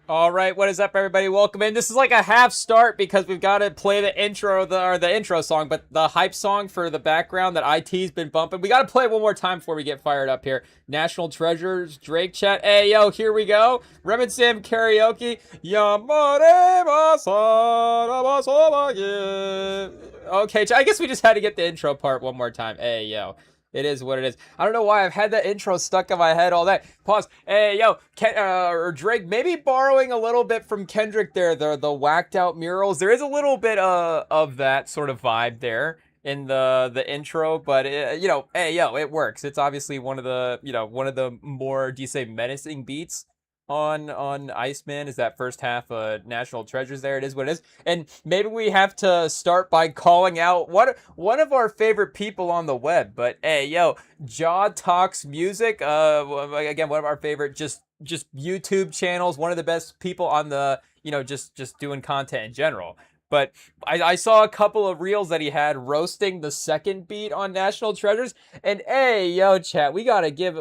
All right, what is up, everybody? Welcome in. This is like a half start because we've got to play the intro, the intro song, but the hype song for the background that IT's been bumping. We got to play it one more time before we get fired up here. National Treasures, Drake chat. Hey, yo, here we go. REMINGTOM karaoke. Yamare masara masobage. Okay, I guess we just had to get the intro part one more time. Hey, yo. It is what it is. I don't know why I've had that intro stuck in my head all day. Pause. Hey, yo, or Drake, maybe borrowing a little bit from Kendrick there, the whacked out murals. There is a little bit of that sort of vibe there in the intro, but hey, yo, it works. It's obviously one of the more, do you say, menacing beats on Iceman is that first half of National Treasures there. It is what it is. And maybe we have to start by calling out one of our favorite people on the web. But hey, yo, Jaw Talks Music, again, one of our favorite just YouTube channels, one of the best people on the, just doing content in general. But I saw a couple of reels that he had roasting the second beat on National Treasures, and hey, yo, chat, we gotta give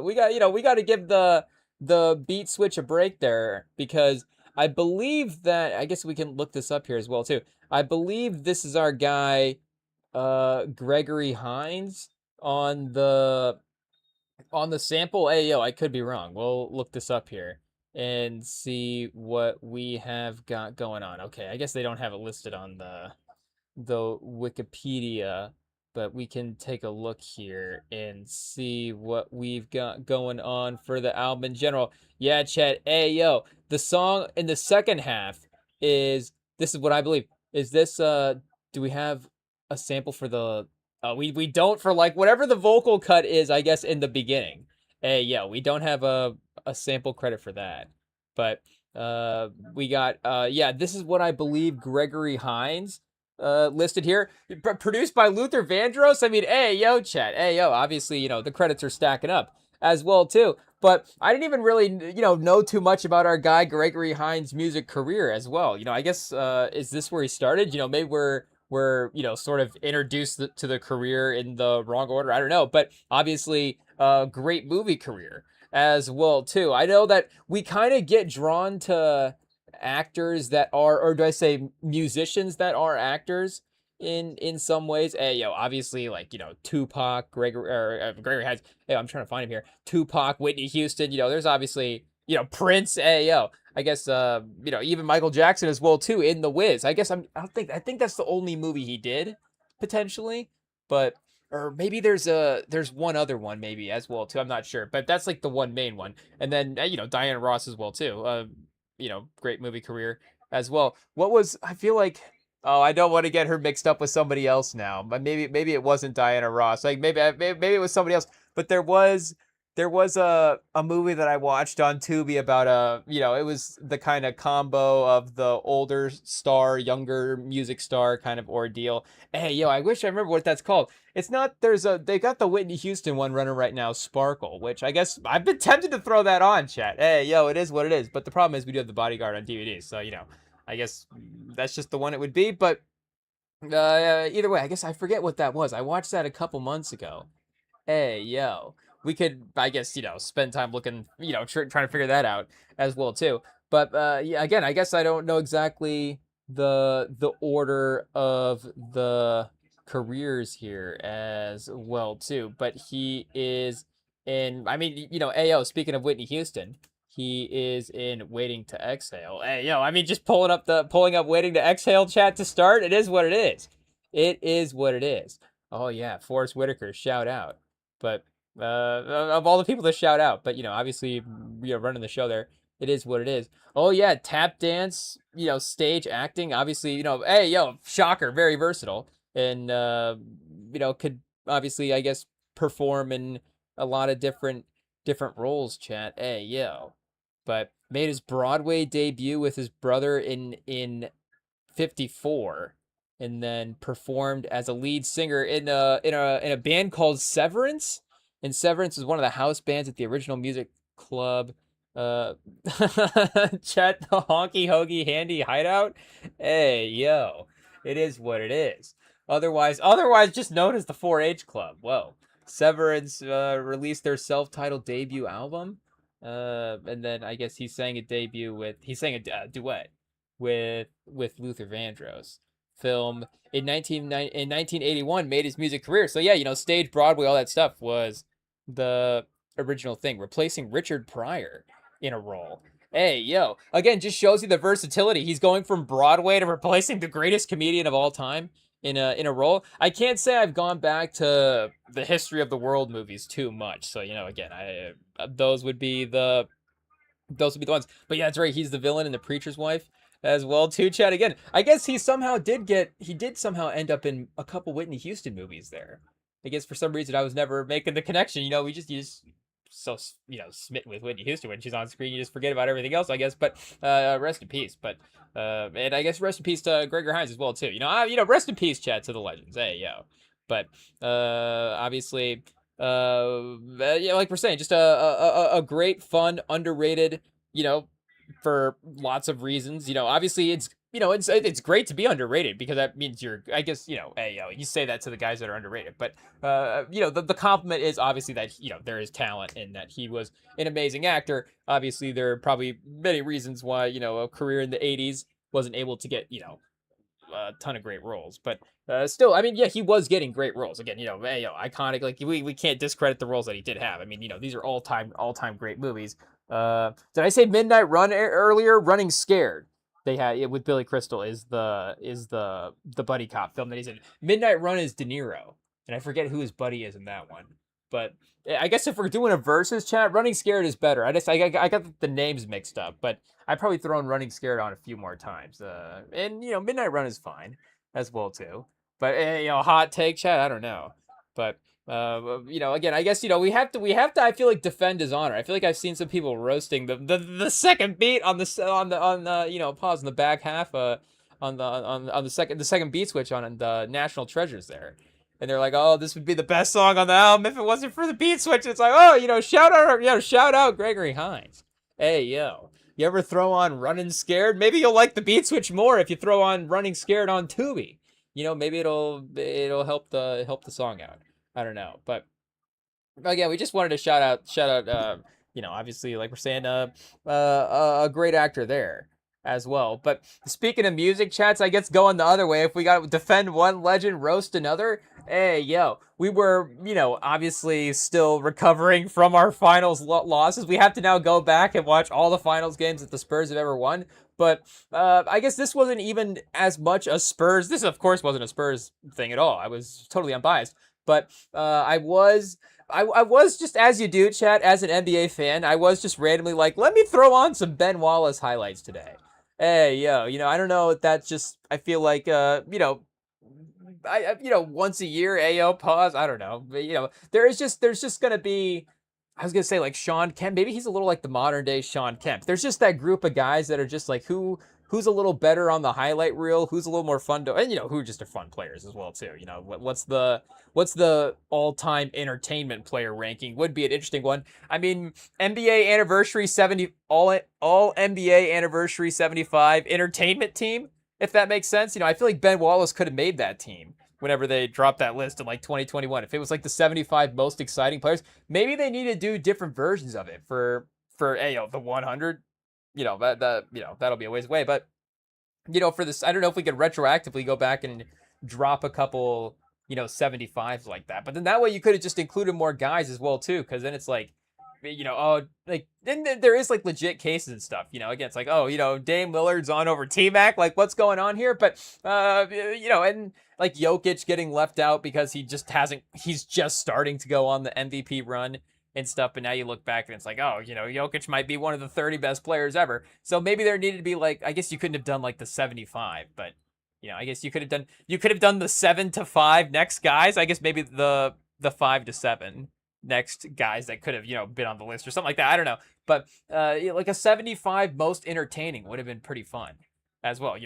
the beat switch a break there because I believe that I guess we can look this up here as well too. I believe this is our guy Gregory Hines on the sample. Hey, yo, I could be wrong. We'll look this up here and see what we have got going on. Okay, I guess they don't have it listed on the Wikipedia, but we can take a look here and see what we've got going on for the album in general. Yeah, Chad. Hey, yo, the song in the second half this is what I believe. Is this do we have a sample for the we don't for like whatever the vocal cut is, I guess, in the beginning. Hey, yeah, we don't have a sample credit for that. But we got yeah, this is what I believe Gregory Hines listed here. Produced by Luther Vandross. I mean, hey, yo, chat. Hey, yo, obviously, the credits are stacking up as well, too. But I didn't even really, know too much about our guy Gregory Hines' music career as well. I guess, is this where he started? Maybe we're sort of introduced to the career in the wrong order. I don't know. But obviously, great movie career as well, too. I know that we kind of get drawn to actors that are, or do I say musicians that are actors in some ways. Hey, yo, obviously, like, Tupac, Gregory has, hey, I'm trying to find him here. Tupac, Whitney Houston, there's obviously, Prince. Hey, yo, I guess even Michael Jackson as well too in The Wiz. I guess I think that's the only movie he did potentially, but or maybe there's one other one maybe as well too. I'm not sure, but that's like the one main one. And then Diana Ross as well too. Great movie career as well. What was I feel like? Oh, I don't want to get her mixed up with somebody else now. But maybe it wasn't Diana Ross. Like maybe it was somebody else. But there was a movie that I watched on Tubi about it was the kind of combo of the older star, younger music star kind of ordeal. Hey, yo, I wish I remember what that's called. It's not they got the Whitney Houston one running right now, Sparkle, which I guess I've been tempted to throw that on, chat. Hey, yo, it is what it is. But the problem is we do have The Bodyguard on DVD, so I guess that's just the one it would be. But either way, I guess I forget what that was. I watched that a couple months ago. Hey, yo, we could, I guess, spend time looking, trying to figure that out as well too. But yeah, again, I guess I don't know exactly the order of the careers here as well too. But he is in. I mean, AO. Speaking of Whitney Houston, he is in Waiting to Exhale. Hey, yo, I mean, just pulling up Waiting to Exhale chat to start. It is what it is. It is what it is. Oh yeah, Forrest Whitaker, shout out. But of all the people to shout out, but obviously, running the show there, it is what it is. Oh yeah, tap dance, stage acting, obviously, hey, yo, shocker, very versatile, and could obviously, I guess, perform in a lot of different roles. Chat, hey, yo, but made his Broadway debut with his brother in '54, and then performed as a lead singer in a band called Severance. And Severance is one of the house bands at the Original Music Club. Chet the Honky Hoagie Handy Hideout. Hey, yo, it is what it is. Otherwise, just known as the 4-H Club. Whoa. Severance released their self-titled debut album. And then I guess he sang a duet with Luther Vandross. Film in 1981 made his music career. So yeah, stage, Broadway, all that stuff was the original thing, replacing Richard Pryor in a role. Hey, yo, again, just shows you the versatility. He's going from Broadway to replacing the greatest comedian of all time in a role. I can't say I've gone back to the History of the World movies too much. So, again, I those would be the ones. But yeah, that's right. He's the villain in The Preacher's Wife as well too. Chad, again, I guess he did somehow end up in a couple Whitney Houston movies there. I guess for some reason I was never making the connection. We just use so smitten with Whitney Houston when she's on screen, you just forget about everything else, I guess. But rest in peace. But and I guess rest in peace to Gregory Hines as well too. Rest in peace, Chad, to the legends. Hey, yo. But obviously, yeah, like we're saying, just a great, fun, underrated, for lots of reasons. Obviously it's great to be underrated because that means I guess, hey, you say that to the guys that are underrated, but the compliment is obviously that, there is talent and that he was an amazing actor. Obviously there are probably many reasons why, a career in the 80s wasn't able to get, a ton of great roles, but still, I mean, yeah, he was getting great roles. Again, iconic. Like we can't discredit the roles that he did have. I mean, these are all time great movies. Did I say Midnight Run earlier? Running Scared. They had it with Billy Crystal is the buddy cop film that he's in. Midnight Run is De Niro, and I forget who his buddy is in that one. But I guess if we're doing a versus chat, Running Scared is better. I got the names mixed up, but I probably thrown Running Scared on a few more times. And Midnight Run is fine as well too. But hot take chat, I don't know. But again, I guess we have to. I feel like defend his honor. I feel like I've seen some people roasting the second beat on the pause in the back half on the second beat switch on the National Treasures there. And they're like, oh, this would be the best song on the album if it wasn't for the beat switch. It's like, oh, shout out Gregory Hines. Hey, yo, you ever throw on Running Scared? Maybe you'll like the beat switch more if you throw on Running Scared on Tubi. Maybe it'll help the song out. I don't know, but again, we just wanted to shout out, obviously, like we're saying, a great actor there as well. But speaking of music chats, I guess going the other way, if we got to defend one legend, roast another. Hey, yo, we were, obviously still recovering from our finals losses. We have to now go back and watch all the finals games that the Spurs have ever won. But I guess this wasn't even as much a Spurs. This, of course, wasn't a Spurs thing at all. I was totally unbiased. But I was just, as you do, chat, as an NBA fan, I was just randomly like, let me throw on some Ben Wallace highlights today. Hey, yo, I don't know if that's just, I feel like, once a year, AO pause. I don't know. But, there's just going to be, I was going to say like Sean Kemp. Maybe he's a little like the modern day Sean Kemp. There's just that group of guys that are just like, who's a little better on the highlight reel, who's a little more fun to, and who just are fun players as well too. What's the all-time entertainment player ranking would be an interesting one. I mean, NBA anniversary 70, all NBA anniversary 75 entertainment team, if that makes sense. I feel like Ben Wallace could have made that team whenever they dropped that list in like 2021. If it was like the 75 most exciting players, maybe they need to do different versions of it for the 100. That'll be a ways away. But, for this, I don't know if we could retroactively go back and drop a couple, 75s like that. But then that way you could have just included more guys as well, too. Because then it's like, then there is like legit cases and stuff. Again, it's like, Dame Lillard's on over T-Mac. Like, what's going on here? But, and like Jokic getting left out because he's just starting to go on the MVP run and stuff, but now you look back and it's like, Jokic might be one of the 30 best players ever. So maybe there needed to be like, I guess you couldn't have done like the 75, but I guess you could have done the 7 to 5 next guys. I guess maybe the 5 to 7 next guys that could have, been on the list or something like that. I don't know. But like a 75 most entertaining would have been pretty fun as well.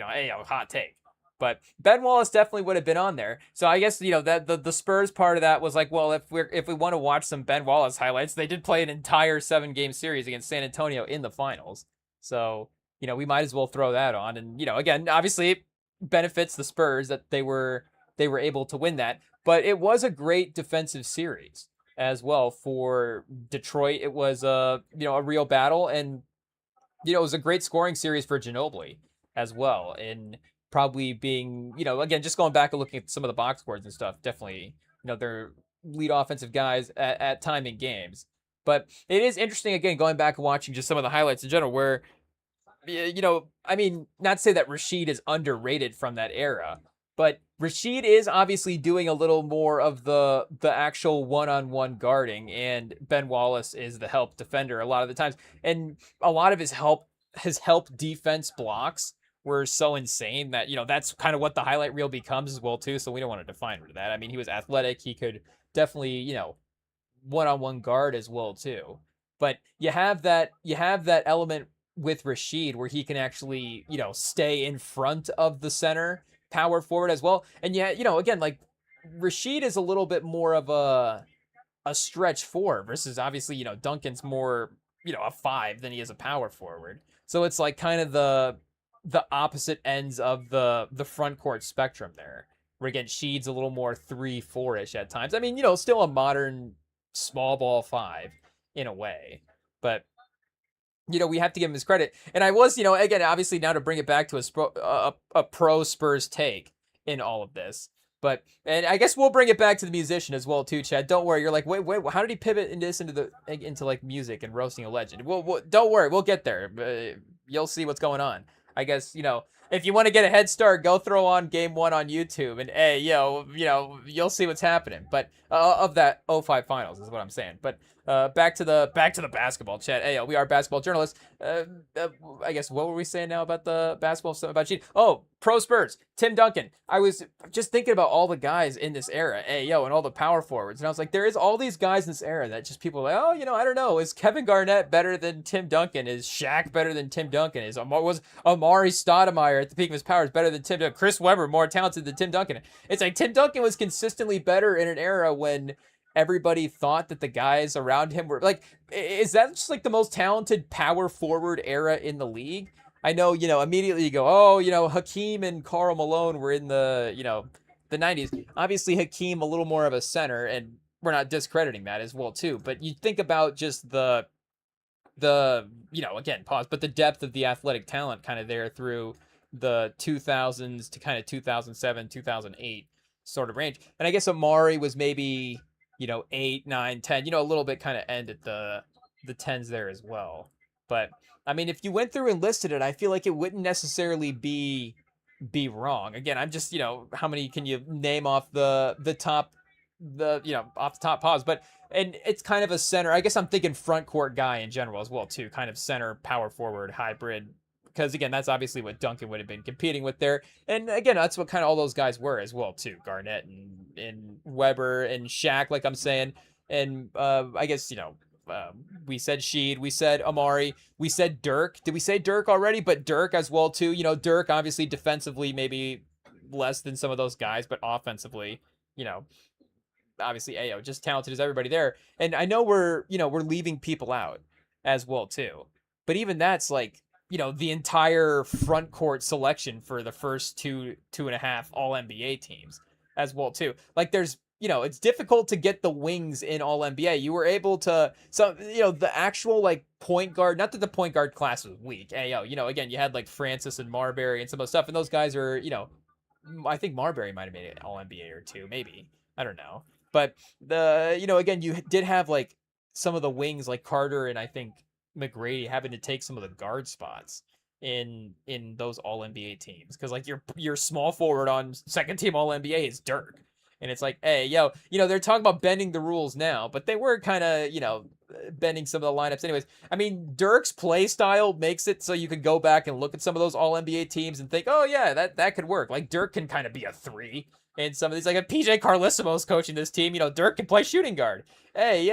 Hot take. But Ben Wallace definitely would have been on there. So I guess, that the Spurs part of that was like, well, if we want to watch some Ben Wallace highlights, they did play an entire 7-game series against San Antonio in the finals. So, we might as well throw that on. And, again, obviously it benefits the Spurs that they were able to win that. But it was a great defensive series. as well for Detroit. It was a real battle, and it was a great scoring series for Ginobili as well. And probably being, again, just going back and looking at some of the box scores and stuff, definitely, they're lead offensive guys at time in games. But it is interesting, again, going back and watching just some of the highlights in general, where, I mean, not to say that Rashid is underrated from that era, but Rashid is obviously doing a little more of the actual one-on-one guarding, and Ben Wallace is the help defender a lot of the times. And a lot of his help defense blocks were so insane that that's kind of what the highlight reel becomes as well too. So we don't want to define that. I mean, he was athletic. He could definitely one-on-one guard as well too. But you have that element with Rashid where he can actually stay in front of the center power forward as well. And yeah, again, like Rashid is a little bit more of a stretch four versus obviously, Duncan's more, a five than he is a power forward. So it's like kind of the opposite ends of the front court spectrum there. Where again, Sheed's a little more 3-4-ish at times. I mean, still a modern small ball five in a way. But we have to give him his credit. And I was, again, obviously now to bring it back to a pro Spurs take in all of this. And I guess we'll bring it back to the musician as well too, Chad. Don't worry. You're like, wait, how did he pivot into like music and roasting a legend? Well, don't worry, we'll get there. You'll see what's going on. I guess if you want to get a head start, go throw on Game 1 on YouTube, and hey, you'll see what's happening. But of that '05 finals is what I'm saying. But back to the basketball, Chad. Hey, we are basketball journalists. I guess what were we saying now about the basketball stuff about cheating? Oh, pro Spurs, Tim Duncan. I was just thinking about all the guys in this era, and all the power forwards, and I was like, there is all these guys in this era that just people are like, oh, I don't know, is Kevin Garnett better than Tim Duncan? Is Shaq better than Tim Duncan? Was Amari Stoudemire at the peak of his powers better than Tim Duncan? Chris Webber more talented than Tim Duncan? It's like Tim Duncan was consistently better in an era when everybody thought that the guys around him were like, is that just like the most talented power forward era in the league? I know, immediately you go, oh, Hakeem and Karl Malone were in the 90s. Obviously, Hakeem a little more of a center, and we're not discrediting that as well too. But you think about just the again, pause, but the depth of the athletic talent kind of there through the 2000s to kind of 2007, 2008 sort of range. And I guess Amari was maybe 8, 9, 10, a little bit kind of end at the tens there as well. But I mean, if you went through and listed it, I feel like it wouldn't necessarily be wrong. Again, I'm just, how many can you name off the top, off the top pause? But and it's kind of a center. I guess I'm thinking front court guy in general as well too, kind of center power forward hybrid. Because again, that's obviously what Duncan would have been competing with there, and again, that's what kind of all those guys were as well too. Garnett and Weber and Shaq, like I'm saying, and I guess we said Sheed, we said Amari, we said Dirk. Did we say Dirk already? But Dirk as well too. Dirk obviously defensively maybe less than some of those guys, but offensively, obviously Ayo just talented as everybody there. And I know we're leaving people out as well too, but even that's like the entire front court selection for the first two and a half all NBA teams as well too. Like there's it's difficult to get the wings in all NBA. You were able to the actual like point guard, not that the point guard class was weak. Hey, again, you had like Francis and Marbury and some of the stuff, and those guys are, I think Marbury might have made it all NBA or two, maybe. I don't know. But again, you did have like some of the wings like Carter and I think McGrady having to take some of the guard spots in those all NBA teams, because like your small forward on second team all NBA is Dirk, and it's like, hey, they're talking about bending the rules now, but they were kind of bending some of the lineups anyways. I mean, Dirk's play style makes it so you could go back and look at some of those all NBA teams and think, oh yeah, that could work. Like Dirk can kind of be a three in some of these. Like if PJ Carlesimo's coaching this team, Dirk can play shooting guard. Hey,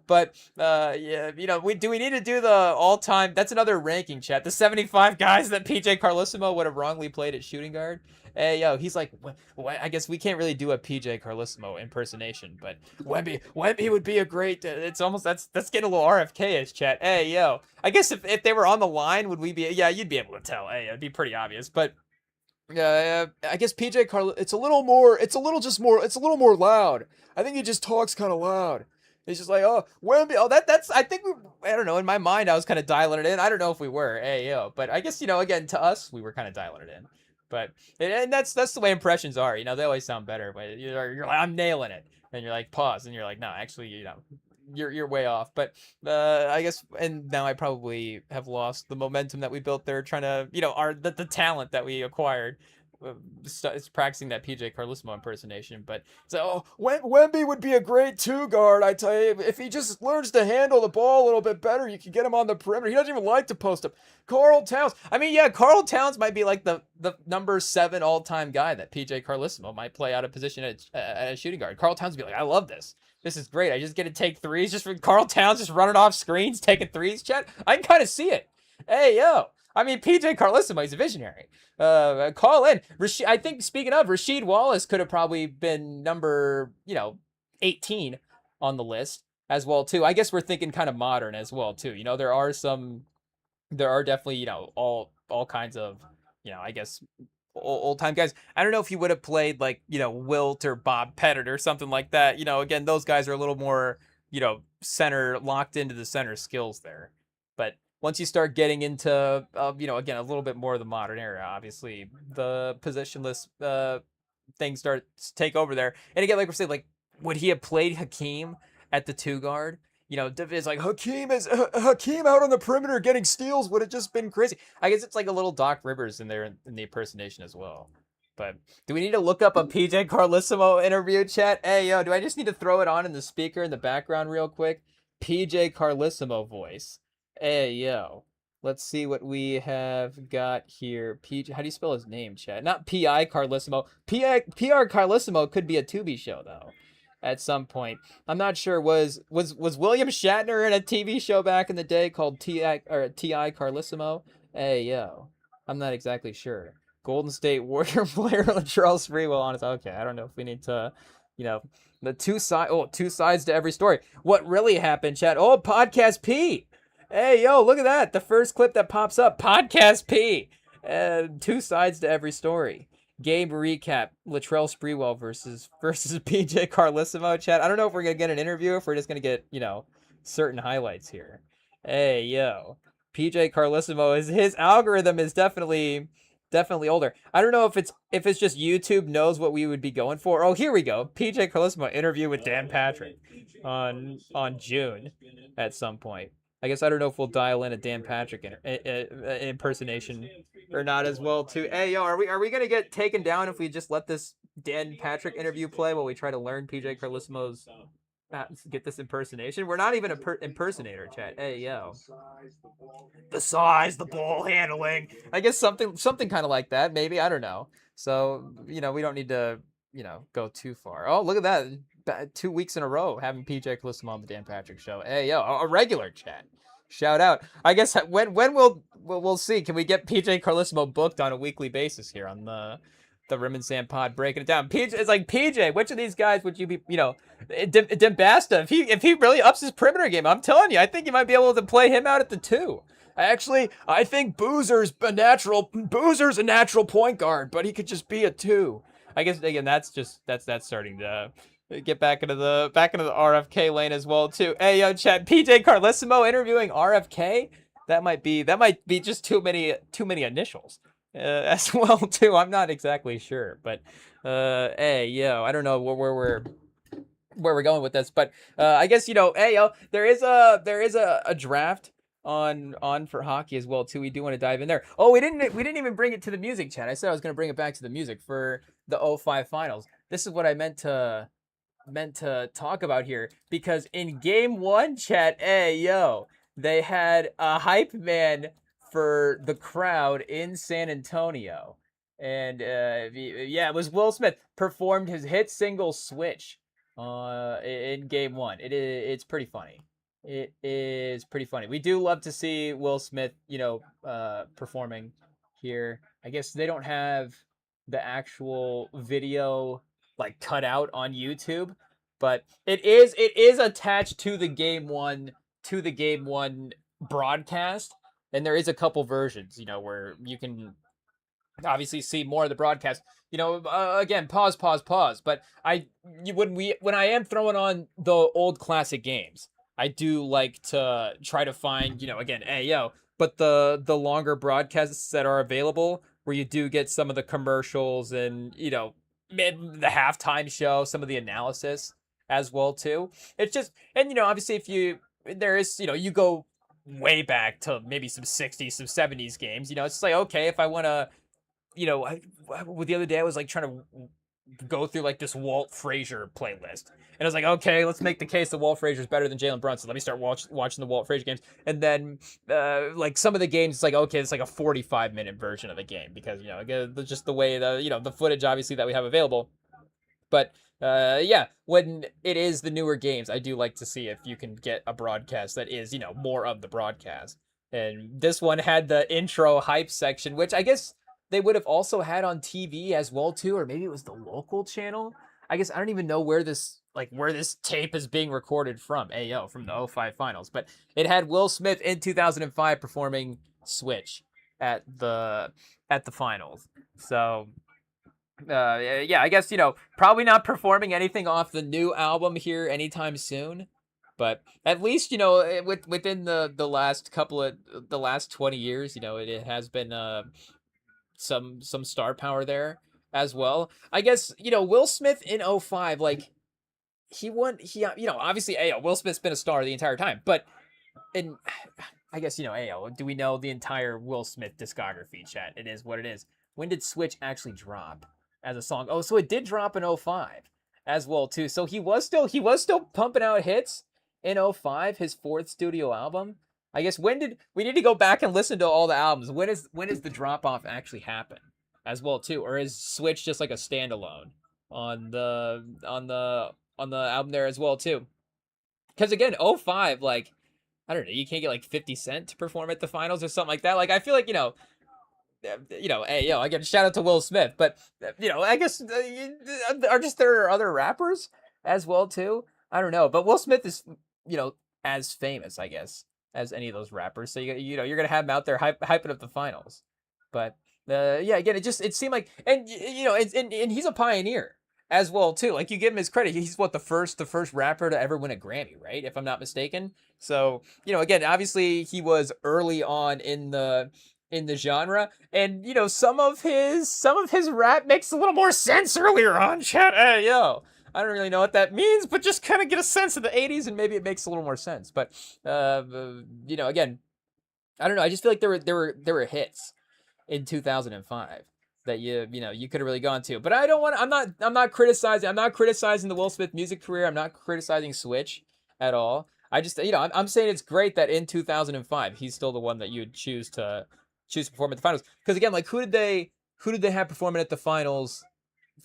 But do we need to do the all-time? That's another ranking, chat. The 75 guys that PJ Carlesimo would have wrongly played at shooting guard. Hey, he's like, I guess we can't really do a PJ Carlesimo impersonation, but Wemby would be a great. It's almost that's getting a little RFK-ish, chat. Hey, I guess if they were on the line, would we be? Yeah, you'd be able to tell. Hey, it'd be pretty obvious, but. I guess it's a little more loud. I think he just talks kind of loud. It's just like, oh, Wemby. Oh, that's. I think I don't know. In my mind, I was kind of dialing it in. I don't know if we were. Hey, yo. But I guess, again, to us, we were kind of dialing it in. But and that's the way impressions are. They always sound better. But you're like, I'm nailing it, and you're like, pause, and you're like, no, actually, you're way off. But I guess, and now I probably have lost the momentum that we built there, trying to, the talent that we acquired. It's practicing that PJ Carlissimo impersonation, but so Wemby would be a great two guard. I tell you, if he just learns to handle the ball a little bit better, you can get him on the perimeter. He doesn't even like to post up. Carl Towns. I mean, yeah, Carl Towns might be like the number 7 all time guy that PJ Carlissimo might play out of position at a shooting guard. Carl Towns would be like, I love this. This is great. I just get to take threes. Just for Carl Towns just running off screens, taking threes. Chat. I can kind of see it. Hey, yo. I mean, PJ Carlissimo, he's a visionary. Call in. I think, speaking of, Rasheed Wallace could have probably been number, 18 on the list as well, too. I guess we're thinking kind of modern as well, too. There are definitely, all kinds of, I guess, old time guys. I don't know if he would have played like, Wilt or Bob Pettit or something like that. Again, those guys are a little more, center, locked into the center skills there. But once you start getting into, again, a little bit more of the modern era, obviously the positionless things start to take over there. And again, like we're saying, like, would he have played Hakeem at the 2 guard? It's like Hakeem out on the perimeter getting steals would have just been crazy. I guess it's like a little Doc Rivers in there in the impersonation as well. But do we need to look up a PJ Carlissimo interview, chat? Hey, yo, do I just need to throw it on in the speaker in the background real quick? PJ Carlissimo voice. Hey, yo. Let's see what we have got here. PJ, how do you spell his name, chat? Not P.I. Carlissimo. P.R. Carlissimo could be a Tubi show, though, at some point. I'm not sure. Was William Shatner in a TV show back in the day called T.I. Carlissimo? Hey, yo. I'm not exactly sure. Golden State Warrior player Charles Sprewell on his. Okay, I don't know if we need to, the two sides to every story. What really happened, chat? Oh, Podcast P. Hey, yo, look at that. The first clip that pops up, Podcast P. 2 sides to every story. Game recap, Latrell Sprewell versus PJ Carlissimo, chat. I don't know if we're going to get an interview, if we're just going to get, certain highlights here. Hey, yo. PJ Carlissimo, his algorithm is definitely older. I don't know if it's just YouTube knows what we would be going for. Oh, here we go. PJ Carlissimo interview with Dan Patrick on June at some point. I guess I don't know if we'll dial in a Dan Patrick impersonation or not as well too. Hey, yo, are we gonna get taken down if we just let this Dan Patrick interview play while we try to learn PJ Carlissimo's get this impersonation? We're not even a impersonator, chat. Hey, yo, the size, the ball handling. I guess something kind of like that, maybe. I don't know. So we don't need to go too far. Oh, look at that. 2 weeks in a row having PJ Carlissimo on the Dan Patrick Show. Hey, yo, a regular, chat. Shout out. I guess when we'll see. Can we get PJ Carlissimo booked on a weekly basis here on the REMINGTOM pod, breaking it down? PJ, it's like, PJ, which of these guys would you be? Dembasta. If he really ups his perimeter game, I'm telling you, I think you might be able to play him out at the 2. Actually, I think Boozer's a natural point guard, but he could just be a 2. I guess again, that's starting to get back into the RFK lane as well too. Hey, yo, chat. PJ Carlissimo interviewing RFK. That might be just too many initials as well too. I'm not exactly sure, but hey, yo, I don't know where we're going with this, but I guess hey, yo, there is a draft on for hockey as well too. We do want to dive in there. Oh, we didn't even bring it to the music, chat. I said I was going to bring it back to the music for the 05 finals. This is what I meant to talk about here, because in game 1, chat, hey, yo, they had a hype man for the crowd in San Antonio, and it was Will Smith performed his hit single Switch in game 1. It's pretty funny. It is pretty funny. We do love to see Will Smith, performing here. I guess they don't have the actual video like cut out on YouTube, but it is attached to the game one broadcast, and there is a couple versions, where you can obviously see more of the broadcast. Again, pause. But when I am throwing on the old classic games, I do like to try to find, again, hey yo, but the longer broadcasts that are available, where you do get some of the commercials and mid the halftime show, some of the analysis as well too. It's just, and obviously if you there is you go way back to maybe some 60s, some 70s games. It's just like, okay, if I want to, the other day I was like trying to go through like this Walt Frazier playlist, and I was like, okay, let's make the case that Walt Frazier's better than Jalen Brunson. Let me start watching the Walt Frazier games, and then like some of the games, it's like, okay, it's like a 45-minute version of the game because again, just the way the footage obviously that we have available. But yeah, when it is the newer games, I do like to see if you can get a broadcast that is, more of the broadcast. And this one had the intro hype section, which I guess they would have also had on TV as well too, or maybe it was the local channel. I guess I don't even know where this tape is being recorded from. Ayo, from the '05 finals, but it had Will Smith in 2005 performing Switch at the finals. So yeah, I guess probably not performing anything off the new album here anytime soon, but at least within the last 20 years, it has been some star power there as well. I guess Will Smith in '05, like he obviously Will Smith's been a star the entire time, but in I guess do we know the entire Will Smith discography, chat? It is what it is. When did Switch actually drop as a song? Oh, so it did drop in '05 as well too. So he was still pumping out hits in '05, his fourth studio album. I guess we need to go back and listen to all the albums? When is the drop off actually happen as well too, or is Switch just like a standalone on the album there as well too? Because again, '05, like I don't know, you can't get like 50 Cent to perform at the finals or something like that. Like I feel like hey, again, shout out to Will Smith, but I guess there are other rappers as well too. I don't know, but Will Smith is as famous, I guess, as any of those rappers. So you're gonna have him out there hyping up the finals. But yeah, again, it seemed like, and and he's a pioneer as well too. Like you give him his credit, he's the first rapper to ever win a Grammy, right? If I'm not mistaken. So again, obviously he was early on in the genre, and some of his rap makes a little more sense earlier on. Chat, hey yo, I don't really know what that means, but just kind of get a sense of the '80s, and maybe it makes a little more sense. But again, I don't know. I just feel like there were hits in 2005 that you could have really gone to. But I don't want. I'm not criticizing. I'm not criticizing the Will Smith music career. I'm not criticizing Switch at all. I just I'm saying it's great that in 2005 he's still the one that you would choose to perform at the finals. Because again, like who did they have performing at the finals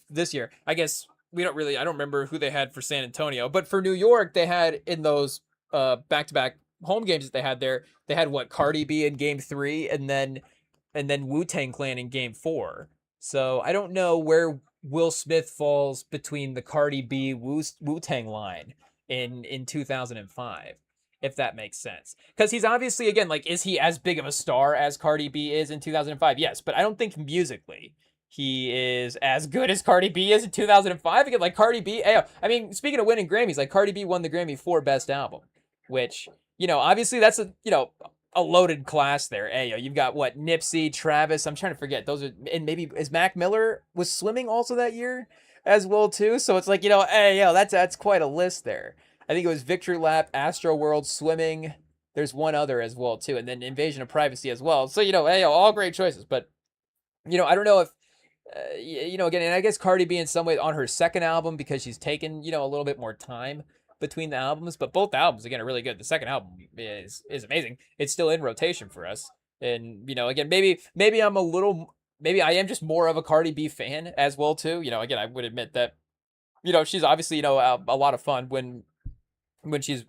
this year? I guess I don't remember who they had for San Antonio, but for New York they had in those back-to-back home games that they had there. They had what, Cardi B in game 3, and then Wu-Tang Clan in game 4. So I don't know where Will Smith falls between the Cardi B Wu-Tang line in 2005, if that makes sense. Because he's obviously, again, like, is he as big of a star as Cardi B is in 2005? Yes, but I don't think musically he is as good as Cardi B is in 2005. Again, like Cardi B, I mean, speaking of winning Grammys, like Cardi B won the Grammy for Best Album, which, obviously that's a loaded class there. You've got what, Nipsey, Travis, I'm trying to forget. Those are, and maybe is Mac Miller was swimming also that year as well too. So it's like, that's quite a list there. I think it was Victory Lap, Astro World, Swimming. There's one other as well too, and then Invasion of Privacy as well. So all great choices, but I don't know if again, and I guess Cardi B in some way on her second album because she's taken a little bit more time between the albums, but both albums again are really good. The second album is amazing. It's still in rotation for us, and again, maybe maybe I am just more of a Cardi B fan as well too. Again, I would admit that she's obviously a lot of fun when she's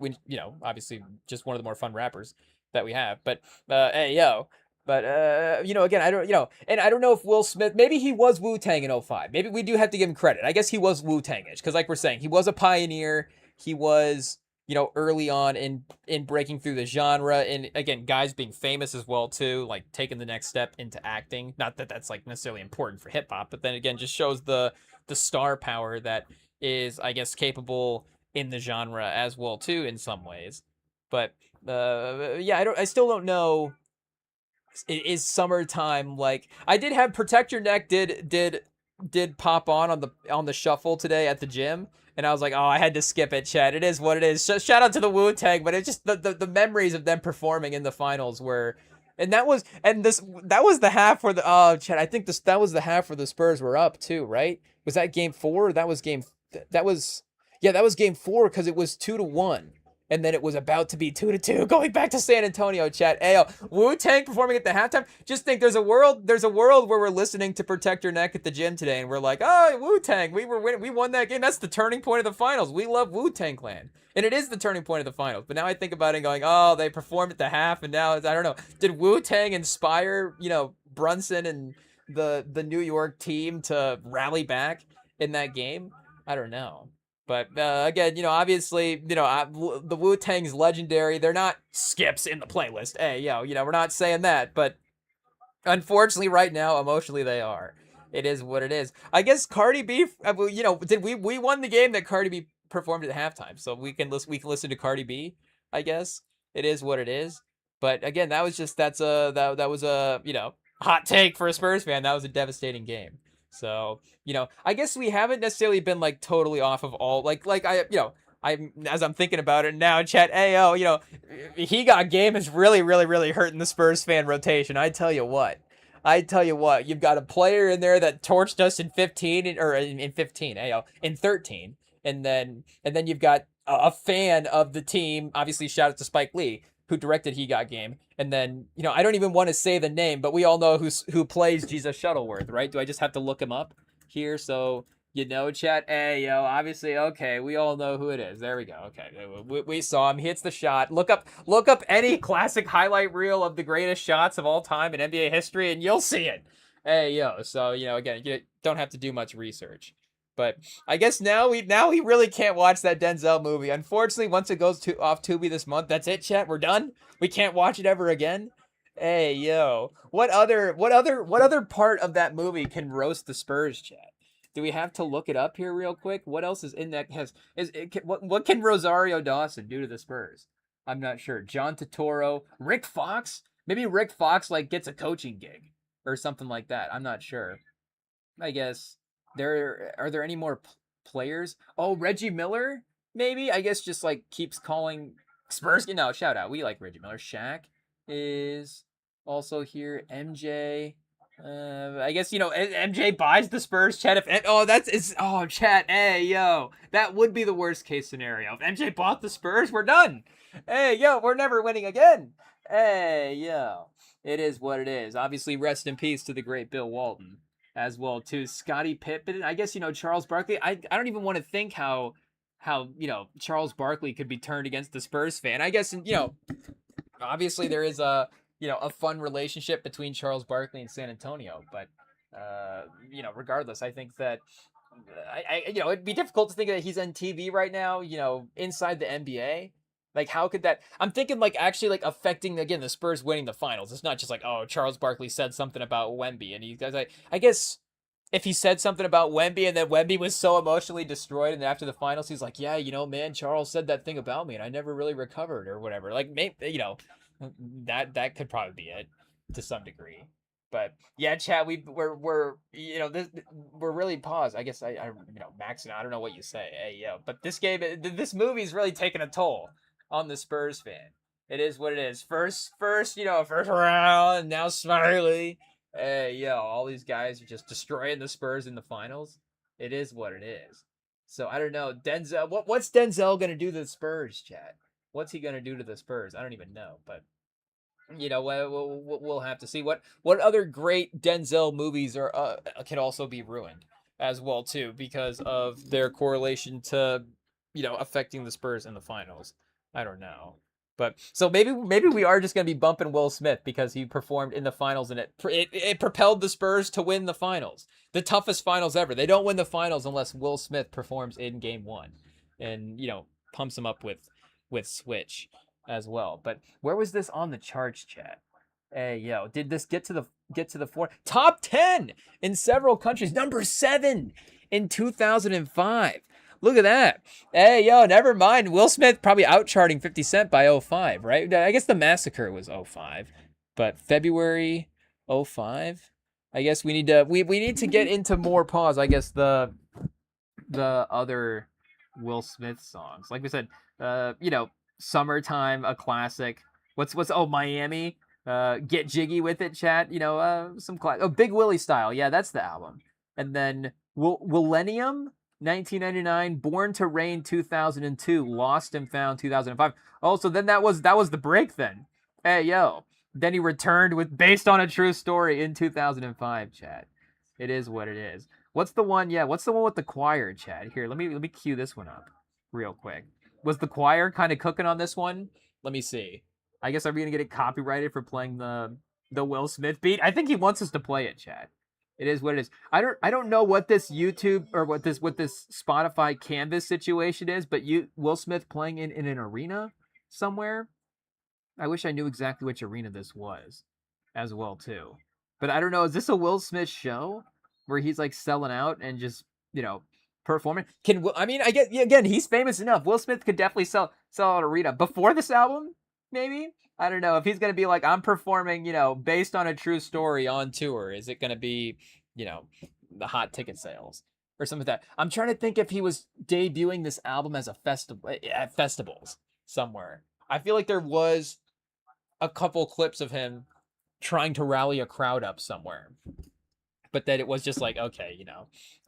obviously just one of the more fun rappers that we have. But hey yo. But again, I don't and I don't know if Will Smith, maybe he was Wu-Tang in '05. Maybe we do have to give him credit. I guess he was Wu-Tang-ish because, like we're saying, he was a pioneer. He was early on in breaking through the genre, and again, guys being famous as well too, like taking the next step into acting. Not that that's like necessarily important for hip hop, but then again, just shows the star power that is, I guess, capable in the genre as well too in some ways. But yeah, I still don't know. Is summertime like I did have protect your neck did pop on the shuffle today at the gym, and I was like, oh, I had to skip it, Chad. It is what it is. Shout out to the Wu-Tang, but it's just the memories of them performing in the finals were, and that was the half where the oh Chad, I think this that was the half where the Spurs were up too, right? Was that game 4? That was that was yeah, that was game 4 because it was 2-1. And then it was about to be 2-2, going back to San Antonio. Chat. Ayo, Wu-Tang performing at the halftime. Just think, there's a world where we're listening to Protect Your Neck at the gym today, and we're like, oh, Wu-Tang, we were winning, we won that game. That's the turning point of the finals. We love Wu-Tang Clan, and it is the turning point of the finals. But now I think about it, and going, oh, they performed at the half, and now I don't know. Did Wu-Tang inspire Brunson and the New York team to rally back in that game? I don't know. But again, obviously, the Wu Tang's legendary. They're not skips in the playlist. Hey, we're not saying that. But unfortunately, right now, emotionally, they are. It is what it is. I guess Cardi B. Did we won the game that Cardi B performed at halftime, so we can listen to Cardi B. I guess it is what it is. But again, that was a hot take for a Spurs fan. That was a devastating game. So, I guess we haven't necessarily been like totally off of all like I'm as I'm thinking about it now, chat. Ayo, he got game is really, really, really hurting the Spurs fan rotation. I tell you what. You've got a player in there that torched us in 15 or in 15, ayo, in 13, and then you've got a fan of the team. Obviously, shout out to Spike Lee, who directed He Got Game. And then, I don't even want to say the name, but we all know who plays Jesus Shuttleworth, right? Do I just have to look him up here? So, chat. Hey, obviously, okay, we all know who it is. There we go. Okay, we saw him. He hits the shot. Look up any classic highlight reel of the greatest shots of all time in NBA history, and you'll see it. Hey, so, again, you don't have to do much research. But I guess now we really can't watch that Denzel movie. Unfortunately, once it goes off Tubi this month, that's it, chat. We're done. We can't watch it ever again. Hey, what other part of that movie can roast the Spurs, chat? Do we have to look it up here real quick? What else is in that what can Rosario Dawson do to the Spurs? I'm not sure. John Turturro, Rick Fox? Maybe Rick Fox like gets a coaching gig or something like that. I'm not sure. I guess are there any more players? Oh, Reggie Miller, maybe. I guess just like keeps calling Spurs. Shout out. We like Reggie Miller. Shaq is also here. MJ. I guess MJ buys the Spurs. Chat. Chat. Hey, that would be the worst case scenario. If MJ bought the Spurs, we're done. Hey, we're never winning again. Hey, it is what it is. Obviously, rest in peace to the great Bill Walton as well too. Scottie Pippen. I guess Charles Barkley. I don't even want to think how Charles Barkley could be turned against the Spurs fan. I guess obviously there is a fun relationship between Charles Barkley and San Antonio, but regardless, I think that it'd be difficult to think that he's on TV right now, inside the NBA. Like, how could that? I'm thinking, like, actually, like, affecting, again, the Spurs winning the finals. It's not just like, oh, Charles Barkley said something about Wemby. And he guys, I guess if he said something about Wemby and then Wemby was so emotionally destroyed, and after the finals, he's like, yeah, man, Charles said that thing about me and I never really recovered or whatever. Like, maybe, that could probably be it to some degree. But yeah, chat, we're really paused. I guess I Max, and I don't know what you say. Hey, but this movie's really taking a toll on the Spurs fan. It is what it is. First round, and now Smiley. Hey, all these guys are just destroying the Spurs in the finals. It is what it is. So I don't know. Denzel, what's Denzel gonna do to the Spurs, chat? What's he gonna do to the Spurs? I don't even know, but we'll have to see. What other great Denzel movies can also be ruined as well too because of their correlation to affecting the Spurs in the finals. I don't know. But so maybe we are just going to be bumping Will Smith because he performed in the finals and it propelled the Spurs to win the finals. The toughest finals ever. They don't win the finals unless Will Smith performs in game 1 and pumps them up with with Switch as well. But where was this on the charts, chat? Hey, yo, did this get to the floor? Top 10 in several countries. Number 7 in 2005. Look at that. Hey, yo, never mind. Will Smith probably outcharting 50 Cent by '05, right? I guess the massacre was '05, but February '05. I guess we need to get into more pause. I guess the other Will Smith songs. Like we said, Summertime, a classic. What's Miami? Get Jiggy with It, chat. Some class. Oh, Big Willie Style. Yeah, that's the album. And then Millennium, 1999, Born to Reign, 2002, Lost and Found, 2005. Oh, so then that was the break then. Hey, yo. Then he returned with Based on a True Story in 2005, chat. It is what it is. What's the one? Yeah, what's the one with the choir, chat? Here, let me cue this one up real quick. Was the choir kind of cooking on this one? Let me see. I guess, are we gonna get it copyrighted for playing the Will Smith beat? I think he wants us to play it, chat. It is what it is. I don't know what this YouTube or what this Spotify Canvas situation is, but Will Smith playing in an arena somewhere. I wish I knew exactly which arena this was, as well too. But I don't know. Is this a Will Smith show where he's like selling out and just performing? I get, again, he's famous enough. Will Smith could definitely sell out arena before this album. Maybe, I don't know if he's gonna be like, I'm performing, based on a true story on tour. Is it gonna be, the hot ticket sales or something like that? I'm trying to think if he was debuting this album as a festival at festivals somewhere. I feel like there was a couple clips of him trying to rally a crowd up somewhere, but that it was just like, okay,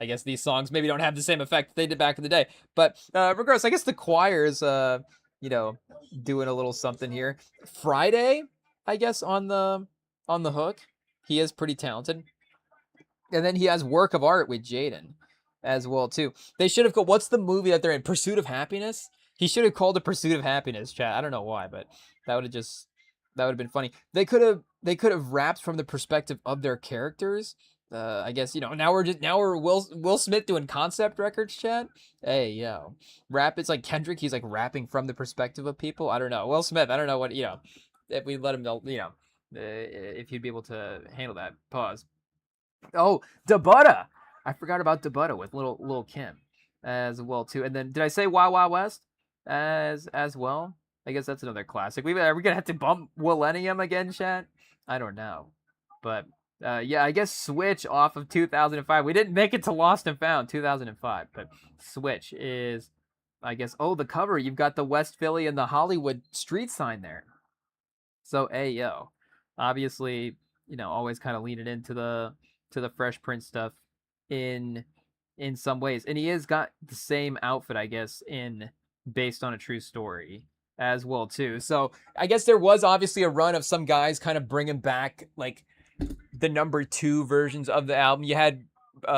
I guess these songs maybe don't have the same effect they did back in the day. But regardless, I guess the choir's doing a little something here. Friday, I guess, on the hook. He is pretty talented. And then he has Work of Art with Jaylen as well too. They should have what's the movie that they're in? Pursuit of Happiness? He should have called it Pursuit of Happiness, chat. I don't know why, but that would have been funny. They could have rapped from the perspective of their characters. I guess, now we're Will Smith doing concept records, chat. Hey, yo. Rap, it's like Kendrick, he's like rapping from the perspective of people. I don't know. Will Smith, I don't know what, if we let him know, if he'd be able to handle that. Pause. Oh, Dabutta. I forgot about Dabutta with Lil Kim as well too. And then did I say Wild Wild West as well? I guess that's another classic. Are we gonna have to bump Millennium again, chat? I don't know. But yeah, I guess Switch off of 2005. We didn't make it to Lost and Found 2005, but Switch is, I guess. Oh, the cover. You've got the West Philly and the Hollywood street sign there. So, hey, yo, obviously, always kind of leaning into the Fresh Prince stuff in some ways, and he has got the same outfit, I guess, in Based on a True Story as well too. So I guess there was obviously a run of some guys kind of bringing back like the number 2 versions of the album. You had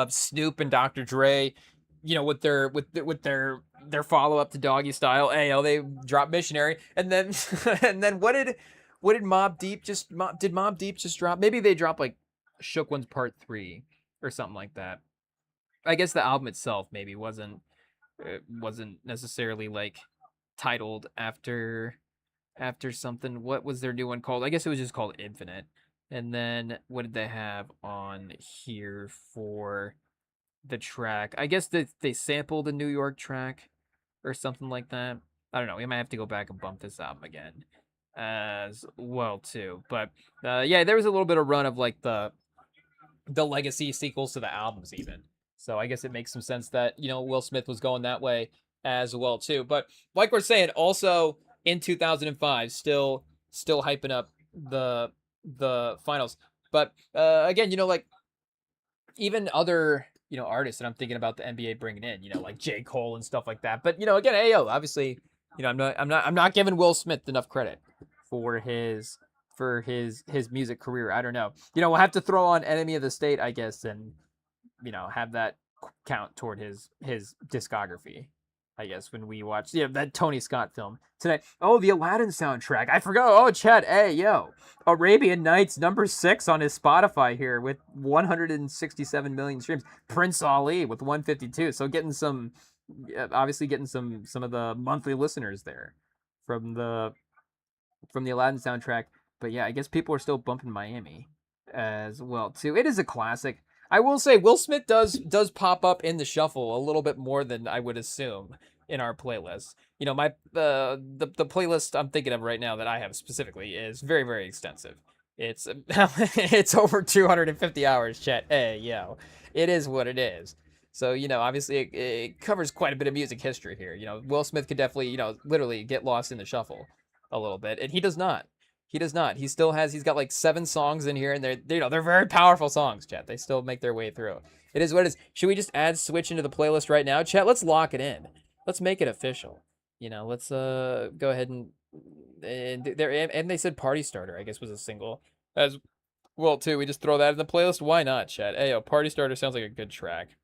Snoop and Dr. Dre, with their follow up to Doggy Style. They dropped Missionary, and then and then what did Mobb Deep just drop? Maybe they dropped like Shook Ones Part 3 or something like that. I guess the album itself maybe wasn't necessarily like titled after something. What was their new one called? I guess it was just called Infinite. And then what did they have on here for the track? I guess they sampled the New York track or something like that. I don't know. We might have to go back and bump this album again as well too. But yeah, there was a little bit of run of like the legacy sequels to the albums even. So I guess it makes some sense that, Will Smith was going that way as well too. But like we're saying, also in 2005, still hyping up the finals. But again, like even other artists that I'm thinking about the NBA bringing in, like J. Cole and stuff like that. But again, Ayo, obviously, I'm not giving Will Smith enough credit for his music career. I don't know. We'll have to throw on Enemy of the State, I guess, and have that count toward his discography. I guess when we watch that Tony Scott film today. Oh, the Aladdin soundtrack. I forgot. Oh, Chad. Hey, yo. Arabian Nights number 6 on his Spotify here with 167 million streams. Prince Ali with 152. So obviously getting some of the monthly listeners there from the Aladdin soundtrack. But yeah, I guess people are still bumping Miami as well too. It is a classic. I will say Will Smith does pop up in the shuffle a little bit more than I would assume in our playlist. You know, my the playlist I'm thinking of right now that I have specifically is very very extensive. It's it's over 250 hours, chat. Hey, yo. It is what it is. So, you know, obviously it covers quite a bit of music history here. You know, Will Smith could definitely, you know, literally get lost in the shuffle a little bit, and he does not. He does not. He still has. He's got like 7 songs in here, and they're very powerful songs. Chat. They still make their way through. It is what it is. Should we just add Switch into the playlist right now, chat? Let's lock it in. Let's make it official. You know, let's go ahead and there and they said Party Starter. I guess was a single as well too. We just throw that in the playlist. Why not, chat? Hey, yo, Party Starter sounds like a good track.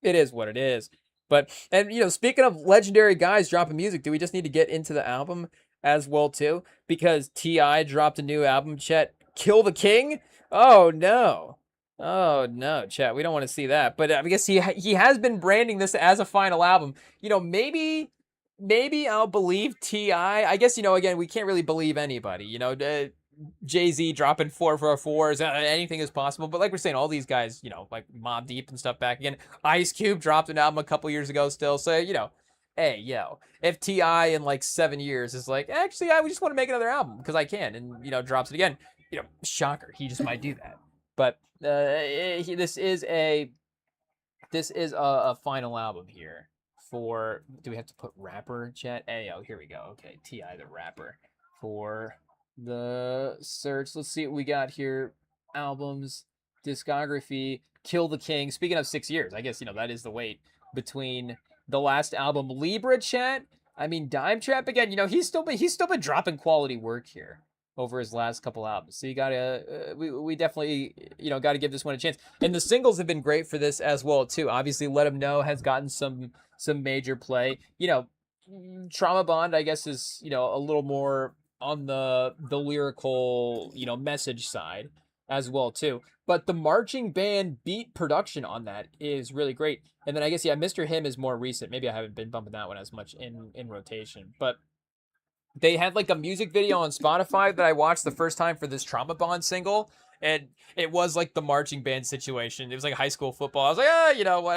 It is what it is. But and you know, speaking of legendary guys dropping music, do we just need to get into the album as well too? Because Ti dropped a new album. Chet, Kill the King. Oh no. Oh no, Chet. We don't want to see that. But I guess he has been branding this as a final album. You know, maybe I'll believe Ti. I guess you know again we can't really believe anybody. You know, Jay-Z dropping 444s, anything is possible. But like we're saying, all these guys, you know, like Mobb Deep and stuff back again. Ice Cube dropped an album a couple years ago still. So, you know, hey, yo, if T.I. in like 7 years is like, actually, I just want to make another album because I can, and, you know, drops it again, you know, shocker. He just might do that. But this is a final album here for, do we have to put rapper, chat? Hey, oh, here we go. Okay, T.I. the rapper for the search. Let's see what we got here. Albums, discography, Kill the King. Speaking of 6 years, I guess, you know, that is the wait between the last album, Libra, chat. I mean, Dime Trap again, you know, he's still been dropping quality work here over his last couple albums. So you gotta, we definitely, you know, gotta give this one a chance. And the singles have been great for this as well too. Obviously, Let Him Know has gotten some major play. You know, Trauma Bond, I guess, is, you know, a little more on the lyrical, you know, message side as well too. But the marching band beat production on that is really great. And then I guess yeah, Mr. Him is more recent. Maybe I haven't been bumping that one as much in rotation. But they had like a music video on Spotify that I watched the first time for this Trauma Bond single, and it was like the marching band situation. It was like high school football. I was like, you know,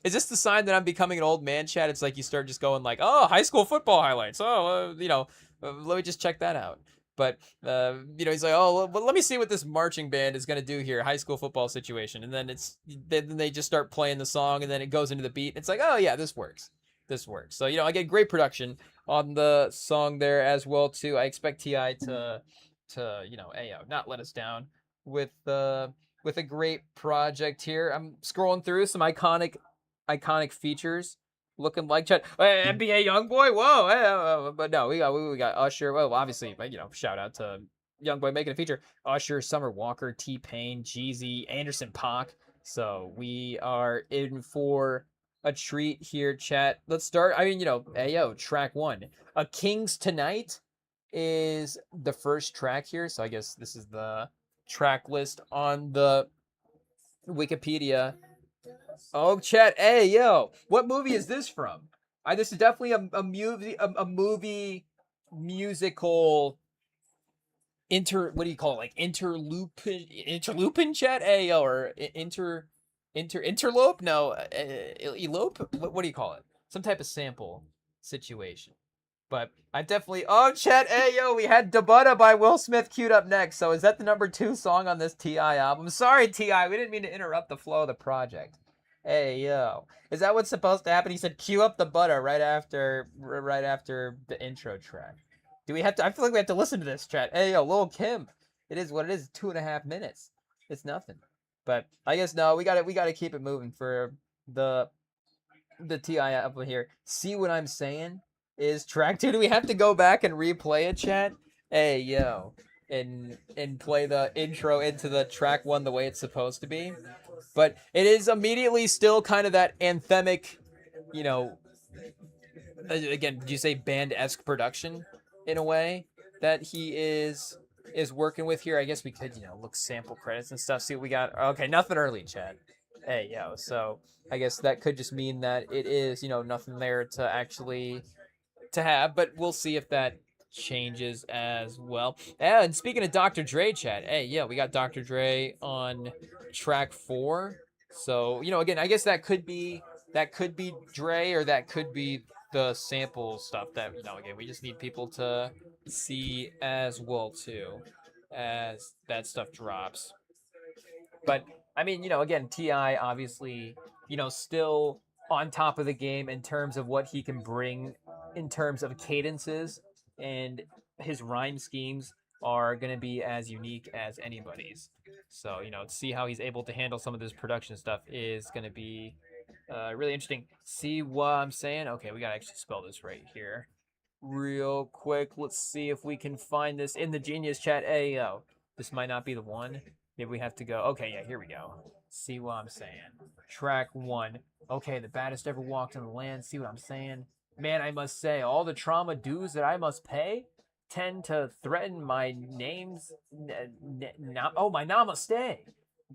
is this the sign that I'm becoming an old man, Chad? It's like you start just going like, oh, high school football highlights. Oh, you know, let me just check that out. But you know, he's like, oh, well, let me see what this marching band is gonna do here, high school football situation, and then they just start playing the song, and then it goes into the beat. It's like, oh yeah, this works. This works. So you know, I get great production on the song there as well too. I expect Ti to you know, Ayo not let us down with a great project here. I'm scrolling through some iconic features looking like Chet. NBA YoungBoy, whoa, but no, we got Usher. Well, obviously, you know, shout out to YoungBoy making a feature. Usher, Summer Walker, T-Pain, Jeezy, Anderson .Paak. So we are in for a treat here, chat. Let's start. I mean, you know, Ayo, track one. A King's Tonight is the first track here. So I guess this is the track list on the Wikipedia. Oh, chat. Hey, yo, what movie is this from? This is definitely a movie musical what do you call it? Like interlupin chat? Hey, yo, or interlope? No, elope? What do you call it? Some type of sample situation. But I definitely, oh, chat, hey, yo, we had Da Butta by Will Smith queued up next. So is that the number 2 song on this T.I. album? Sorry, T.I., we didn't mean to interrupt the flow of the project. Hey, yo, is that what's supposed to happen? He said cue up Da Butta right after the intro track. Do we have to, I feel like we have to listen to this, chat. Hey, yo, Lil Kim. It is what it is, 2.5 minutes. It's nothing. But I guess, no, we gotta keep it moving for the T.I. album here. See what I'm saying? Is track 2. Do we have to go back and replay it, chat? Hey, yo. And play the intro into the track 1 the way it's supposed to be. But it is immediately still kind of that anthemic, you know, again, did you say band-esque production in a way that he is working with here? I guess we could, you know, look sample credits and stuff, see what we got. Okay, nothing early, chat. Hey, yo, so I guess that could just mean that it is, you know, nothing there to actually to have, but we'll see if that changes as well. And speaking of Dr. Dre, chat, hey, yeah, we got Dr. Dre on track 4. So, again, I guess that could be Dre, or that could be the sample stuff that, again, we just need people to see as well too as that stuff drops. But I mean, again, Ti obviously, still on top of the game in terms of what he can bring in terms of cadences, and his rhyme schemes are going to be as unique as anybody's. So, to see how he's able to handle some of this production stuff is going to be really interesting. See what I'm saying? Okay, we got to actually spell this right here. Real quick, let's see if we can find this in the Genius chat. Hey, yo, this might not be the one. Maybe we have to go. Okay, yeah, here we go. See what I'm saying? Track 1. Okay, the baddest ever walked on the land. See what I'm saying? Man, I must say, all the trauma dues that I must pay tend to threaten my name's. My namaste.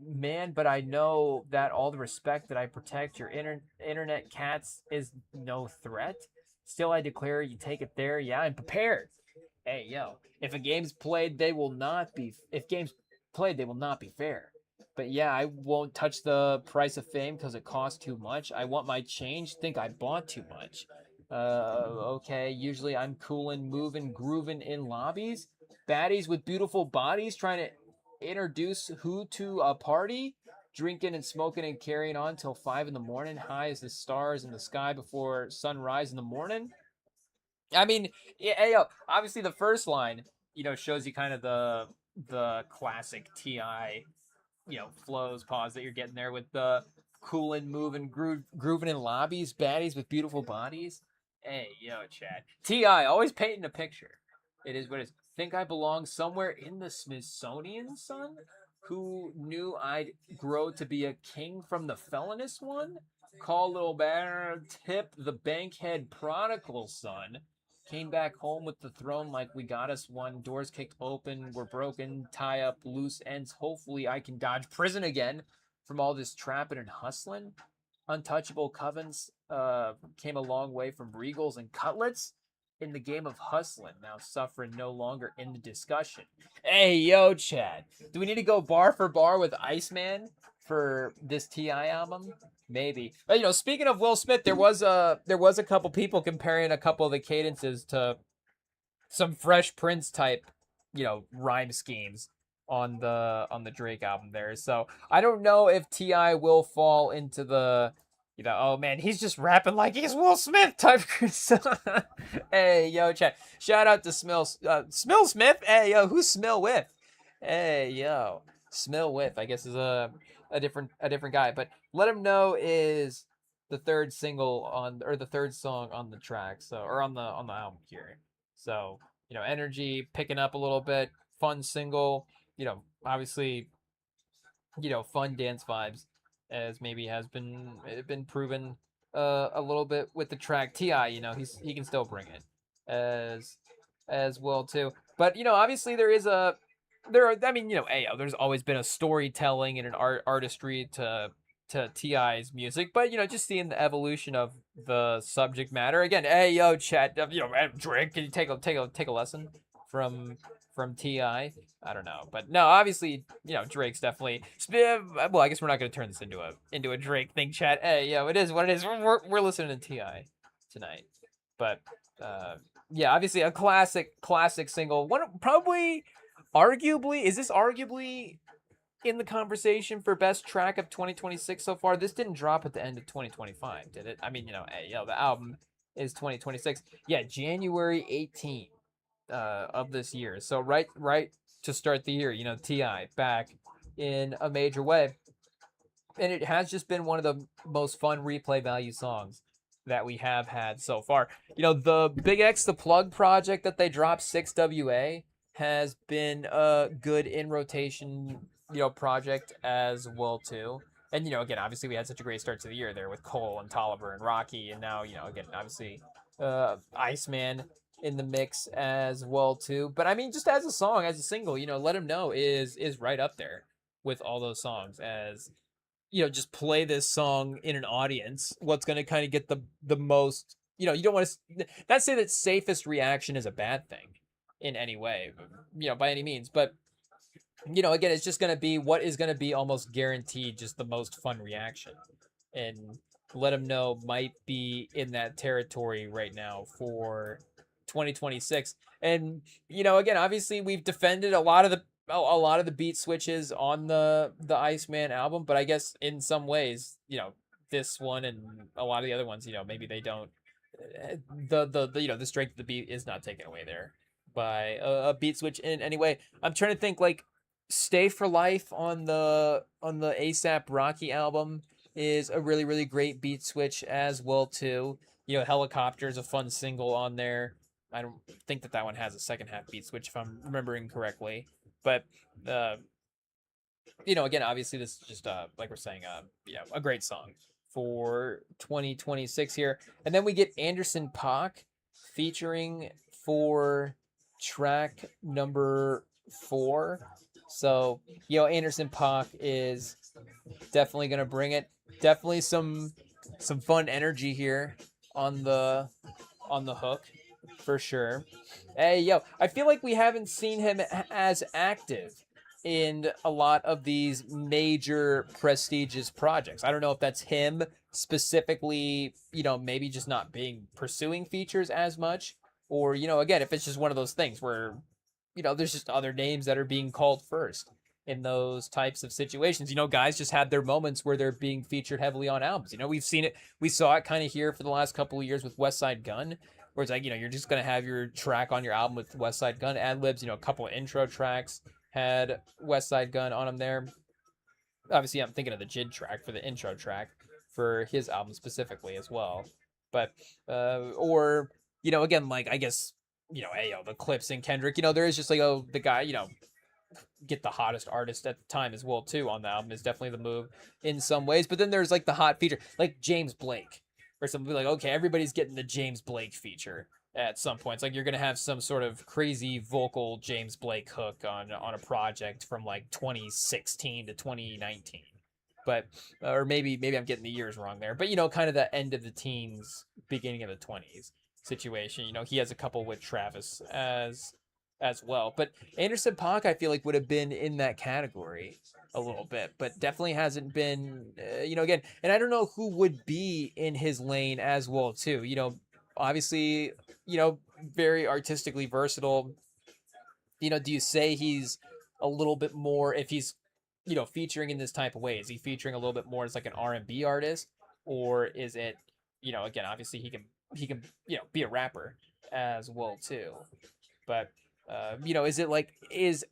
Man, but I know that all the respect that I protect your internet cats is no threat. Still, I declare you take it there. Yeah, I'm prepared. Hey, yo, if a game's played, they will not be. If games played, they will not be fair. But yeah, I won't touch the price of fame because it costs too much. I want my change. Think I bought too much. Okay. Usually I'm coolin', moving, grooving in lobbies. Baddies with beautiful bodies trying to introduce who to a party. Drinking and smoking and carrying on till 5 in the morning, high as the stars in the sky before sunrise in the morning. I mean, yeah, obviously the first line, shows you kind of the classic Ti, flows, pause that you're getting there with the coolin', moving, grooving in lobbies, baddies with beautiful bodies. Hey, yo, Chad. Ti always painting a picture. It is what it is. Think I belong somewhere in the Smithsonian, son? Who knew I'd grow to be a king from the felonious one? Call little bear, tip the bankhead prodigal son. Came back home with the throne like we got us one. Doors kicked open, we're broken, tie up loose ends. Hopefully I can dodge prison again from all this trapping and hustling. Untouchable covens came a long way from regals and cutlets in the game of hustling. Now suffering no longer in the discussion. Hey, yo, Chad. Do we need to go bar for bar with Iceman for this Ti album? Maybe. But speaking of Will Smith, there was a couple people comparing a couple of the cadences to some Fresh Prince type, rhyme schemes on the Drake album there. So I don't know if Ti will fall into the, oh man, he's just rapping like he's Will Smith type. Hey, yo, chat. Shout out to Smill Smith. Hey, yo, who's Smill with? Hey, yo, Smill with. I guess is a different guy, but let him know is the third single on, or the third song on the track. So, or on the album here. So, energy picking up a little bit, fun single, obviously, fun dance vibes, as maybe has been proven a little bit with the track. Ti, he can still bring it as well too. But obviously I mean, there's always been a storytelling and an artistry to Ti's music, but just seeing the evolution of the subject matter again. Hey, yo, chat, Drake, can you take a lesson from Ti? I don't know, but no, obviously, Drake's definitely. Well, I guess we're not going to turn this into a Drake thing, chat. Hey, yo, it is what it is. We're listening to Ti tonight, but yeah, obviously a classic single. One probably, arguably, is this arguably in the conversation for best track of 2026 so far? This didn't drop at the end of 2025, did it? I mean, the album is 2026. Yeah, January 18th of this year. So right to start the year, Ti back in a major way. And it has just been one of the most fun replay value songs that we have had so far. The Big X the Plug project that they dropped, 6WA, has been a good in rotation, project as well too. And again, obviously we had such a great start to the year there with Cole and Tolliver and Rocky, and now again, obviously Iceman in the mix as well too. But I mean, just as a song, as a single, Let Him Know is right up there with all those songs as just play this song in an audience. What's going to kind of get the most you don't want to not say that safest reaction is a bad thing in any way, by any means, but again, it's just going to be what is going to be almost guaranteed just the most fun reaction. And let him know might be in that territory right now for 2026. And again, obviously we've defended a lot of the beat switches on the Iceman album, but I guess in some ways, this one and a lot of the other ones, maybe they don't the strength of the beat is not taken away there by a beat switch in any way. I'm trying to think like Stay for Life on the ASAP Rocky album is a really really great beat switch as well too. Helicopter is a fun single on there. I don't think that one has a second half beat switch if I'm remembering correctly, but uh, again, obviously this is just like we're saying, a great song for 2026 here, and then we get Anderson .Paak featuring for track number 4. So Anderson .Paak is definitely gonna bring it. Definitely some fun energy here on the hook for sure. Hey I feel like we haven't seen him as active in a lot of these major prestigious projects. I don't know if that's him specifically, maybe just not being pursuing features as much, or again, if it's just one of those things where there's just other names that are being called first in those types of situations. Guys just had their moments where they're being featured heavily on albums. We've seen it. We saw it kind of here for the last couple of years with West Side Gun, where it's like, you're just going to have your track on your album with West Side Gun ad-libs, a couple of intro tracks had West Side Gun on them there. Obviously, I'm thinking of the JID track for the intro track for his album specifically as well. But, or, again, like, I guess, the Clips and Kendrick, there is just like, the guy, get the hottest artist at the time as well too on the album is definitely the move in some ways. But then there's like the hot feature, like James Blake or something, like, okay, everybody's getting the James Blake feature at some points. Like you're gonna have some sort of crazy vocal James Blake hook on a project from like 2016 to 2019. But or maybe I'm getting the years wrong there. But kind of the end of the teens, beginning of the 20s situation. He has a couple with Travis as well. But Anderson .Paak, I feel like would have been in that category a little bit, but definitely hasn't been. Again, and I don't know who would be in his lane as well too. Obviously, very artistically versatile. Do you say he's a little bit more if he's featuring in this type of way? Is he featuring a little bit more as like an R&B artist, or is it again, obviously he can be a rapper as well too, but is it like is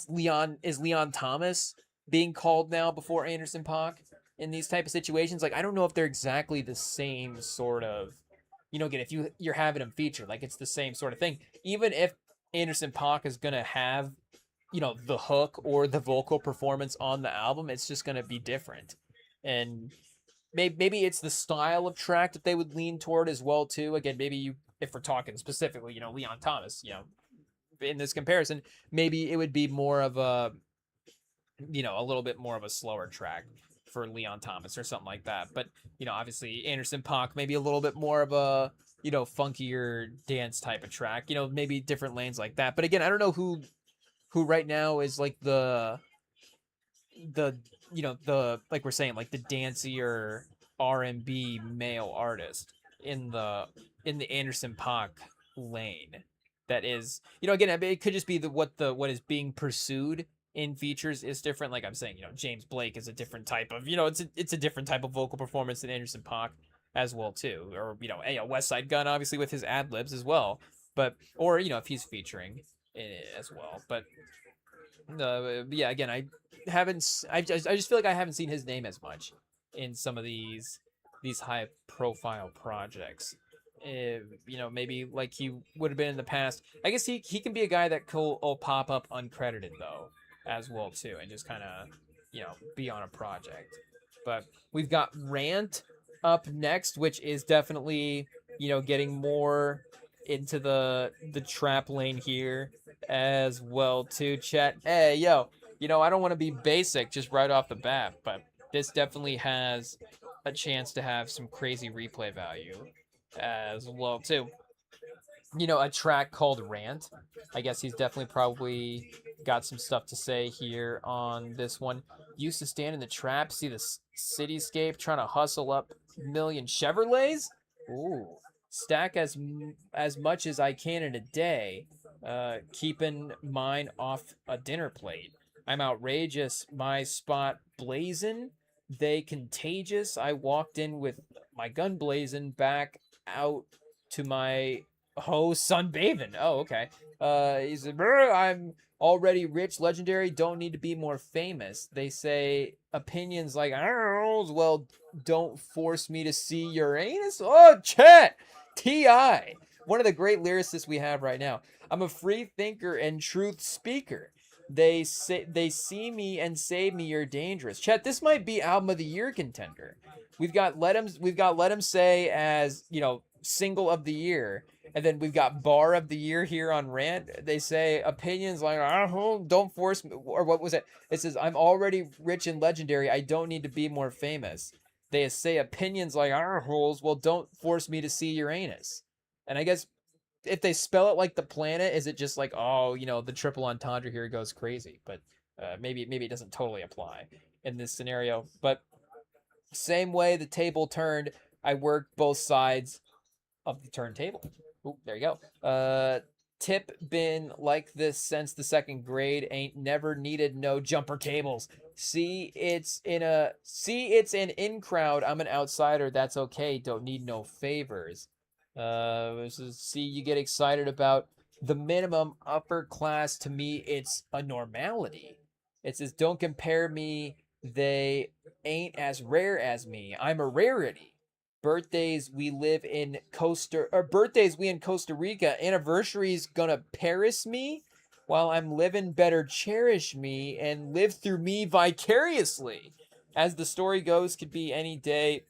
Leon Thomas being called now before Anderson .Paak in these type of situations? Like I don't know if they're exactly the same sort of, again, if you're having him featured, like it's the same sort of thing. Even if Anderson .Paak is gonna have the hook or the vocal performance on the album, it's just gonna be different, and maybe it's the style of track that they would lean toward as well too. Again, maybe if we're talking specifically, Leon Thomas, in this comparison, maybe it would be more of a little bit more of a slower track for Leon Thomas or something like that. But obviously Anderson .Paak maybe a little bit more of a funkier dance type of track. Maybe different lanes like that. But again, I don't know who right now is like the like we're saying, like the dancier R&B male artist in the Anderson .Paak lane. That is, again, I mean, it could just be what is being pursued in features is different. Like I'm saying, James Blake is a different type of, it's a different type of vocal performance than Anderson .Paak as well too, or West Side Gun obviously with his ad libs as well, but or if he's featuring in it as well. But yeah, again, I just feel like I haven't seen his name as much in some of these high profile projects. Maybe like he would have been in the past. I guess he can be a guy that will pop up uncredited though as well too, and just kind of be on a project. But we've got Rant up next, which is definitely getting more into the trap lane here as well too. Chat, hey I don't want to be basic just right off the bat, but this definitely has a chance to have some crazy replay value as well too. You know, a track called Rant. I guess he's definitely probably got some stuff to say here on this one. Used to stand in the trap, see the cityscape, trying to hustle up million Chevrolets. Ooh, stack as much as I can in a day, keeping mine off a dinner plate. I'm outrageous, my spot blazing. They contagious. I walked in with my gun blazing, back out to my sunbathing. Oh, okay. He said, I'm already rich, legendary, don't need to be more famous. They say opinions like, well, don't force me to see Uranus. Oh, Chet! T.I. One of the great lyricists we have right now. I'm a free thinker and truth speaker. They see me and say me you're dangerous. Chet, this might be album of the year contender. We've got Let 'em Say as, single of the year. And then we've got bar of the year here on Rant. They say opinions like, don't force me. Or what was it? It says, I'm already rich and legendary. I don't need to be more famous. They say opinions like, well, don't force me to see Uranus. And I guess if they spell it like the planet, is it just like, the triple entendre here goes crazy? But maybe it doesn't totally apply in this scenario. But same way the table turned, I worked both sides of the turntable. Ooh, there you go. Tip been like this since the second grade. Ain't never needed no jumper cables. See it's an in crowd. I'm an outsider. That's okay. Don't need no favors. See you get excited about the minimum upper class. To me, it's a normality. It says don't compare me. They ain't as rare as me. I'm a rarity. Birthdays we in Costa Rica. Anniversaries gonna Paris me while I'm living better cherish me and live through me vicariously. As the story goes, could be any day.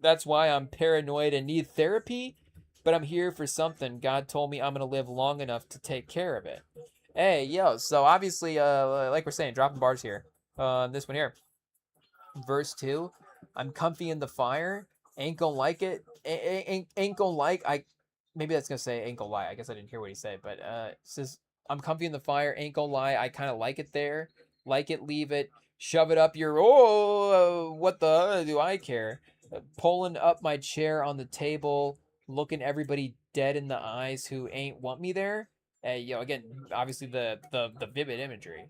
That's why I'm paranoid and need therapy, but I'm here for something. God told me I'm gonna live long enough to take care of it. Hey, yo, so obviously, like we're saying, dropping bars here. This one here. Verse 2, I'm comfy in the fire, ain't gonna like it, ain't gonna like, maybe that's gonna say ain't gonna lie, I guess I didn't hear what he said, but it says, I'm comfy in the fire, ain't gonna lie, I kind of like it there, like it, leave it, shove it up your, what the do I care, pulling up my chair on the table, looking everybody dead in the eyes who ain't want me there. Again, obviously the vivid imagery.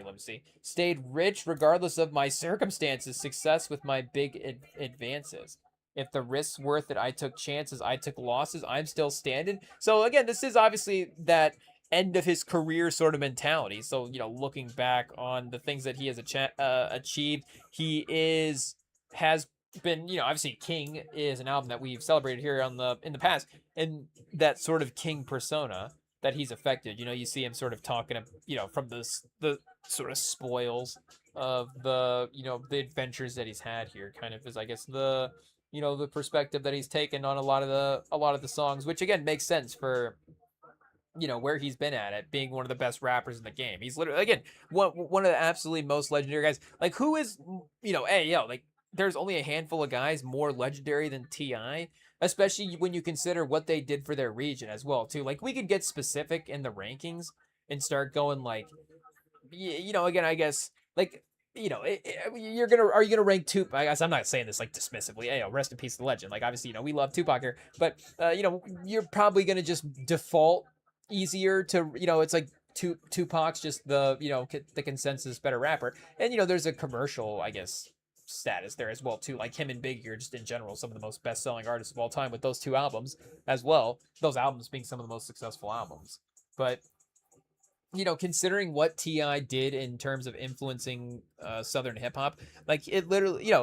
Let me see. Stayed rich regardless of my circumstances. Success with my big advances. If the risk's worth it, I took chances. I took losses. I'm still standing. So again, this is obviously that end of his career sort of mentality. So looking back on the things that he has achieved, he has been obviously King is an album that we've celebrated here in the past, and that sort of King persona that he's affected. You see him sort of talking, from the sort of spoils of the adventures that he's had here, kind of is, I guess, the perspective that he's taken on a lot of the songs, which again makes sense for where he's been at it, being one of the best rappers in the game. He's literally, again, one of the absolutely most legendary guys. Like, who is, like, there's only a handful of guys more legendary than T.I., especially when you consider what they did for their region as well, too. Like, we could get specific in the rankings and start going, like, again, I guess, like, are you gonna rank Tupac? I guess I'm not saying this like dismissively. Hey, rest in peace, the legend. Like, obviously, we love Tupac here, but you're probably gonna just default easier to, it's like Tupac's just the consensus better rapper, and there's a commercial, I guess, status there as well too. Like him and Biggie are just in general some of the most best-selling artists of all time with those two albums as well. Those albums being some of the most successful albums, but considering what T.I. did in terms of influencing Southern hip hop, like it literally,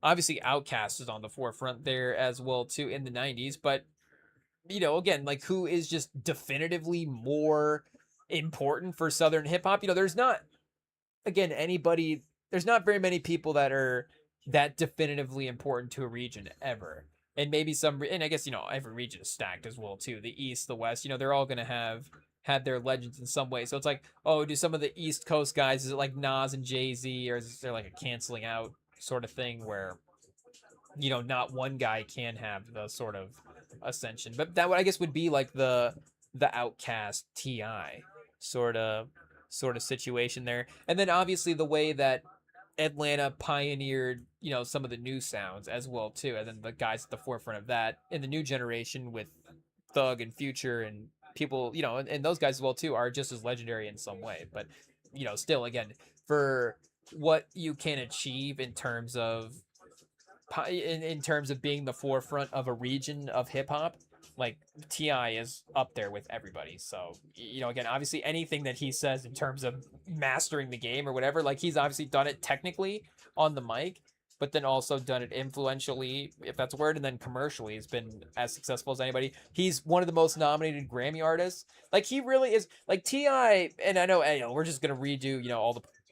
obviously Outkast is on the forefront there as well too in the '90s, but again, like who is just definitively more important for Southern hip hop? There's not, again, anybody. There's not very many people that are that definitively important to a region ever. And maybe and I guess every region is stacked as well too. The East, the West, they're all gonna have had their legends in some way. So it's like, oh, do some of the East Coast guys, is it like Nas and Jay-Z, or is there like a canceling out sort of thing where not one guy can have the sort of ascension. But that would, I guess, would be like the outcast Ti sort of sort of situation there. And then obviously the way that Atlanta pioneered, some of the new sounds as well too, and then the guys at the forefront of that in the new generation with Thug and Future and people, and those guys as well too are just as legendary in some way. But still, again, for what you can achieve in terms of in terms of being the forefront of a region of hip hop, like Ti is up there with everybody. So again, obviously anything that he says in terms of mastering the game or whatever, like he's obviously done it technically on the mic, but then also done it influentially, if that's a word, and then commercially has been as successful as anybody. He's one of the most nominated Grammy artists. Like he really is. Like Ti, and I know, we're just gonna redo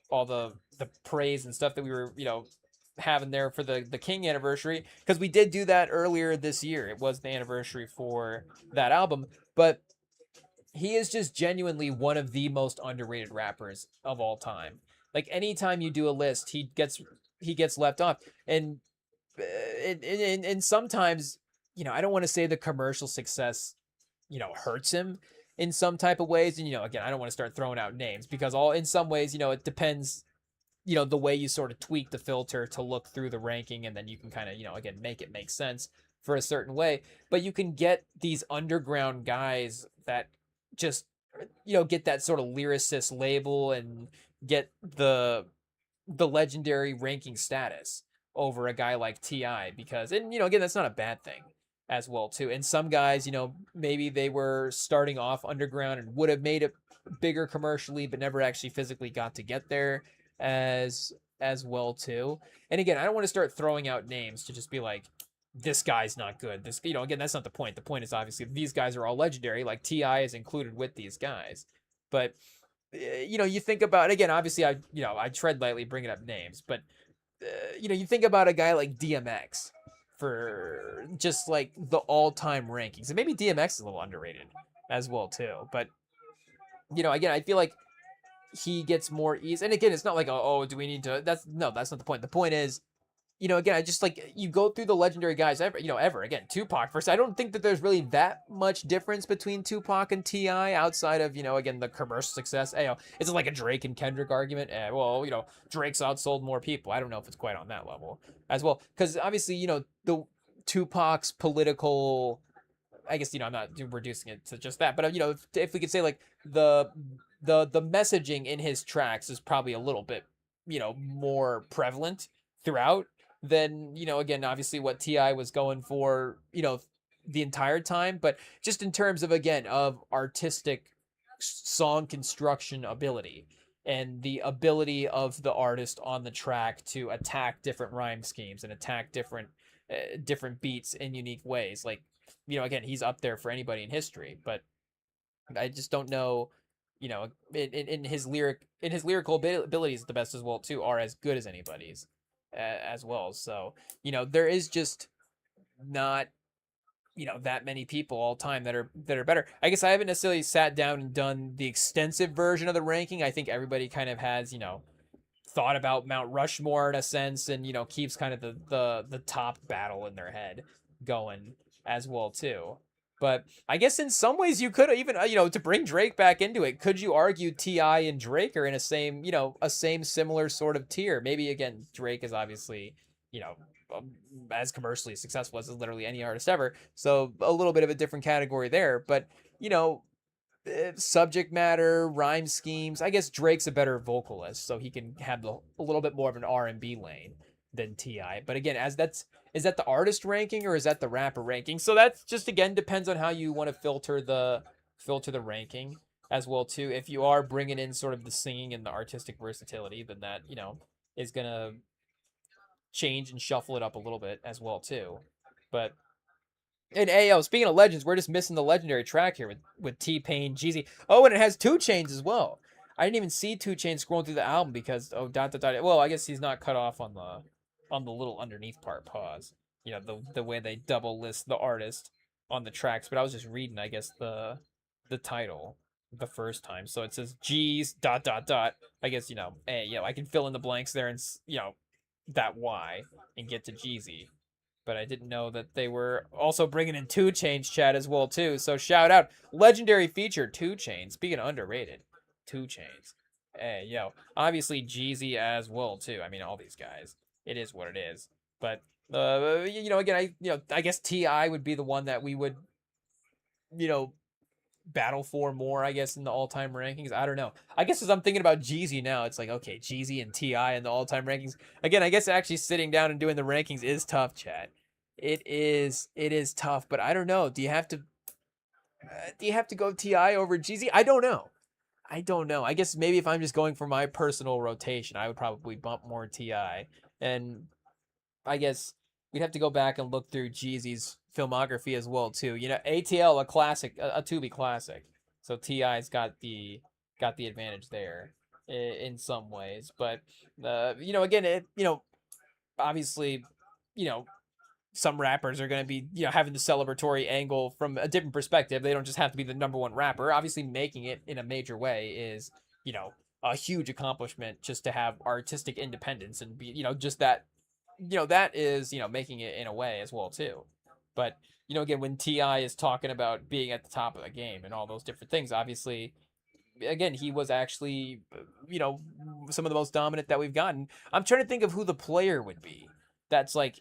all the praise and stuff that we were having there for the King anniversary, because we did do that earlier this year. It was the anniversary for that album, but he is just genuinely one of the most underrated rappers of all time. Like anytime you do a list, he gets left off, and and sometimes I don't want to say the commercial success hurts him in some type of ways, and again I don't want to start throwing out names because all in some ways it depends the way you sort of tweak the filter to look through the ranking, and then you can kind of again make it make sense for a certain way. But you can get these underground guys that just get that sort of lyricist label and get the legendary ranking status over a guy like Ti, because, and again, that's not a bad thing as well too. And some guys, maybe they were starting off underground and would have made it bigger commercially but never actually physically got to get there as well too. And again, I don't want to start throwing out names to just be like, this guy's not good. This, again, that's not the point. The point is obviously these guys are all legendary. Like Ti is included with these guys, but you think about, again, obviously I tread lightly bringing up names, but you think about a guy like DMX for just like the all-time rankings, and maybe DMX is a little underrated as well too. But again, I feel like he gets more ease. And again, it's not like, oh, do we need to? That's not the point. The point is, again, I just like you go through the legendary guys ever again. Tupac first. I don't think that there's really that much difference between Tupac and Ti outside of again the commercial success. It's like a Drake and Kendrick argument. Well, Drake's outsold more people. I don't know if it's quite on that level as well, because obviously the Tupac's political. I guess I'm not reducing it to just that, but if we could say like the messaging in his tracks is probably a little bit more prevalent throughout than again obviously what Ti was going for the entire time. But just in terms of, again, of artistic song construction ability and the ability of the artist on the track to attack different rhyme schemes and attack different beats in unique ways, like again, he's up there for anybody in history. But I just don't know, in his lyrical abilities, the best as well too are as good as anybody's as well. So there is just not that many people all time that are better. I guess I haven't necessarily sat down and done the extensive version of the ranking. I think everybody kind of has thought about Mount Rushmore in a sense, and keeps kind of the top battle in their head going as well too. But I guess in some ways you could even, to bring Drake back into it, could you argue Ti and Drake are in a same similar sort of tier? Maybe again, Drake is obviously, as commercially successful as literally any artist ever, so a little bit of a different category there. But subject matter, rhyme schemes, I guess Drake's a better vocalist, so he can have a little bit more of an R&B lane than Ti. But again, is that the artist ranking or is that the rapper ranking? So that's just, again, depends on how you want to filter the ranking as well too. If you are bringing in sort of the singing and the artistic versatility, then that is gonna change and shuffle it up a little bit as well too. But and speaking of legends, we're just missing the legendary track here with T-Pain, Jeezy. Oh, and it has 2 Chainz as well. I didn't even see 2 Chainz scrolling through the album because dot dot dot. Well, I guess he's not cut off on the little underneath part. Pause. The way they double list the artist on the tracks. But I was just reading, I guess, the title the first time. So it says G's dot dot dot. I guess I can fill in the blanks there and that Y and get to Jeezy. but I didn't know that they were also bringing in 2 Chainz chat as well too. So shout out, legendary feature 2 Chainz. Speaking of underrated, 2 Chainz. Hey, obviously Jeezy as well too. I mean, all these guys. It is what it is. But again, I guess Ti would be the one that we would, you know, battle for more, I guess, in the all-time rankings. I don't know. I guess as I'm thinking about Jeezy now, it's like, okay, Jeezy and Ti in the all-time rankings. Again, I guess actually sitting down and doing the rankings is tough, chat. It is tough, but I don't know. Do you have to go Ti over Jeezy? I don't know. I don't know. I guess maybe if I'm just going for my personal rotation, I would probably bump more Ti. And I guess we'd have to go back and look through Jeezy's filmography as well too. ATL, a classic, a Tubi classic. So Ti's got the advantage there in some ways. But again, obviously, you know, some rappers are going to be, having the celebratory angle from a different perspective. They don't just have to be the number one rapper. Obviously, making it in a major way is, a huge accomplishment just to have artistic independence and be, just that, that is, making it in a way as well too. But, again, when Ti is talking about being at the top of the game and all those different things, obviously, again, he was actually, some of the most dominant that we've gotten. I'm trying to think of who the player would be. That's like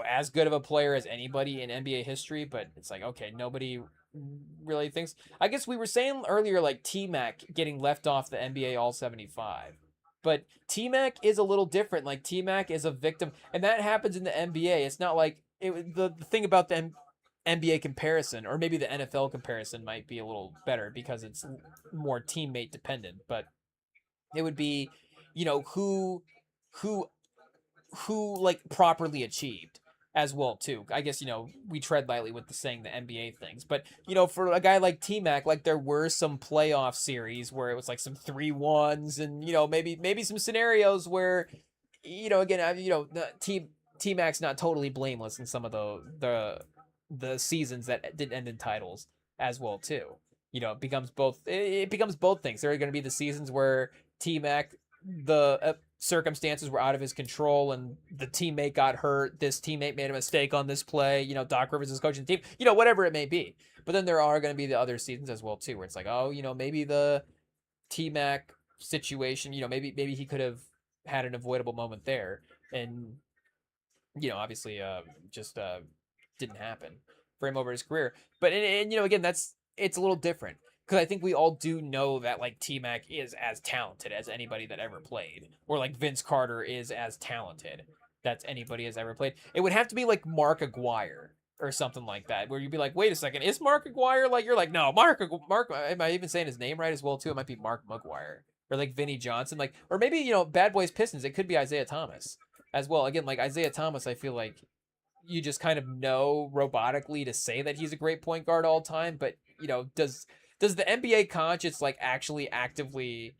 as good of a player as anybody in NBA history, but it's like, okay, nobody really thinks. I guess we were saying earlier, like T-Mac getting left off the NBA All 75, but T-Mac is a little different. Like T-Mac is a victim, and that happens in the NBA. It's not like the thing about the NBA comparison, or maybe the NFL comparison, might be a little better because it's more teammate dependent. But it would be, who who like properly achieved as well too. I guess we tread lightly with the saying the NBA things, but for a guy like T-Mac, like there were some playoff series where it was like some 3-1s, and maybe some scenarios where again T-Mac's not totally blameless in some of the seasons that did end in titles as well too. It becomes both things. There are going to be the seasons where T-Mac, the circumstances were out of his control and the teammate got hurt. This teammate made a mistake on this play. Doc Rivers is coaching the team, whatever it may be. But then there are going to be the other seasons as well too, where it's like, oh, maybe the T-Mac situation, maybe he could have had an avoidable moment there. And, obviously just didn't happen for him over his career. But, and again, it's a little different. Because I think we all do know that, like, T-Mac is as talented as anybody that ever played. Or, like, Vince Carter is as talented that's anybody has ever played. It would have to be, like, Mark Aguirre or something like that. Where you'd be like, wait a second, is Mark Aguirre? Like, you're like, no, Mark, am I even saying his name right as well, too? It might be Mark Maguire. Or, like, Vinny Johnson. Like, or maybe, Bad Boys Pistons. It could be Isaiah Thomas as well. Again, like, Isaiah Thomas, I feel like you just kind of know robotically to say that he's a great point guard all time. But, does the NBA conscience like actually actively,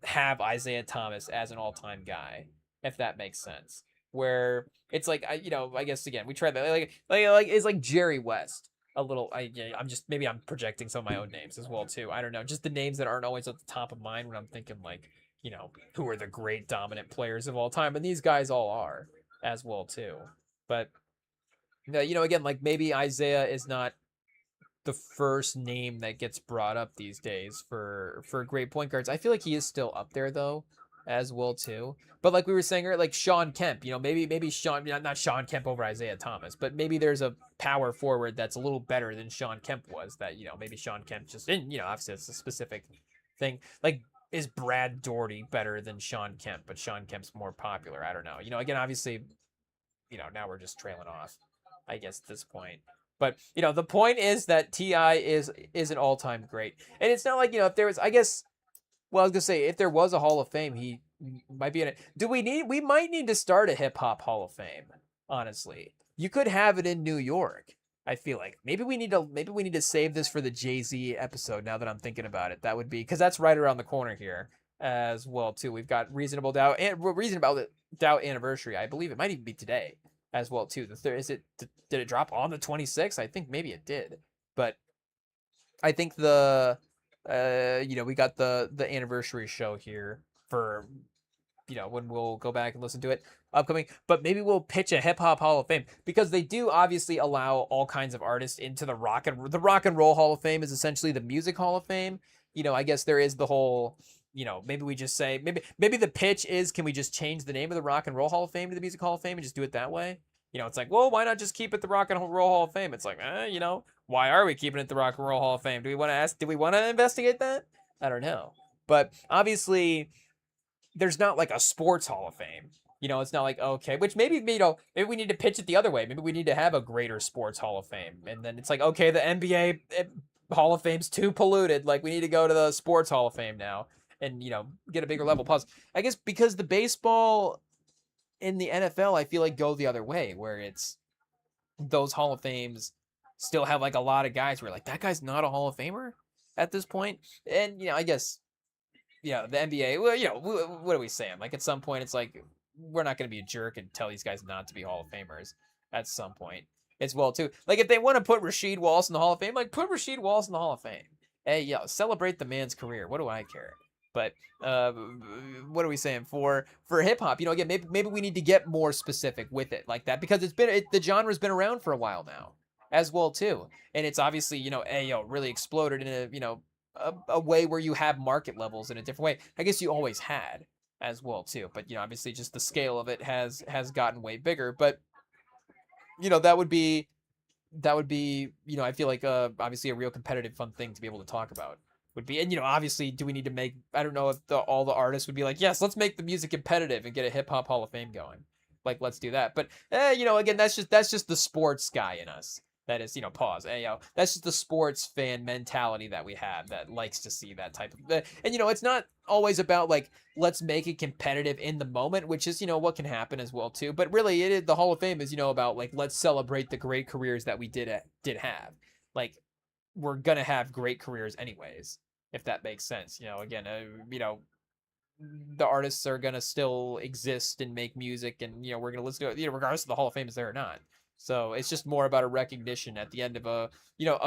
have Isaiah Thomas as an all-time guy, if that makes sense? Where it's like I guess again we tried that like it's like Jerry West a little. I'm projecting some of my own names as well too. I don't know, just the names that aren't always at the top of mind when I'm thinking like who are the great dominant players of all time, and these guys all are as well too. But again, like maybe Isaiah is not the first name that gets brought up these days for great point guards. I feel like he is still up there though, as well too. But like we were saying, like Sean Kemp, maybe Sean, not Sean Kemp over Isaiah Thomas, but maybe there's a power forward that's a little better than Sean Kemp was. That maybe Sean Kemp just, and obviously it's a specific thing. Like, is Brad Daugherty better than Sean Kemp? But Sean Kemp's more popular. I don't know. Again, obviously, now we're just trailing off, I guess, at this point. But the point is that Ti is an all time great, and it's not like if there was, I guess, well, I was gonna say if there was a Hall of Fame, he might be in it. We might need to start a hip hop Hall of Fame. Honestly, you could have it in New York. I feel like maybe we need to save this for the Jay-Z episode. Now that I'm thinking about it, that would be because that's right around the corner here as well too. We've got Reasonable Doubt and Reasonable Doubt anniversary. I believe it might even be today as well too. Did it drop on the 26th? I think maybe it did, but I think we got the anniversary show here for when we'll go back and listen to it upcoming. But maybe we'll pitch a hip hop Hall of Fame because they do obviously allow all kinds of artists into the Rock and Roll Hall of Fame is essentially the Music Hall of Fame. I guess there is the whole. Maybe we just say maybe the pitch is can we just change the name of the Rock and Roll Hall of Fame to the Music Hall of Fame and just do it that way? It's like, well, why not just keep it the Rock and Roll Hall of Fame? It's like, why are we keeping it the Rock and Roll Hall of Fame? Do we want to ask? Do we want to investigate that? I don't know. But obviously, there's not like a sports Hall of Fame. It's not like, okay, which maybe maybe we need to pitch it the other way. Maybe we need to have a greater sports Hall of Fame, and then it's like, okay, the NBA Hall of Fame's too polluted. Like we need to go to the sports Hall of Fame now, and get a bigger level. Plus, I guess because the baseball in the NFL, I feel like go the other way, where it's those Hall of Fames still have like a lot of guys where like that guy's not a Hall of Famer at this point, and I guess the NBA. Well, what are we saying? Like at some point, it's like we're not going to be a jerk and tell these guys not to be Hall of Famers. At some point, as well too. Like if they want to put Rasheed Wallace in the Hall of Fame, like put Rasheed Wallace in the Hall of Fame. Hey, celebrate the man's career. What do I care? But what are we saying for hip hop? Again, maybe we need to get more specific with it like that because the genre's been around for a while now, as well too, and it's obviously really exploded in a way where you have market levels in a different way. I guess you always had as well too, but obviously just the scale of it has gotten way bigger. But that would be I feel like obviously a real competitive fun thing to be able to talk about would be. And obviously, do we need to make, I don't know if all the artists would be like, yes, let's make the music competitive and get a hip hop Hall of Fame going, like let's do that. But again, that's just the sports guy in us. That is, pause. That's just the sports fan mentality that we have that likes to see that type of. And it's not always about like let's make it competitive in the moment, which is what can happen as well too. But really, the Hall of Fame is about like let's celebrate the great careers that we did have. Like we're gonna have great careers anyways, if that makes sense. Again, the artists are gonna still exist and make music, and we're gonna listen to it, regardless of the Hall of Fame is there or not. So it's just more about a recognition at the end of a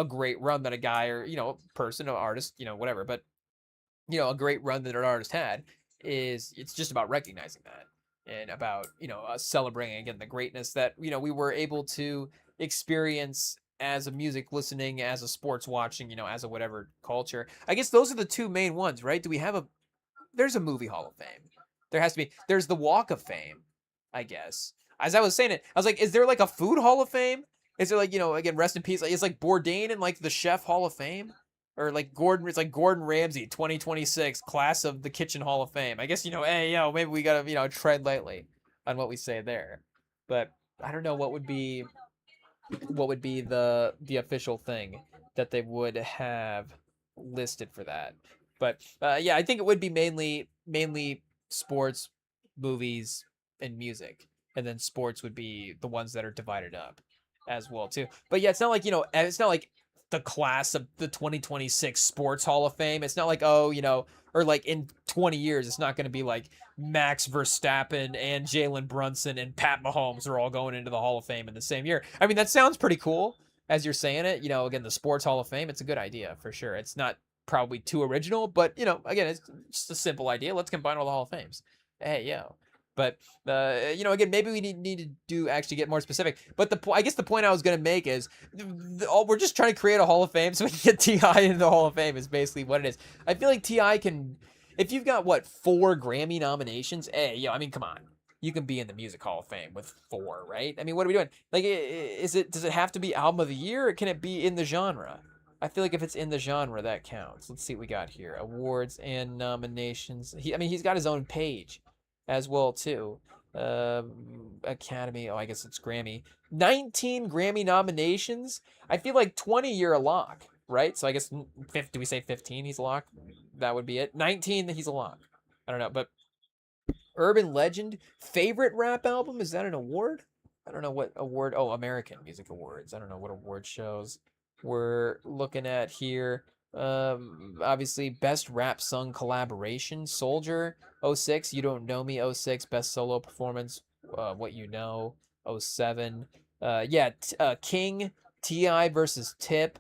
great run that a guy or person or artist whatever, but a great run that an artist had it's just about recognizing that and about celebrating again the greatness that we were able to experience as a music listening, as a sports watching, as a whatever culture. I guess those are the two main ones, right? Do we have there's a movie Hall of Fame. There has to be. There's the Walk of Fame, I guess. As I was saying it, I was like, is there like a food Hall of Fame? Is there like, again, rest in peace. Like, is like Bourdain in like the Chef Hall of Fame? Or like Gordon, it's like Gordon Ramsay, 2026, class of the Kitchen Hall of Fame. I guess, hey, maybe we gotta, tread lightly on what we say there. But I don't know what would be the official thing that they would have listed for that. But yeah, I think it would be mainly sports, movies, and music, and then sports would be the ones that are divided up as well too. But yeah, it's not like it's not like the class of the 2026 Sports Hall of Fame. It's not like or like in 20 years, it's not going to be like Max Verstappen and Jaylen Brunson and Pat Mahomes are all going into the Hall of Fame in the same year. I mean, that sounds pretty cool as you're saying it. Again, the Sports Hall of Fame, it's a good idea for sure. It's not probably too original, but again, it's just a simple idea. Let's combine all the Hall of Fames. Hey, yo. But again, maybe we need to actually get more specific. But I guess the point I was going to make is we're just trying to create a Hall of Fame so we can get T.I. into the Hall of Fame is basically what it is. I feel like T.I. can, if you've got 4 Grammy nominations, I mean, come on. You can be in the Music Hall of Fame with 4, right? I mean, what are we doing? Like, does it have to be Album of the Year, or can it be in the genre? I feel like if it's in the genre, that counts. Let's see what we got here. Awards and nominations. He's got his own page as well too. Academy, I guess it's Grammy. 19 Grammy nominations. I feel like 20 you're a lock, right? So I guess do we say 15 he's a lock? That would be it. 19 he's a lock. I don't know, but Urban Legend favorite rap album, is that an award? I don't know what award. Oh, American Music Awards. I don't know what award shows we're looking at here. Obviously best rap sung collaboration, Soldier. 06, You Don't Know Me. 06, best solo performance, What You Know. 07, King, T.I. versus Tip.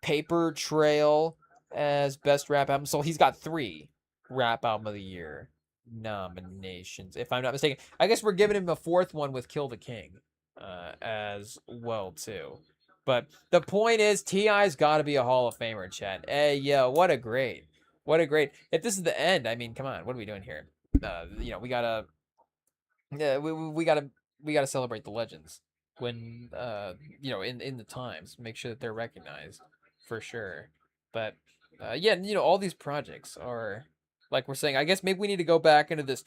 Paper Trail as best rap album. So he's got 3 rap album of the year nominations, if I'm not mistaken. I guess we're giving him a fourth one with Kill the King, as well too. But the point is, Ti's got to be a Hall of Famer, chat. Hey, yo, what a great, what a great. If this is the end, I mean, come on, what are we doing here? We gotta, yeah, we gotta celebrate the legends when, in the times, make sure that they're recognized for sure. But yeah, all these projects are like we're saying. I guess maybe we need to go back into this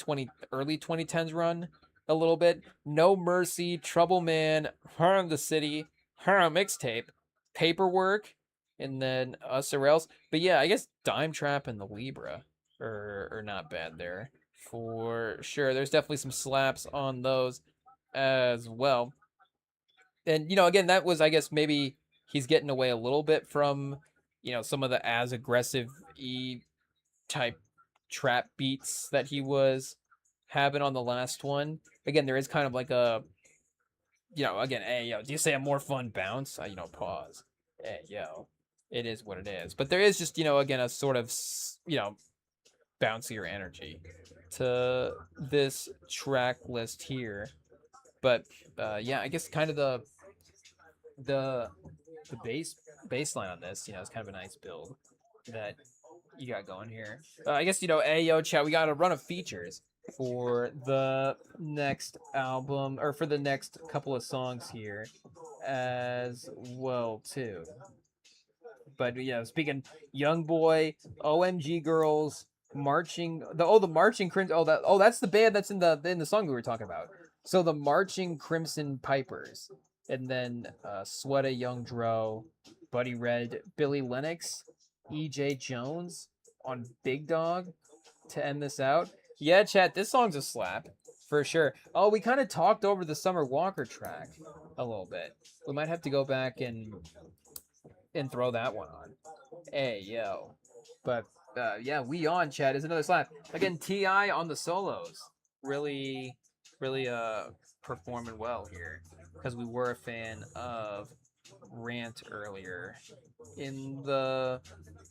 early 2010s run a little bit. No Mercy, Trouble Man, Harm the City, Harm Mixtape, Paperwork, and then Us or Else. But yeah, I guess Dime Trap and the Libra are not bad there for sure. There's definitely some slaps on those as well. And again, that was, I guess, maybe he's getting away a little bit from some of the as aggressive type trap beats that he was having on the last one. Again, there is kind of like a again, hey yo, do you say a more fun bounce? Pause. Hey yo, it is what it is. But there is just again a sort of bouncier energy to this track list here. But yeah, I guess kind of the the baseline on this, is kind of a nice build that you got going here. I guess hey yo, chat, we got a run of features for the next album or for the next couple of songs here as well too. But yeah, speaking Young Boy, OMG Girls, the Marching Crimson. That's the band that's in the song we were talking about. So the Marching Crimson Pipers, and then Sweata Young Dro, Buddy Red, Billy Lennox, EJ Jones on Big Dog to end this out. Yeah, chat, this song's a slap for sure. Oh, we kind of talked over the Summer Walker track a little bit. We might have to go back and throw that one on. Hey, yo. But yeah, We On Chat is another slap. Again, Ti on the solos. Really, really performing well here. Because we were a fan of Rant earlier in the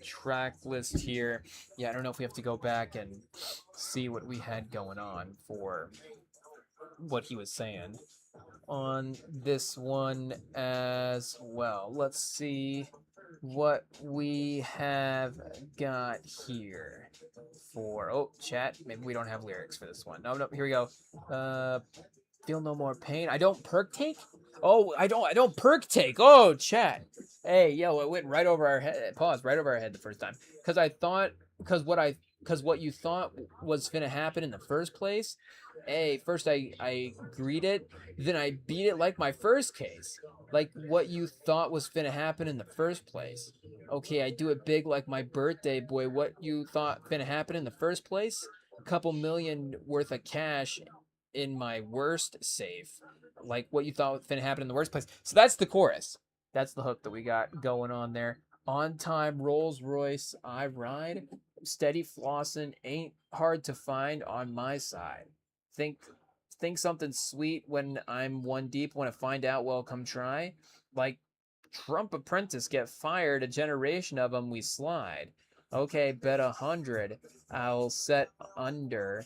track list here. Yeah, I don't know if we have to go back and see what we had going on for what he was saying on this one as well. Let's see what we have got here for chat. Maybe we don't have lyrics for this one. No, here we go. Feel no more pain. I don't perk take. I don't perk take. Oh, chat. Hey, yo, it went right over our head. Pause right over our head the first time because I thought because what you thought was gonna happen in the first place. Hey, first I greet it, then I beat it like my first case. Like what you thought was finna happen in the first place. Okay, I do it big like my birthday, boy. What you thought finna happen in the first place? A couple million worth of cash in my worst safe. Like what you thought finna happen in the worst place. So that's the chorus. That's the hook that we got going on there. On time, Rolls Royce, I ride. Steady flossin' ain't hard to find on my side. Think think something sweet when I'm one deep. Want to find out? Well, come try. Like Trump apprentice get fired. A generation of them we slide. Okay, bet 100. I'll set under.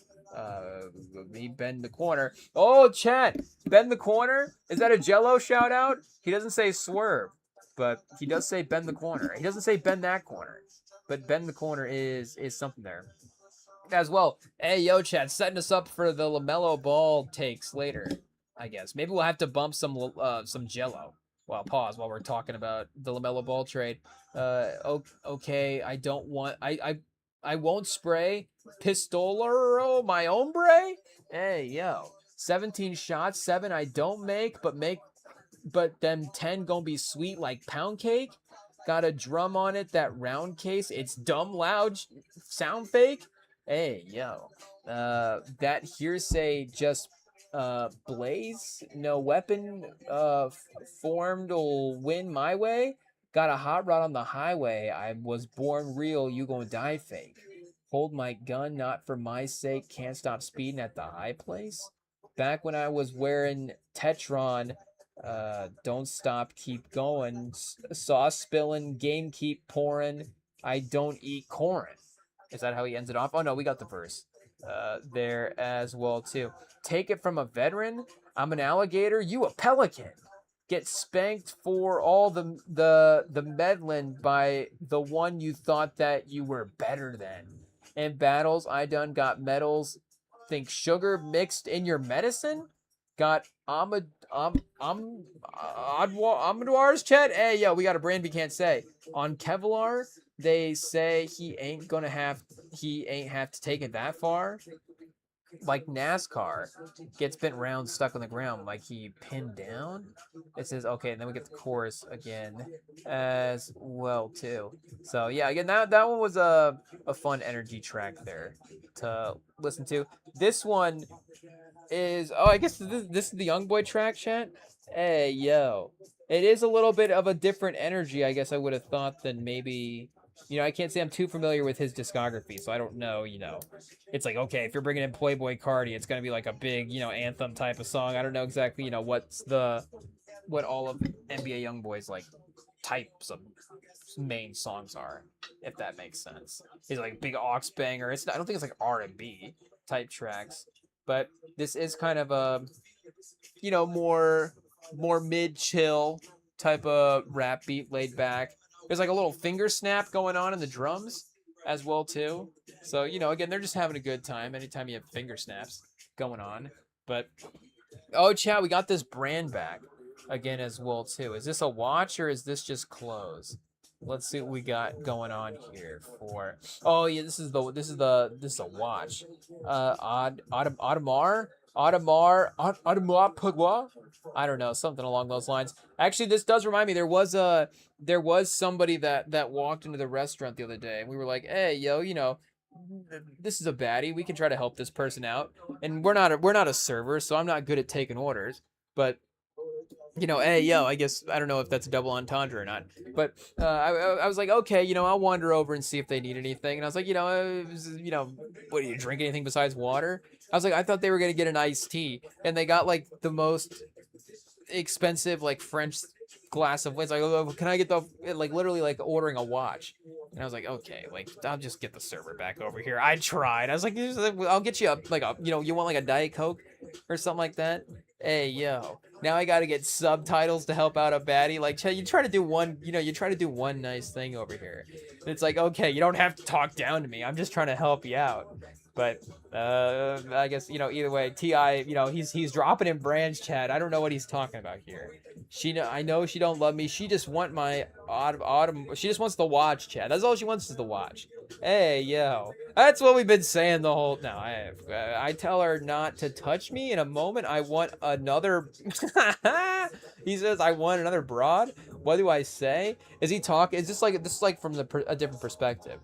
Me bend the corner. Oh, chat, bend the corner. Is that a Jello shout out? He doesn't say swerve, but he does say bend the corner. He doesn't say bend that corner, but bend the corner is something there as well. Hey, yo, chat, setting us up for the Lamelo Ball takes later. I guess maybe we'll have to bump some Jello. Well, pause while we're talking about the Lamelo Ball trade. Okay, I don't want. I won't spray Pistolero my hombre. Hey, yo, 17 shots, 7 I don't make, but them 10 gonna be sweet like pound cake. Got a drum on it, that round case. It's dumb loud sound fake. Hey, yo. That hearsay just blaze. No weapon formed will win my way. Got a hot rod on the highway. I was born real, you gonna die fake. Hold my gun, not for my sake. Can't stop speeding at the high place. Back when I was wearing Tetron, don't stop, keep going. Sauce spilling, game keep pouring. I don't eat corn. Is that how he ends it off? Oh no, we got the verse. there as well too. Take it from a veteran. I'm an alligator. You a pelican. Get spanked for all the meddling by the one you thought that you were better than. In battles, I done got medals. Think sugar mixed in your medicine. Got Amadwar's chat. Hey yo, we got a brand we can't say. On Kevlar, they say he ain't have to take it that far. Like NASCAR, gets bent round stuck on the ground like he pinned down. It says okay, and then we get the chorus again as well too. So yeah, again that one was a fun energy track there to listen to. This one is I guess this is the Young Boy track, chat. Hey yo, it is a little bit of a different energy. I guess I would have thought than maybe. I can't say I'm too familiar with his discography, so I don't know. It's like okay, if you're bringing in Playboy Cardi, it's gonna be like a big anthem type of song. I don't know exactly what all of NBA YoungBoy's like types of main songs are, if that makes sense. He's like big aux banger. I don't think it's like R&B type tracks, but this is kind of a more mid chill type of rap beat, laid back. There's like a little finger snap going on in the drums as well too. So again, they're just having a good time anytime you have finger snaps going on. But chat, we got this brand back again as well too. Is this a watch or is this just clothes? Let's see what we got going on here for. Oh yeah, this is a watch. Audemars Pugua. I don't know, something along those lines. Actually, this does remind me. There was somebody that walked into the restaurant the other day, and we were like, "Hey, yo, this is a baddie. We can try to help this person out." And we're not a server, so I'm not good at taking orders. But hey, yo, I guess I don't know if that's a double entendre or not, but I was like, okay, I'll wander over and see if they need anything. And I was like, what do you drink anything besides water? I was like, I thought they were gonna get an iced tea, and they got like the most expensive like French glass of whiskey. Like, oh, can I get the like literally like ordering a watch? And I was like, okay, like I'll just get the server back over here. I tried. I was like, I'll get you you want like a Diet Coke or something like that. Hey yo, now I gotta get subtitles to help out a baddie. Like you try to do one nice thing over here. And it's like okay, you don't have to talk down to me. I'm just trying to help you out. But I guess either way, Ti he's dropping in Brand's chat. I don't know what he's talking about here. I know she don't love me. She just want my autumn. She just wants the watch, chat. That's all she wants is the watch. Hey yo, that's what we've been saying the whole. No, I tell her not to touch me. In a moment, I want another. He says I want another broad. What do I say? Is he talk? Is this like from a different perspective?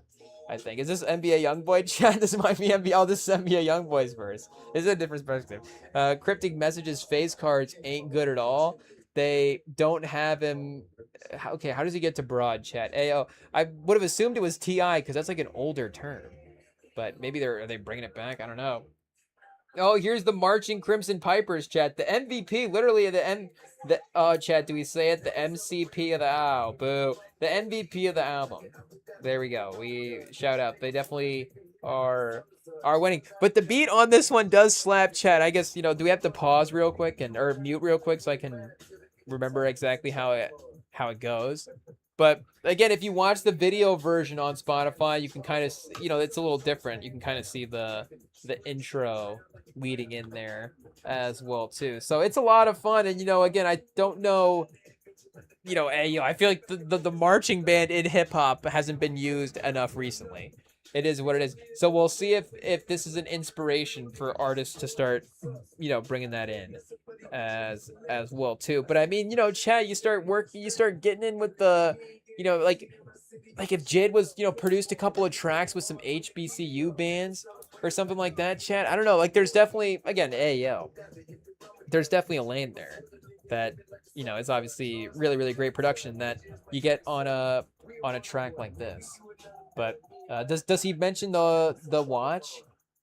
I think. Is this NBA YoungBoy chat? This might be NBA. Oh, this is NBA YoungBoy's verse. This is a different perspective. Cryptic messages, face cards ain't good at all. They don't have him. Okay, how does he get to broad chat? Ayo, I would have assumed it was TI because that's like an older term. But maybe are they bringing it back? I don't know. Oh, here's the Marching Crimson Pipers chat. The MVP, literally chat, do we say it? The MCP of the boo. The MVP of the album. There we go. We shout out. They definitely are winning. But the beat on this one does slap, chat. I guess, do we have to pause real quick or mute real quick so I can remember exactly how it goes? But again, if you watch the video version on Spotify, you can kind of, it's a little different. You can kind of see the intro leading in there as well too. So it's a lot of fun. And again, I don't know, I feel like the marching band in hip hop hasn't been used enough recently. It is what it is. So we'll see if this is an inspiration for artists to start, bringing that in as well too. But I mean, Chad, you start getting in with the, like if Jid was, produced a couple of tracks with some HBCU bands or something like that, Chad. I don't know. Like there's definitely, again, there's definitely a lane there that, is obviously really, really great production that you get on a track like this. But does he mention the watch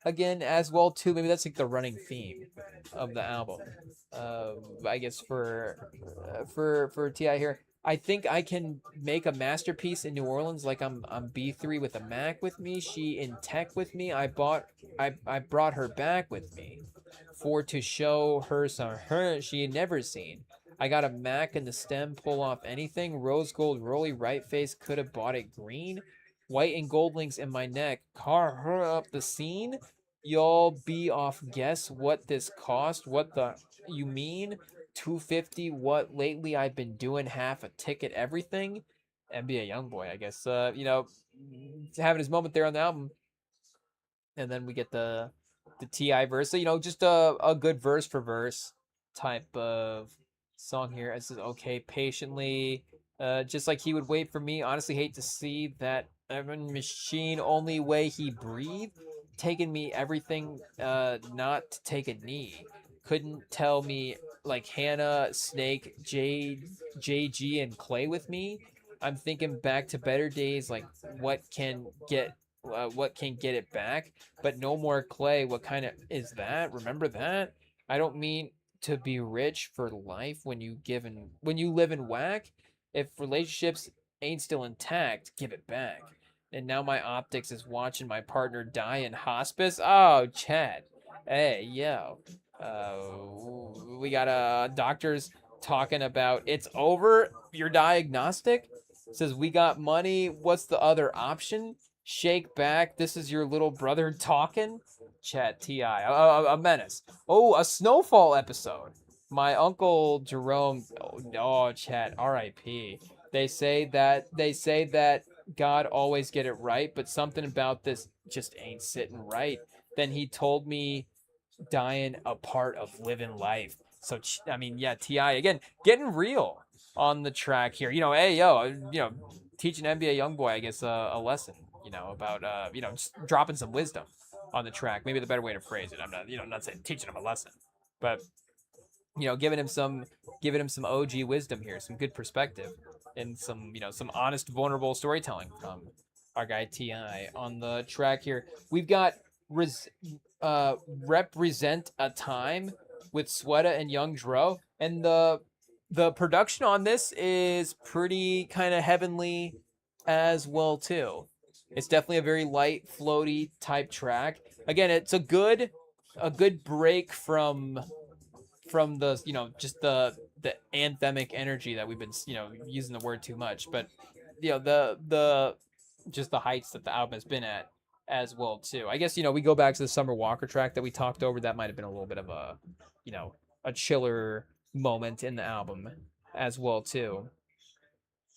again as well too? Maybe that's like the running theme of the album. I guess for Ti here. I think I can make a masterpiece in New Orleans. Like I'm B3 with a Mac with me. She in tech with me. I brought her back with me for to show her some her she had never seen. I got a Mac in the stem, pull off anything. Rose gold, rolly right face, could have bought it green. White and gold links in my neck. Car her up the scene. Y'all be off guess what this cost. What the you mean? 250 what lately I've been doing half a ticket everything. NBA Youngboy, I guess. Having his moment there on the album, and then we get the Ti verse. So just a good verse for verse type of song here. It says, "Okay, patiently, just like he would wait for me. Honestly, hate to see that Evan machine. Only way he breathed, taking me everything. Not to take a knee. Couldn't tell me like Hannah, Snake, JG, and Clay with me. I'm thinking back to better days. Like what can get it back, but no more Clay. What kind of is that? Remember that? I don't mean to be rich for life when you live in whack. If relationships ain't still intact, give it back. And now my optics is watching my partner die in hospice. Oh, Chad. Hey, yo. We got doctors talking about it's over. Your diagnostic says we got money. What's the other option? Shake back. This is your little brother talking. Chat Ti. A menace. Oh, a snowfall episode. My uncle Jerome. Oh, no, chat. R.I.P. They say that God always get it right, but something about this just ain't sitting right. Then he told me dying a part of living life. So I mean, yeah, Ti again getting real on the track here. Hey yo, teaching NBA YoungBoy, I guess, a lesson. About just dropping some wisdom on the track. Maybe the better way to phrase it. I'm not not saying teaching him a lesson, but giving him some OG wisdom here, some good perspective, and some honest, vulnerable storytelling from our guy Ti on the track here. We've got res- represent a time with Sweater and Young Dro, and the production on this is pretty kind of heavenly as well too. It's definitely a very light, floaty type track. Again, it's a good break from the just the anthemic energy that we've been using the word too much, but the just the heights that the album has been at as well too. I guess we go back to the Summer Walker track that we talked over. That might have been a little bit of a you know a chiller moment in the album as well too.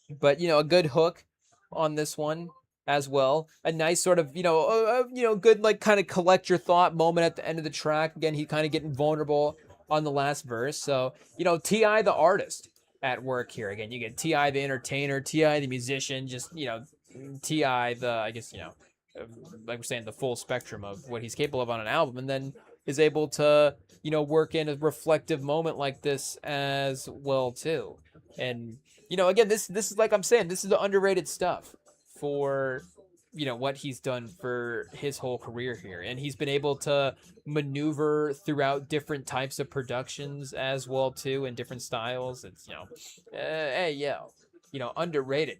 But a good hook on this one as well. A nice sort of good like kind of collect your thought moment at the end of the track. Again, he kind of getting vulnerable on the last verse. So Ti the artist at work here. Again, you get Ti the entertainer, Ti the musician, just Ti the I guess like we're saying the full spectrum of what he's capable of on an album, and then is able to work in a reflective moment like this as well too. And again, this is like I'm saying, this is the underrated stuff for what he's done for his whole career here, and he's been able to maneuver throughout different types of productions as well too, and different styles. It's hey yo, underrated.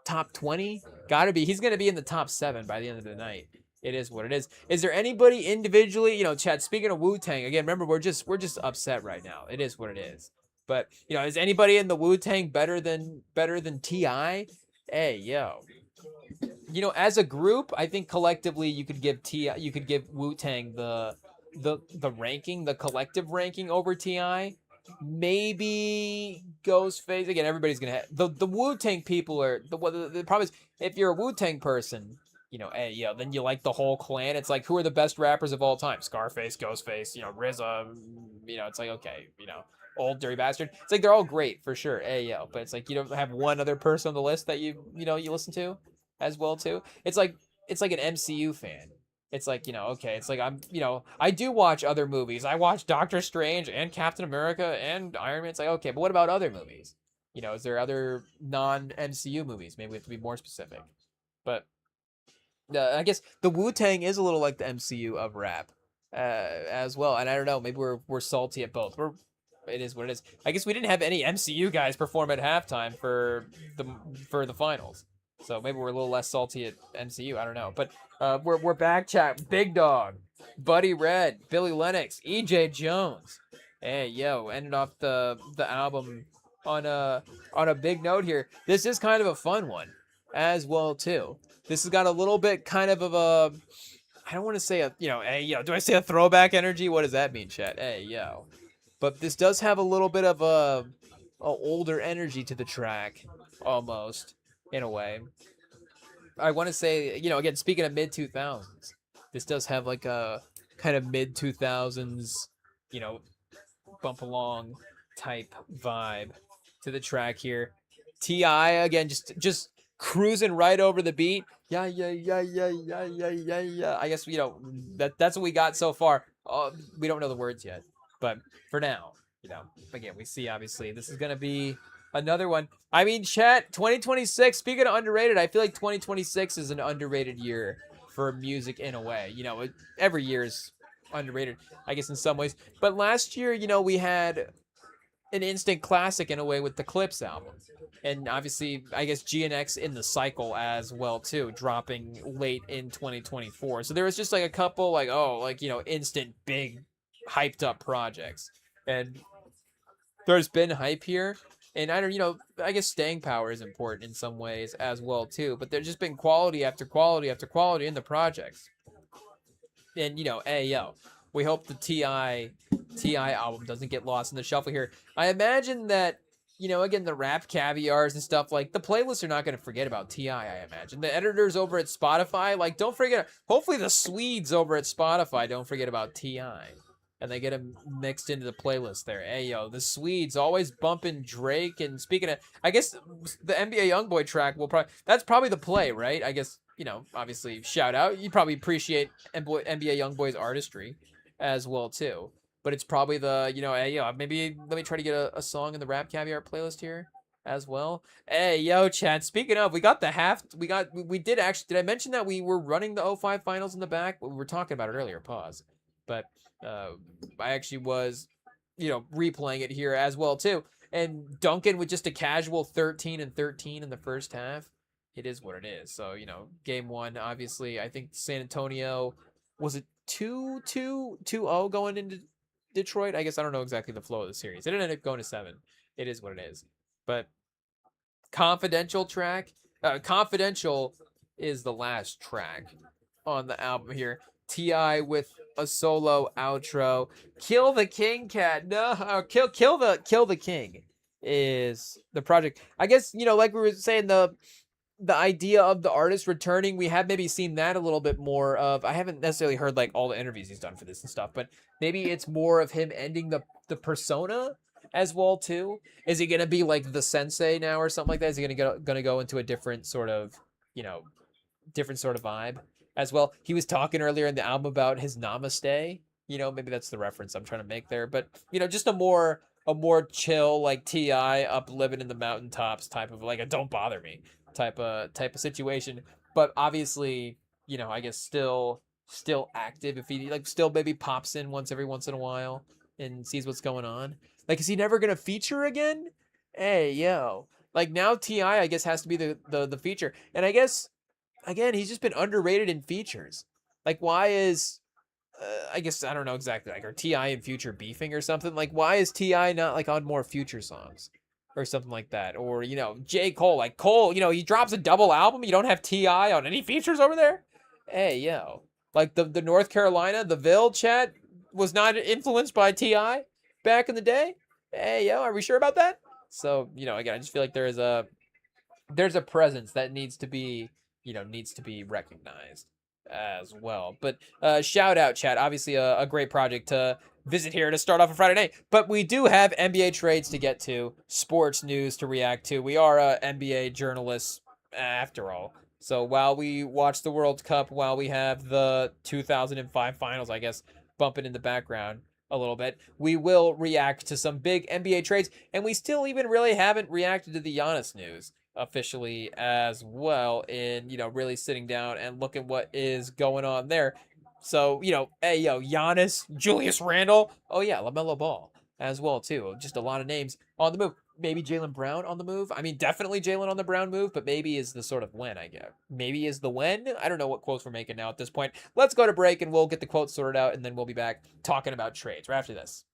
Top 20, gotta be. He's gonna be in the top 7 by the end of the night. It is what it is. Is there anybody individually, Chad? Speaking of Wu Tang, again, remember we're just upset right now. It is what it is. But is anybody in the Wu Tang better than Ti? Hey, yo. As a group, I think collectively you could give Wu Tang the ranking, the collective ranking over Ti. Maybe Ghostface. Again, everybody's gonna have the Wu Tang people are the problem is if you're a Wu Tang person, hey, then you like the whole clan. It's like who are the best rappers of all time? Scarface, Ghostface, RZA. It's like okay, old dirty bastard. It's like they're all great for sure. Hey, but it's like you don't have one other person on the list that you listen to as well too. It's like an MCU fan. It's like okay. It's like I do watch other movies. I watch Doctor Strange and Captain America and Iron Man. It's like okay, but what about other movies? Is there other non MCU movies? Maybe we have to be more specific. But I guess the Wu Tang is a little like the MCU of rap, as well. And I don't know. Maybe we're salty at both. it is what it is. I guess we didn't have any MCU guys perform at halftime the for the finals, so maybe we're a little less salty at MCU. I don't know, but we're back, chat. Big Dog, Buddy Red, Billy Lennox, EJ Jones. Hey yo, ended off the album on a big note here. This is kind of a fun one as well too. This has got a little bit kind of a I don't want to say hey yo, do I say a throwback energy? What does that mean, chat? Hey yo. But this does have a little bit of a older energy to the track almost in a way. I want to say, again, speaking of mid 2000s, this does have like a kind of mid 2000s, you know, bump along type vibe to the track here. Ti again, just cruising right over the beat. Yeah, yeah, yeah, yeah, yeah, yeah, yeah, yeah. I guess that's what we got so far. We don't know the words yet, but for now, again, we see obviously this is gonna be another one. I mean, chat 2026. Speaking of underrated, I feel like 2026 is an underrated year for music in a way. Every year is underrated, I guess, in some ways. But last year, we had an instant classic in a way with the Clips album. And obviously, I guess GNX in the cycle as well too, dropping late in 2024. So there was just like a couple instant big hyped up projects. And there's been hype here. And I guess staying power is important in some ways as well too. But there's just been quality after quality after quality in the projects. And hey yo, we hope the Ti album doesn't get lost in the shuffle here. I imagine that again, the rap caviars and stuff, like the playlists are not going to forget about Ti. I imagine the editors over at Spotify, like, don't forget. Hopefully the Swedes over at Spotify don't forget about Ti, and they get him mixed into the playlist there. Hey yo, the Swedes always bumping Drake. And speaking of, I guess the NBA YoungBoy track that's probably the play, right? I guess obviously shout out. You probably appreciate NBA YoungBoy's artistry as well too. But it's probably the, hey, yo, maybe let me try to get a song in the Rap Caviar playlist here as well. Hey, yo, Chad, speaking of, we did actually, did I mention that we were running the '05 finals in the back? We were talking about it earlier, pause. But I actually was, replaying it here as well, too. And Duncan with just a casual 13 and 13 in the first half. It is what it is. So, game one, obviously, I think San Antonio, was it 2-0 going into Detroit? I guess I don't know exactly the flow of the series. It ended up going to 7. It is what it is. But Confidential track. Confidential is the last track on the album here. Ti with a solo outro. Kill the King, cat. No, kill the King is the project. I guess like we were saying, the idea of the artist returning, we have maybe seen that a little bit more of. I haven't necessarily heard like all the interviews he's done for this and stuff, but maybe it's more of him ending the persona as well too. Is he gonna be like the sensei now or something like that? Is he gonna go into a different sort of vibe as well? He was talking earlier in the album about his namaste. Maybe that's the reference I'm trying to make there, but just a more chill, like Ti up living in the mountaintops type of, like, a don't bother me type of situation. But obviously, I guess still active. If he like still maybe pops in every once in a while and sees what's going on. Like, is he never gonna feature again? Hey yo, like, now Ti I guess has to be the feature. And I guess again, he's just been underrated in features. Like, why is I guess I don't know exactly, like, are Ti and Future beefing or something? Like, why is Ti not like on more Future songs or something like that? Or J. Cole, like, Cole, he drops a double album, you don't have Ti on any features over there? Hey yo, like, the North Carolina, the Ville chat was not influenced by Ti back in the day. Hey yo, are we sure about that? So again, I just feel like there's a presence that needs to be recognized as well. But shout out, chat. Obviously, a great project to visit here to start off a Friday night. But we do have NBA trades to get to, sports news to react to. We are NBA journalists after all. So while we watch the World Cup, while we have the 2005 finals, I guess, bumping in the background a little bit, we will react to some big NBA trades. And we still even really haven't reacted to the Giannis news officially as well, in really sitting down and looking what is going on there. So hey yo, Giannis, Julius Randle, oh yeah, LaMelo Ball as well too. Just a lot of names on the move. Maybe Jaylen Brown on the move. I mean, definitely Jaylen on the Brown move, but maybe is the sort of when I get. Maybe is the when. I don't know what quotes we're making now at this point. Let's go to break and we'll get the quotes sorted out, and then we'll be back talking about trades right after this.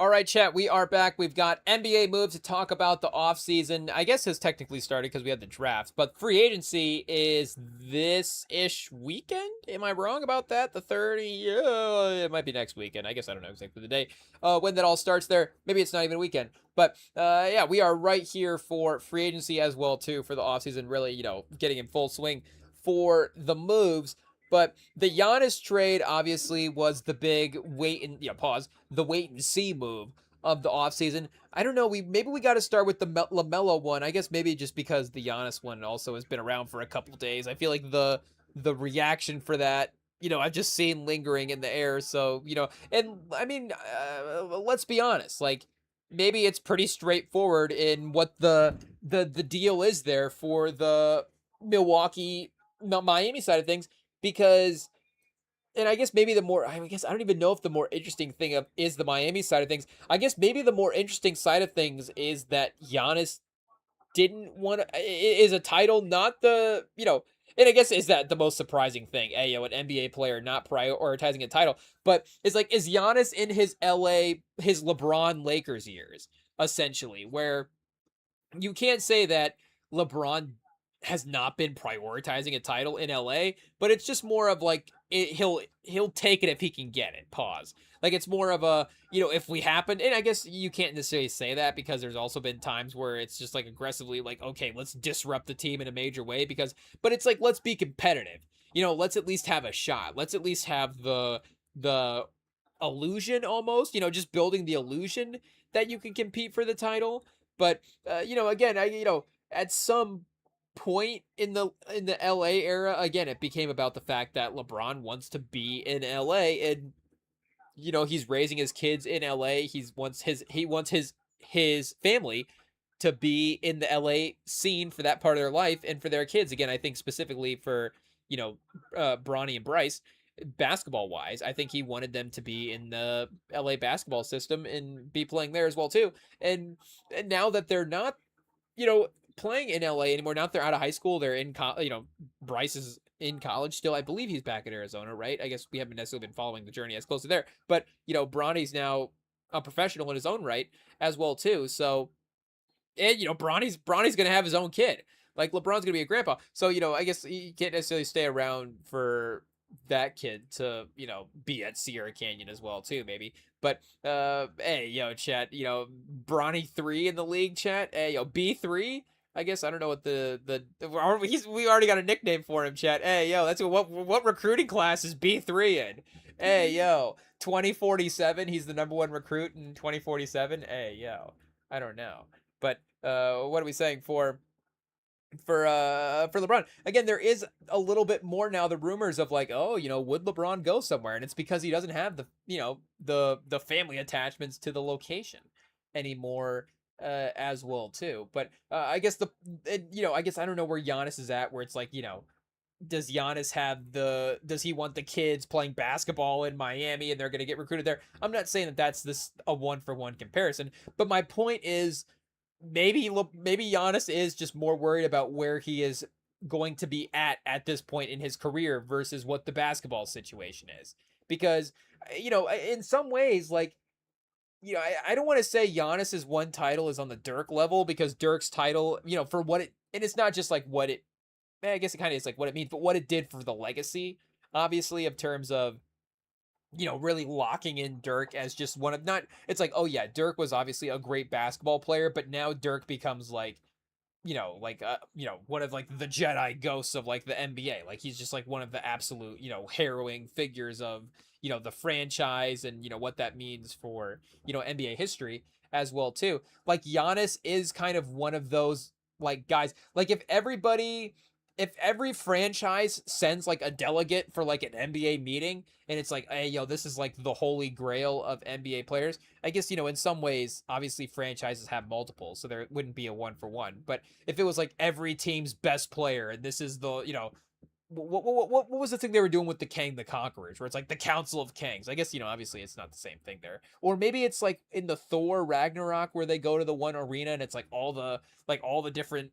All right, chat, we are back. We've got NBA moves to talk about. The offseason, I guess, has technically started because we had the draft, but free agency is this-ish weekend. Am I wrong about that? The 30? It might be next weekend. I guess I don't know exactly the day when that all starts there. Maybe it's not even a weekend. But yeah, we are right here for free agency as well, too, for the offseason, really, getting in full swing for the moves. But the Giannis trade obviously was the big the wait and see move of the offseason. I don't know, maybe we got to start with the Lamelo one. I guess maybe just because the Giannis one also has been around for a couple days. I feel like the reaction for that, I've just seen lingering in the air. So, and I mean, let's be honest, like maybe it's pretty straightforward in what the deal is there for the Milwaukee Miami side of things, because and I guess maybe I guess I don't even know if the more interesting thing is the Miami side of things. I guess maybe the more interesting side of things is that Giannis didn't want to, is a title not and I guess is that the most surprising thing? An NBA player not prioritizing a title, but it's like, is Giannis in his LeBron Lakers years, essentially, where you can't say that LeBron has not been prioritizing a title in LA, but it's just more of like he'll take it if he can get it. Pause. Like it's more of a, if we happen, and I guess you can't necessarily say that because there's also been times where it's just like aggressively like, okay, let's disrupt the team in a major way but it's like, let's be competitive. Let's at least have a shot. Let's at least have the illusion almost, just building the illusion that you can compete for the title. But again, at some point in the LA era, again, it became about the fact that LeBron wants to be in LA, and he's raising his kids in LA. He wants his family to be in the LA scene for that part of their life and for their kids. Again, I think specifically for Bronny and Bryce, basketball wise, I think he wanted them to be in the LA basketball system and be playing there as well too. And now that they're not, playing in LA anymore, now that they're out of high school, they're in Bryce is in college still. I believe he's back in Arizona, right? I guess we haven't necessarily been following the journey as close to there, but Bronny's now a professional in his own right as well too. So, and Bronny's gonna have his own kid. Like LeBron's gonna be a grandpa. So I guess he can't necessarily stay around for that kid to be at Sierra Canyon as well too, maybe. But hey, chat, Bronny 3 in the league, chat. Hey, B3. I guess I don't know what we already got a nickname for him, chat. Hey, that's what recruiting class is B3 in? Hey, 2047. He's the number one recruit in 2047. Hey, I don't know. But what are we saying for LeBron? Again, there is a little bit more now, the rumors of like, oh, would LeBron go somewhere? And it's because he doesn't have the family attachments to the location anymore as well too. But I guess I guess I don't know where Giannis is at, where it's like, does he want the kids playing basketball in Miami and they're going to get recruited there? I'm not saying that that's a one for one comparison, but my point is, maybe Giannis is just more worried about where he is going to be at this point in his career versus what the basketball situation is. Because, in some ways, like, I don't want to say Giannis's one title is on the Dirk level, because Dirk's title, for what it, and it's not just like what it, I guess it kind of is like what it means, but what it did for the legacy, obviously, of terms of, really locking in Dirk as just one of, not, it's like, oh yeah, Dirk was obviously a great basketball player, but now Dirk becomes like, one of like the Jedi ghosts of like the NBA. Like he's just like one of the absolute, harrowing figures of, the franchise, and, what that means for, NBA history as well too. Like Giannis is kind of one of those like guys, like if every franchise sends like a delegate for like an NBA meeting, and it's like, hey, this is like the holy grail of NBA players. I guess, in some ways, obviously franchises have multiple, so there wouldn't be a one for one. But if it was like every team's best player, and this is the, what was the thing they were doing with the Kang the Conquerors, where it's like the Council of Kangs? I guess, obviously it's not the same thing there. Or maybe it's like in the Thor Ragnarok, where they go to the one arena and it's like all the different,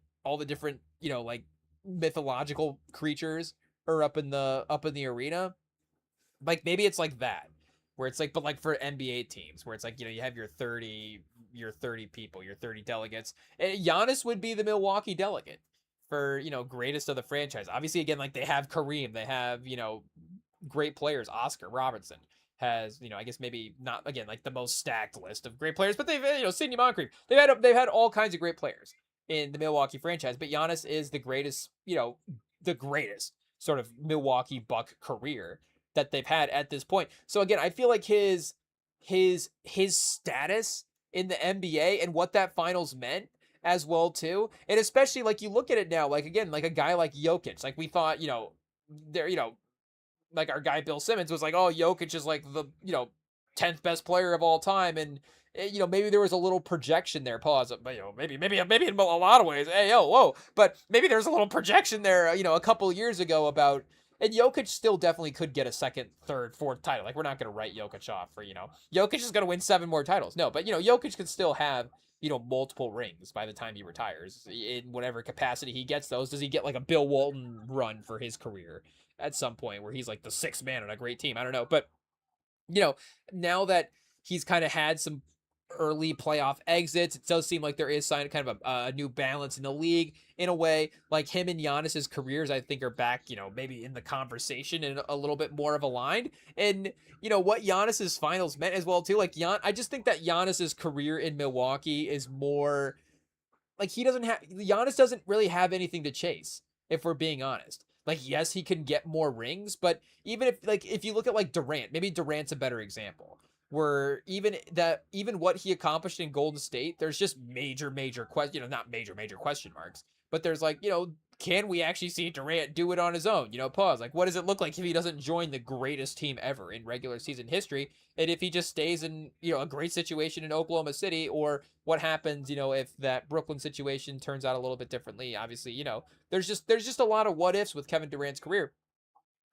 like mythological creatures are up in the arena. Like maybe it's like that. where it's like, but like for NBA teams, where it's like, you have your 30 people, your 30 delegates. Giannis would be the Milwaukee delegate for, greatest of the franchise. Obviously, again, like they have Kareem, they have, great players. Oscar Robertson has, I guess maybe not again like the most stacked list of great players, but they've, Sidney Moncrief. They've had all kinds of great players in the Milwaukee franchise, but Giannis is the greatest, the greatest sort of Milwaukee Buck career that they've had at this point. So again, I feel like his status in the NBA and what that finals meant as well too. And especially like you look at it now, like again, like a guy like Jokic, like we thought, there, like our guy Bill Simmons was like, oh, Jokic is like the, 10th best player of all time. And, maybe there was a little projection there. Pause. But, maybe in a lot of ways. Hey, yo, whoa. But maybe there's a little projection there, a couple years ago about, and Jokic still definitely could get a second, third, fourth title. Like, we're not going to write Jokic off for, Jokic is going to win 7 more titles. No, but, Jokic could still have, multiple rings by the time he retires in whatever capacity he gets those. Does he get like a Bill Walton run for his career at some point where he's like the 6th man on a great team? I don't know. But, now that he's kind of had some early playoff exits, it does seem like there is kind of a new balance in the league in a way. Like him and Giannis's careers, I think, are back, maybe in the conversation and a little bit more of aligned. And, what Giannis's finals meant as well, too. Like, I just think that Giannis's career in Milwaukee is more like Giannis doesn't really have anything to chase, if we're being honest. Like, yes, he can get more rings, but even if you look at like Durant, maybe Durant's a better example. Where even what he accomplished in Golden State, there's just major question, not major question marks, but there's like, can we actually see Durant do it on his own? Pause. Like, what does it look like if he doesn't join the greatest team ever in regular season history? And if he just stays in, a great situation in Oklahoma City, or what happens, if that Brooklyn situation turns out a little bit differently? Obviously, there's just a lot of what ifs with Kevin Durant's career.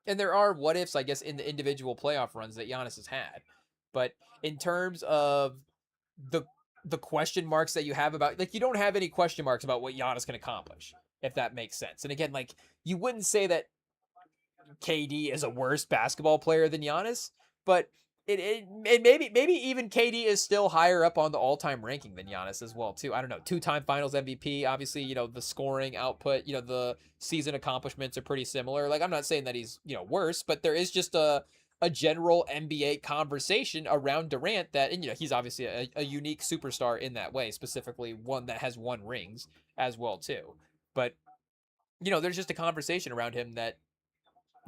And there are what ifs, I guess, in the individual playoff runs that Giannis has had. But in terms of the the question marks that you have about, like, you don't have any question marks about what Giannis can accomplish, if that makes sense. And again, like, you wouldn't say that KD is a worse basketball player than Giannis, but it maybe even KD is still higher up on the all-time ranking than Giannis as well too. I don't know. 2-time Finals MVP. Obviously, the scoring output, the season accomplishments are pretty similar. Like, I'm not saying that he's worse, but there is just a general NBA conversation around Durant that, and he's obviously a unique superstar in that way, specifically one that has won rings as well too. But there's just a conversation around him that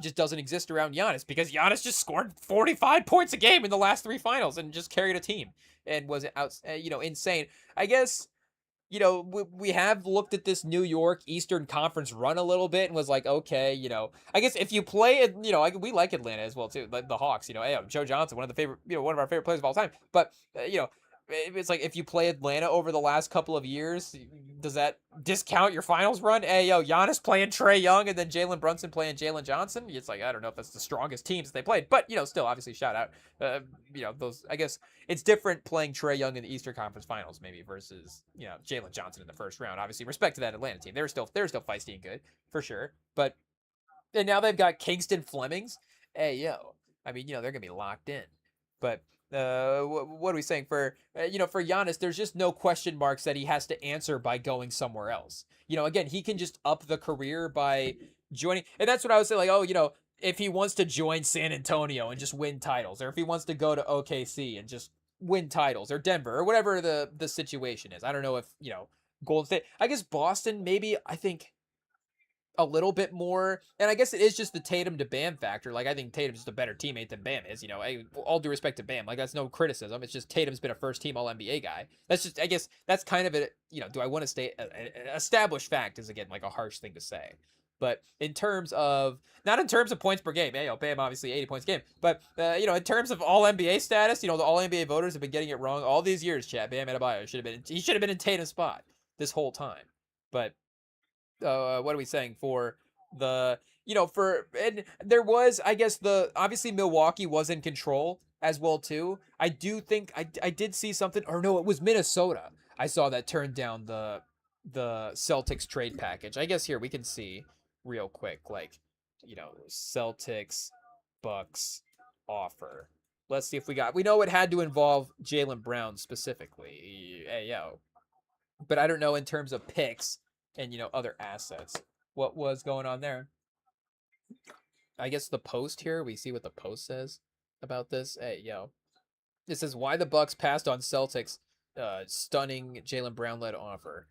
just doesn't exist around Giannis, because Giannis just scored 45 points a game in the last 3 finals and just carried a team and was out, insane. I guess, we have looked at this New York Eastern Conference run a little bit and was like, okay, I guess if you play it, we like Atlanta as well too, like the Hawks, hey, Joe Johnson, one of our favorite players of all time. But, it's like, if you play Atlanta over the last couple of years, does that discount your finals run? Hey, Giannis playing Trae Young and then Jalen Brunson playing Jalen Johnson. It's like, I don't know if that's the strongest teams they played, but still, obviously, shout out. Those. I guess it's different playing Trae Young in the Eastern Conference Finals maybe versus Jalen Johnson in the first round. Obviously, respect to that Atlanta team. They're still feisty and good for sure. But and now they've got Kingston Flemings. Hey, I mean, they're gonna be locked in. But what are we saying for for Giannis? There's just no question marks that he has to answer by going somewhere else. Again, he can just up the career by joining, and that's what I was saying. Like, if he wants to join San Antonio and just win titles, or if he wants to go to OKC and just win titles, or Denver, or whatever the situation is. I don't know if Golden State. I guess Boston, maybe. I think a little bit more, and I guess it is just the Tatum to Bam factor. Like, I think Tatum's just a better teammate than Bam is. All due respect to Bam, like, that's no criticism. It's just Tatum's been a first team All NBA guy. That's just, I guess, that's kind of it. Do I want to state an established fact is, again, like, a harsh thing to say. But in terms of, not in terms of points per game, Bam obviously 80 points a game, but in terms of All NBA status, the All NBA voters have been getting it wrong all these years. Chat, Bam Adebayo should have been in Tatum's spot this whole time. But what are we saying for the, and there was, I guess, obviously Milwaukee was in control as well too. I do think I did see something, or no, it was Minnesota. I saw that turned down the Celtics trade package. I guess here we can see real quick, like, Celtics Bucks offer. Let's see if we know it had to involve Jaylen Brown specifically. Hey, yo. But I don't know in terms of picks and, other assets. What was going on there? I guess the post here, we see what the post says about this. Hey, yo. This is why the Bucks passed on Celtics stunning Jaylen Brown led offer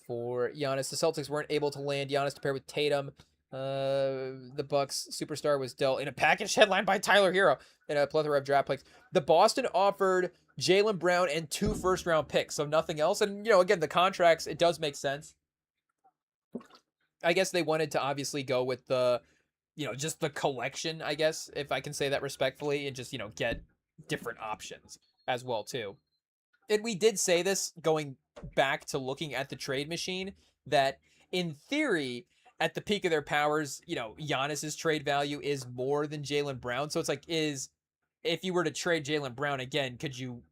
for Giannis. The Celtics weren't able to land Giannis to pair with Tatum. The Bucks superstar was dealt in a package headline by Tyler Hero and a plethora of draft picks. The Boston offered Jaylen Brown and 2 first-round picks, so nothing else. And again, the contracts, it does make sense. I guess they wanted to obviously go with the, just the collection, I guess, if I can say that respectfully, and just, get different options as well too. And we did say this going back to looking at the trade machine, that in theory, at the peak of their powers, Giannis's trade value is more than Jaylen Brown. So it's like, if you were to trade Jaylen Brown again, could you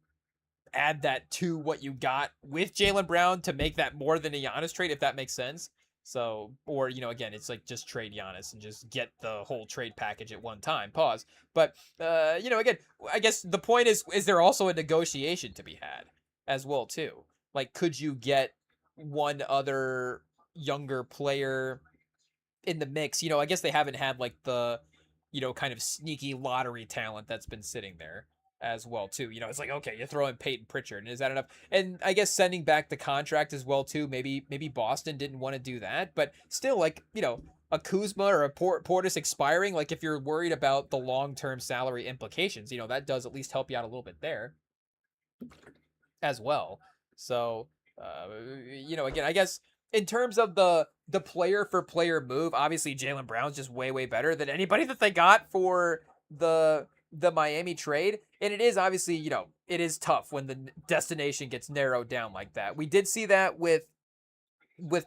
add that to what you got with Jaylen Brown to make that more than a Giannis trade, if that makes sense? So, or, again, it's like just trade Giannis and just get the whole trade package at one time. Pause. But, again, I guess the point is there also a negotiation to be had as well, too? Like, could you get one other younger player in the mix? I guess they haven't had like the, kind of sneaky lottery talent that's been sitting there as well too. It's like, okay, you throw in Peyton Pritchard, and is that enough? And I guess sending back the contract as well too. Maybe Boston didn't want to do that, but still, like, a Kuzma or a Portis expiring, like if you're worried about the long-term salary implications, that does at least help you out a little bit there as well. So, again, I guess in terms of the player for player move, obviously Jaylen Brown's just way better than anybody that they got for the Miami trade. And it is obviously, it is tough when the destination gets narrowed down like that. We did see that with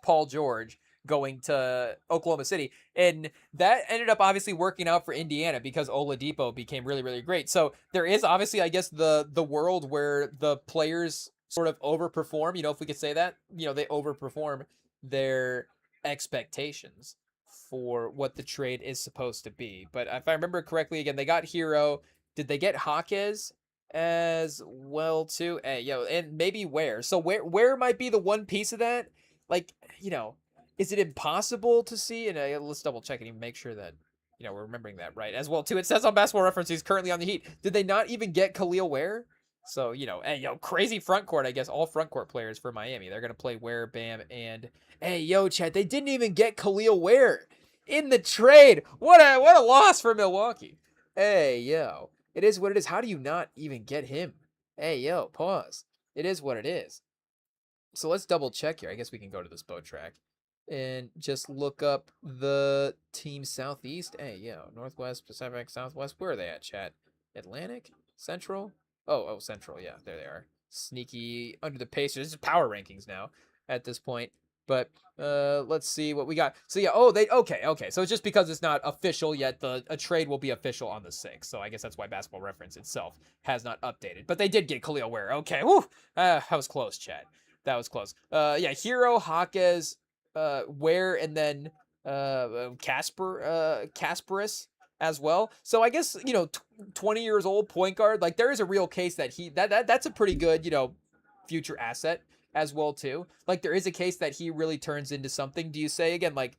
Paul George going to Oklahoma City, and that ended up obviously working out for Indiana because Oladipo became really great. So there is obviously, I guess, the world where the players sort of overperform, if we could say that, they overperform their expectations for what the trade is supposed to be. But if I remember correctly, again, they got Hero. Did they get Hawkes as well too? And maybe Ware. So where might be the one piece of that? Like, is it impossible to see? And let's double check and even make sure that, we're remembering that right as well too. It says on Basketball Reference he's currently on the Heat. Did they not even get Khalil Ware? So, crazy front court, I guess, all front court players for Miami. They're going to play Ware, Bam, and, Chad, they didn't even get Khalil Ware in the trade. What a loss for Milwaukee. It is what it is. How do you not even get him? Pause. It is what it is. So let's double check here. I guess we can go to this boat track and just look up the team Southeast. Northwest, Pacific, Southwest. Where are they at, chat? Atlantic? Central? Oh, Central. Yeah, there they are. Sneaky under the Pacers. This is power rankings now at this point. But let's see what we got. So yeah, okay. So it's just because it's not official yet, a trade will be official on the 6th. So I guess that's why Basketball Reference itself has not updated. But they did get Khalil Ware. Okay, woo. That was close, Chad. That was close. Hero, Hawkes, Ware, and then Kasparis as well. So I guess, 20 years old point guard, like there is a real case that that's a pretty good, future asset as well too. Like there is a case that he really turns into something. Do you say again, like,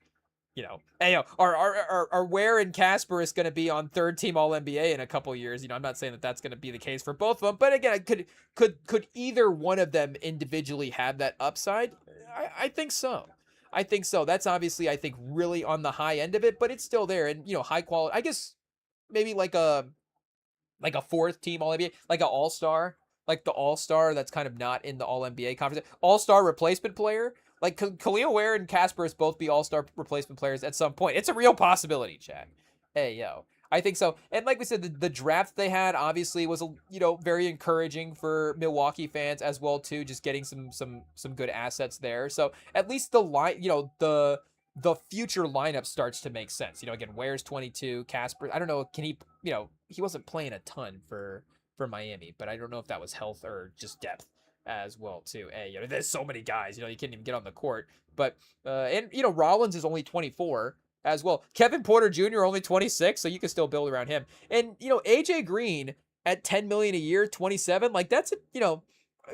are Ware and Kasparis going to be on 3rd team All NBA in a couple years? I'm not saying that that's going to be the case for both of them, but again, could either one of them individually have that upside? I think so. That's obviously, I think, really on the high end of it, but it's still there. And, high quality, I guess maybe like a 4th team All NBA, like an all-star, like the all-star that's kind of not in the All NBA conference. All-star replacement player. Like, Khalil Ware and Kasparis both be all-star replacement players at some point. It's a real possibility, Chad. I think so. And like we said, the draft they had obviously was, very encouraging for Milwaukee fans as well too, just getting some good assets there. So at least the line, the future lineup starts to make sense. Again, Ware's 22, Kasper, I don't know, can he, he wasn't playing a ton for Miami, but I don't know if that was health or just depth as well too. There's so many guys, you can't even get on the court. But and Rollins is only 24 as well. Kevin Porter Jr. only 26, so you can still build around him. And AJ Green at 10 million a year, 27. Like that's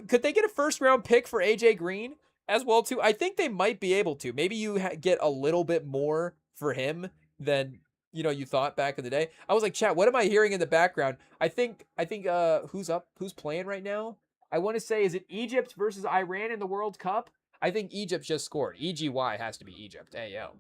could they get a first round pick for AJ Green as well too? I think they might be able to. Maybe you get a little bit more for him than you thought back in the day. I was like, chat, what am I hearing in the background? I think who's playing right now? I want to say, is it Egypt versus Iran in the World Cup? I think Egypt just scored. EGY has to be Egypt. Hey yo.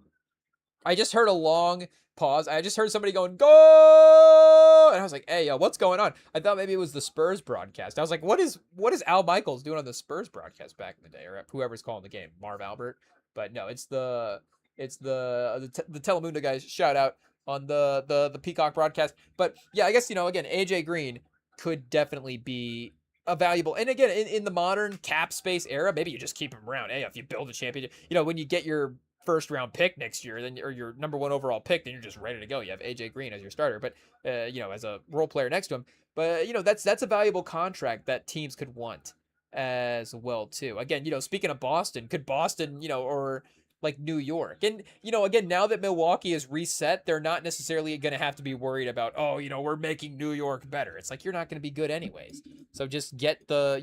I just heard a long pause. I just heard somebody going, go! And I was like, hey, yo, what's going on? I thought maybe it was the Spurs broadcast. I was like, what is Al Michaels doing on the Spurs broadcast back in the day, or whoever's calling the game, Marv Albert? But no, it's the Telemundo guys. Shout out on the Peacock broadcast. But yeah, I guess again, AJ Green could definitely be a valuable, and again, in the modern cap space era, maybe you just keep him around. Hey, if you build a championship, when you get your first round pick next year, then or your number one overall pick, then you're just ready to go. You have AJ Green as your starter, but as a role player next to him. But that's a valuable contract that teams could want as well too. Again, speaking of Boston, could Boston, or like New York, and again, now that Milwaukee is reset, they're not necessarily going to have to be worried about, we're making New York better. It's like you're not going to be good anyways. So just get the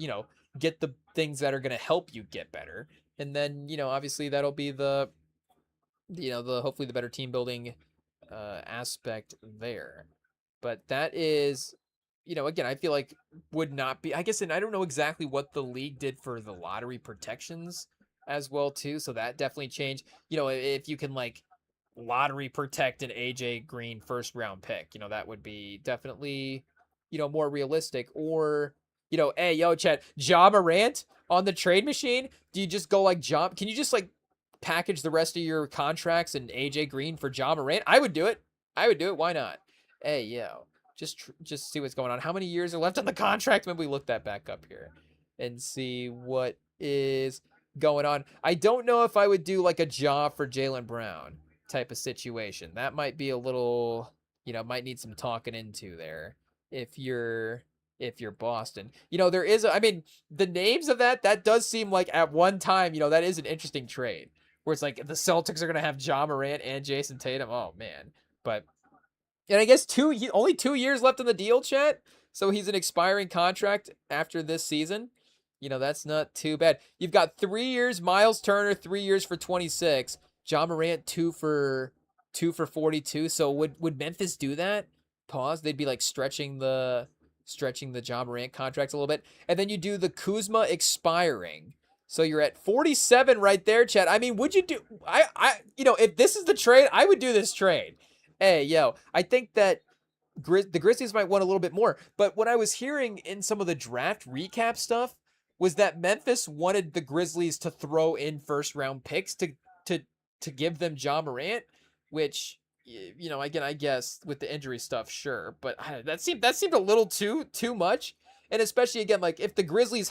things that are going to help you get better, and then obviously that'll be the hopefully the better team building aspect there. But that is, again, I feel like would not be, I guess, and I don't know exactly what the league did for the lottery protections as well too. So that definitely changed. If you can like lottery protect an AJ Green first round pick, that would be definitely, more realistic. Or, hey, yo, Chad, Ja Morant on the trade machine. Do you just go like Ja? Can you just like package the rest of your contracts and AJ Green for Ja Morant? I would do it. I would do it. Why not? Hey, yo, just see what's going on. How many years are left on the contract? Maybe we look that back up here and see what is going on. I don't know if I would do like a job for Jaylen Brown type of situation. That might be a little, might need some talking into there if you're Boston. There is I mean, the names of that does seem like at one time, that is an interesting trade where it's like the Celtics are going to have Ja Morant and Jason Tatum. Oh man. But and I guess only 2 years left in the deal, chat. So he's an expiring contract after this season. That's not too bad. You've got 3 years, Miles Turner, 3 years for 26. Ja Morant, two for 42. So would Memphis do that? Pause. They'd be like stretching the Ja Morant contracts a little bit. And then you do the Kuzma expiring. So you're at 47 right there, Chad. I mean, would you do if this is the trade, I would do this trade. Hey, yo, I think that the Grizzlies might want a little bit more. But what I was hearing in some of the draft recap stuff was that Memphis wanted the Grizzlies to throw in first round picks to to give them Ja Morant, which again, I guess with the injury stuff, sure, but that seemed a little too much. And especially again, like if the Grizzlies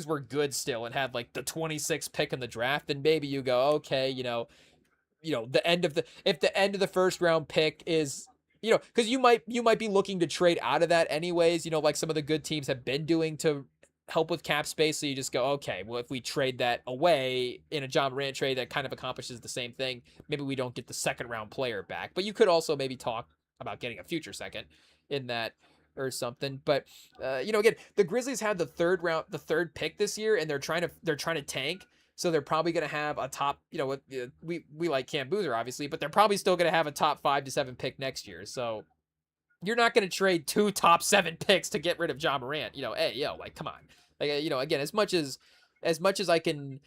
were good still and had like the 26th pick in the draft, then maybe you go, okay, the end of the first round pick is, because you might be looking to trade out of that anyways, like some of the good teams have been doing to help with cap space. So you just go, okay, well, if we trade that away in a Ja Morant trade that kind of accomplishes the same thing, maybe we don't get the second round player back. But you could also maybe talk about getting a future second in that or something. But again, the Grizzlies had the third pick this year, and they're trying to tank. So they're probably going to have a top, we like Cam Boozer, obviously, but they're probably still going to have a top 5 to 7 pick next year. So you're not going to trade 2 top 7 picks to get rid of Ja Morant. Hey, yo, like, come on. Like, again, as much as I can,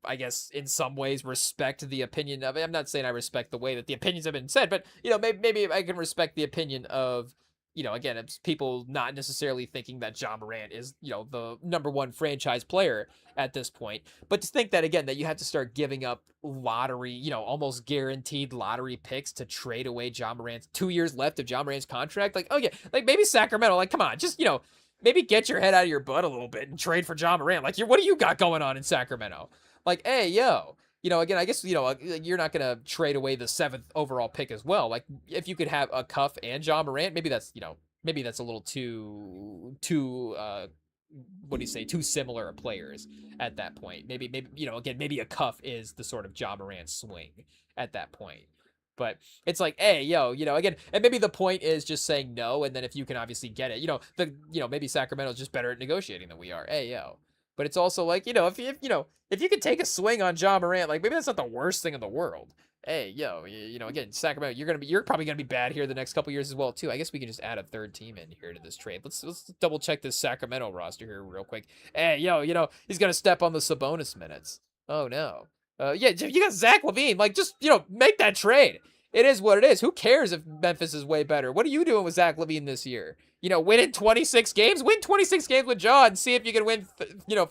I guess in some ways respect the opinion of it. I'm not saying I respect the way that the opinions have been said, but, maybe I can respect the opinion of, again, it's people not necessarily thinking that Ja Morant is, the number one franchise player at this point. But to think that, again, that you have to start giving up lottery, almost guaranteed lottery picks to trade away Ja Morant's 2 years left of Ja Morant's contract. Like, oh yeah, like maybe Sacramento, like, come on, just, maybe get your head out of your butt a little bit and trade for Ja Morant. Like, what do you got going on in Sacramento? Like, hey, yo, again, I guess, you're not going to trade away the 7th overall pick as well. Like, if you could have a Cuff and Ja Morant, maybe that's a little too what do you say, too similar players at that point. Maybe, again, maybe a Cuff is the sort of Ja Morant swing at that point. But it's like, hey, yo, again, and maybe the point is just saying no, and then if you can obviously get it, maybe Sacramento's just better at negotiating than we are. Hey, yo. But it's also like, if you could take a swing on Ja Morant, like maybe that's not the worst thing in the world. Hey, yo, again, Sacramento, you're probably gonna be bad here the next couple years as well too. I guess we can just add a third team in here to this trade. Let's double check this Sacramento roster here real quick. Hey, yo, he's gonna step on the Sabonis minutes. Oh no. Yeah, you got Zach LaVine. Like, just make that trade. It is what it is. Who cares if Memphis is way better? What are you doing with Zach LaVine this year? Winning 26 games. Win 26 games with Ja and see if you can win,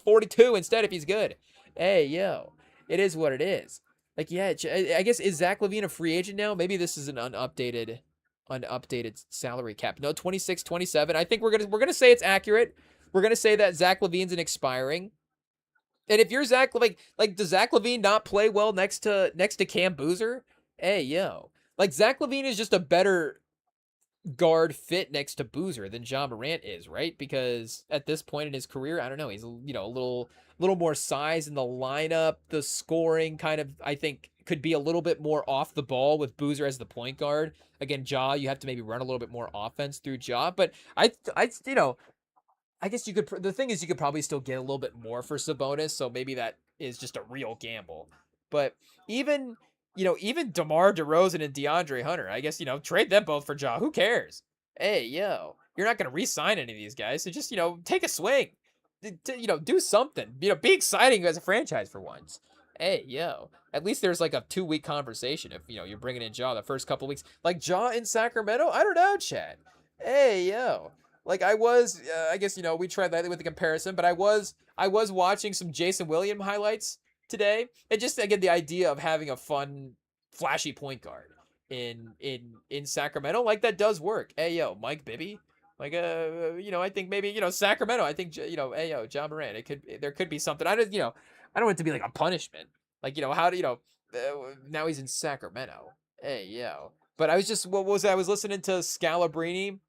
42 instead if he's good. Hey, yo, it is what it is. Like, yeah, I guess, is Zach LaVine a free agent now? Maybe this is an unupdated salary cap. No, 26, 27. I think we're gonna say it's accurate. We're gonna say that Zach LaVine's an expiring. And if you're Zach, like does Zach LaVine not play well next to Cam Boozer? Hey, yo, like Zach LaVine is just a better guard fit next to Boozer than Ja Morant is, right? Because at this point in his career, I don't know, he's a little more size in the lineup. The scoring kind of, I think, could be a little bit more off the ball with Boozer as the point guard. Again, Ja, you have to maybe run a little bit more offense through Ja, but I guess you could. The thing is, you could probably still get a little bit more for Sabonis, so maybe that is just a real gamble. But even even DeMar DeRozan and DeAndre Hunter, I guess trade them both for Ja. Who cares? Hey, yo, you're not gonna re-sign any of these guys, so just take a swing, do something. Be exciting as a franchise for once. Hey, yo, at least there's like a 2-week conversation if you're bringing in Ja the first couple weeks, like Ja in Sacramento. I don't know, Chad. Hey, yo. Like I was, I guess we tried lightly with the comparison, but I was watching some Jason Williams highlights today, and just again the idea of having a fun, flashy point guard in Sacramento, like that does work. Hey yo, Mike Bibby, like I think maybe Sacramento. I think hey yo, John Morant. There could be something. I don't I don't want it to be like a punishment. Like how do now he's in Sacramento. Hey yo, but I was just I was listening to Scalabrini.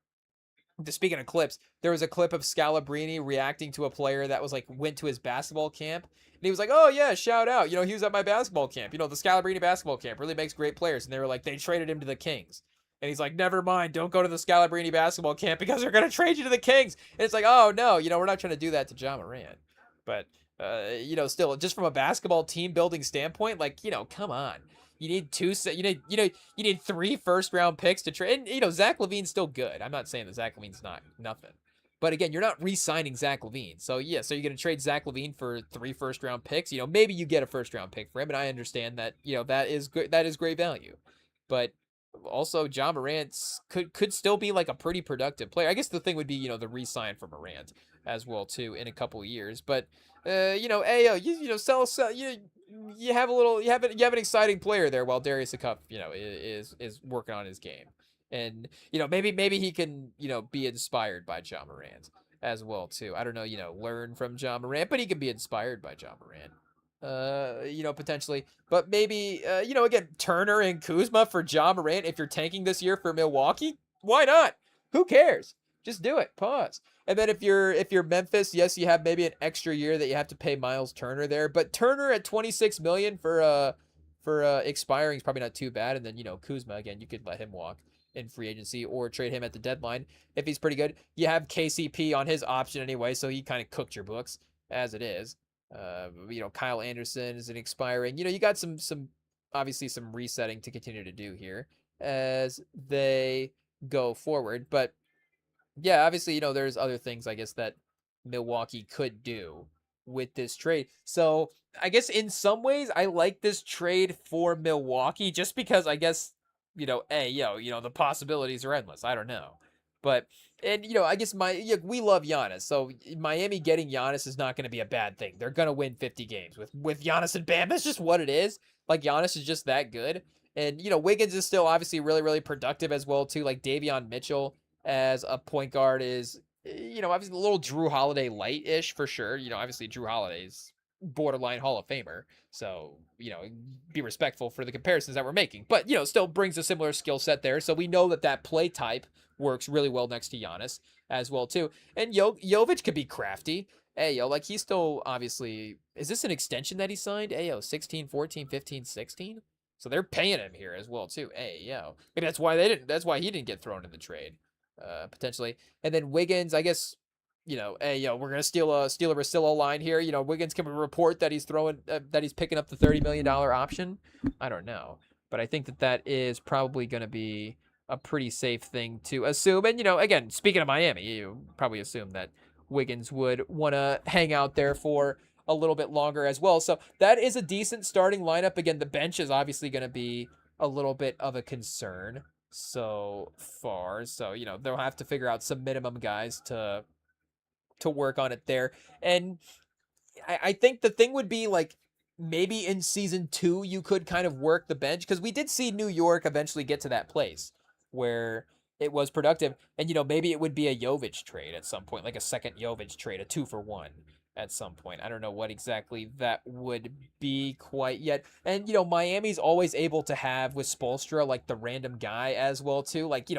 Speaking of clips, there was a clip of Scalabrini reacting to a player that was like went to his basketball camp, and he was like, "Oh yeah, shout out! He was at my basketball camp. The Scalabrini basketball camp really makes great players." And they were like, they traded him to the Kings, and he's like, "Never mind, don't go to the Scalabrini basketball camp because they're gonna trade you to the Kings." And it's like, "Oh no, we're not trying to do that to Ja Morant." But still, just from a basketball team building standpoint, like come on. You need you need 3 first-round picks to trade. And Zach LaVine's still good. I'm not saying that Zach LaVine's not nothing. But again, you're not re-signing Zach LaVine. So yeah, so you're gonna trade Zach LaVine for 3 first-round picks. Maybe you get a first-round pick for him, and I understand that, that is good, that is great value. But also Ja Morant could still be like a pretty productive player. I guess the thing would be, the re-sign for Morant as well too in a couple years. But Ayo, sell you have an exciting player there while Darius Akup, is working on his game. And maybe he can be inspired by Ja Morant as well too. I don't know, learn from Ja Morant, but he can be inspired by Ja Morant. Potentially, but maybe again, Turner and Kuzma for Ja Morant if you're tanking this year for Milwaukee. Why not? Who cares? Just do it. Pause. And then if you're Memphis, yes, you have maybe an extra year that you have to pay Miles Turner there, but Turner at 26 million for expiring is probably not too bad. And then Kuzma again, you could let him walk in free agency or trade him at the deadline if he's pretty good. You have KCP on his option anyway, so he kind of cooked your books as it is. Kyle Anderson is an expiring. You got some obviously some resetting to continue to do here as they go forward, but yeah, obviously, there's other things I guess that Milwaukee could do with this trade. So I guess in some ways I like this trade for Milwaukee just because I guess, the possibilities are endless. I don't know. But, and, I guess we love Giannis. So Miami getting Giannis is not going to be a bad thing. They're going to win 50 games with Giannis and Bam. That's just what it is. Like Giannis is just that good. And, Wiggins is still obviously really, really productive as well, too. Like Davion Mitchell as a point guard is, obviously a little Drew Holiday light-ish for sure. Obviously Drew Holiday's borderline Hall of Famer. So, be respectful for the comparisons that we're making. But, still brings a similar skill set there. So we know that play type works really well next to Giannis as well, too. And Jovic could be crafty. Hey, like he's still obviously, is this an extension that he signed? 16, 14, 15, 16? So they're paying him here as well too. Hey, yo, maybe that's why they didn't. That's why he didn't get thrown in the trade, potentially. And then Wiggins, I guess, hey, yo, we're gonna steal a Russillo line here. Wiggins can report that he's picking up the $30 million option. I don't know, but I think that is probably gonna be a pretty safe thing to assume. And again, speaking of Miami, you probably assume that Wiggins would want to hang out there for a little bit longer as well. So that is a decent starting lineup. Again, the bench is obviously going to be a little bit of a concern so far. So, they'll have to figure out some minimum guys to work on it there. And I think the thing would be like maybe in season 2 you could kind of work the bench, because we did see New York eventually get to that place where it was productive, and maybe it would be a Jovic trade at some point, like a second Jovic trade, a 2-for-1 at some point. I don't know what exactly that would be quite yet. And Miami's always able to have with Spoelstra like the random guy as well too, like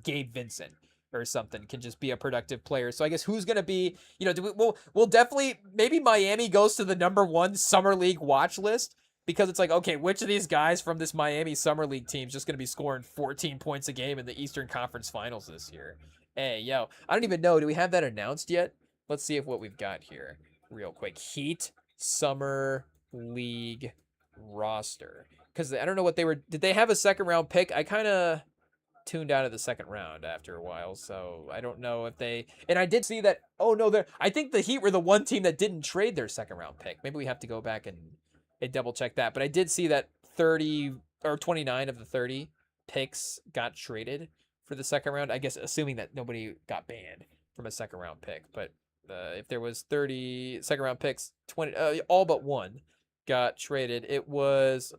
Gabe Vincent or something can just be a productive player. So I guess who's going to be, we'll definitely, maybe Miami goes to the #1 summer league watch list, because it's like, okay, which of these guys from this Miami summer league team is just going to be scoring 14 points a game in the Eastern Conference Finals this year? Hey, yo, I don't even know. Do we have that announced yet? Let's see what we've got here real quick. Heat summer league roster. Because I don't know what did they have a second round pick? I kind of tuned out of the second round after a while, so I don't know if and I did see that, oh no, I think the Heat were the one team that didn't trade their second round pick. Maybe we have to go back and double check that, but I did see that 30 or 29 of the 30 picks got traded for the second round, I guess assuming that nobody got banned from a second round pick. But if there was 30 second round picks, 20 all but one got traded. It was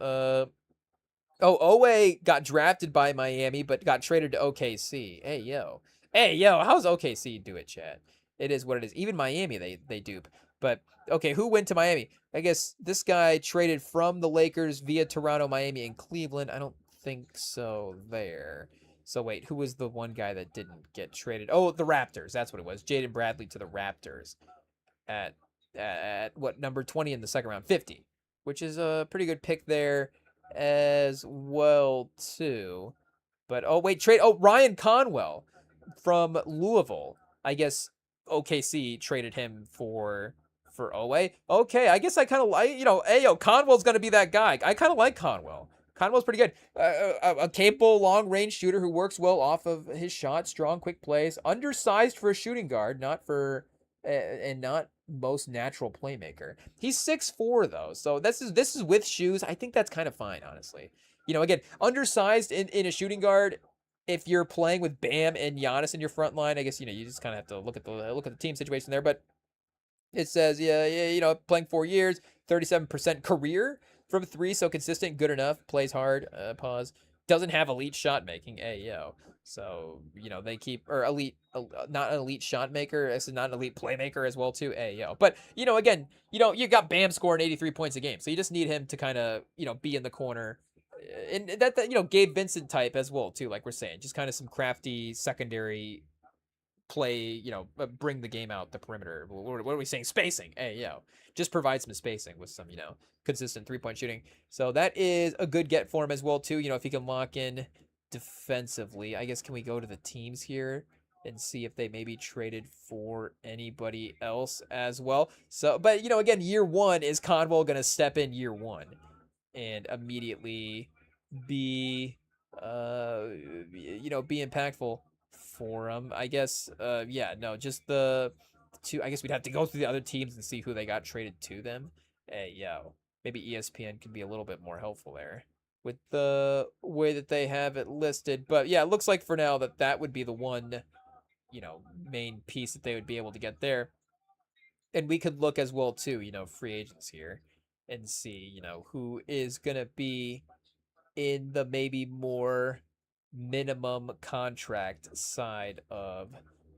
Owe got drafted by Miami, but got traded to OKC. Hey, yo. Hey, yo, how's OKC do it, Chad? It is what it is. Even Miami, they dupe. But, okay, who went to Miami? I guess this guy traded from the Lakers via Toronto, Miami, and Cleveland. I don't think so there. So, wait, who was the one guy that didn't get traded? Oh, the Raptors. That's what it was. Jaden Bradley to the Raptors at what, number 20 in the second round? 50, which is a pretty good pick there as well too. But Ryan Conwell from Louisville. I guess OKC traded him for Owe. Okay, I guess I kind of like, Conwell's going to be that guy. I kind of like Conwell. Conwell's pretty good. A capable long-range shooter who works well off of his shot, strong, quick plays, undersized for a shooting guard, not for and not most natural playmaker. He's 6'4" though, so this is with shoes. I think that's kind of fine, honestly. Again, undersized in a shooting guard. If you're playing with Bam and Giannis in your front line, I guess you just kind of have to look at the team situation there. But it says, yeah, playing 4 years, 37% career from 3, so consistent, good enough, plays hard, pause. Doesn't have elite shot making, hey, yo. So, they keep, or elite, not an elite shot maker, it's not an elite playmaker as well, too, hey, yo. But, again, you got Bam scoring 83 points a game, so you just need him to kind of, be in the corner. And that Gabe Vincent type as well, too, like we're saying. Just kind of some crafty secondary play, bring the game out the perimeter. What are we saying? Spacing. Hey, yo. Just provide some spacing with some, consistent 3-point shooting. So that is a good get for him as well, too. If he can lock in defensively. I guess, can we go to the teams here and see if they maybe traded for anybody else as well? So, but, again, year 1 is Conwell going to step in year 1 and immediately be, be impactful for him. I guess, just the two. I guess we'd have to go through the other teams and see who they got traded to them. Hey, yo, maybe ESPN could be a little bit more helpful there with the way that they have it listed. But yeah, it looks like for now that would be the one, main piece that they would be able to get there. And we could look as well too, free agents here and see, who is gonna be in the maybe more minimum contract side of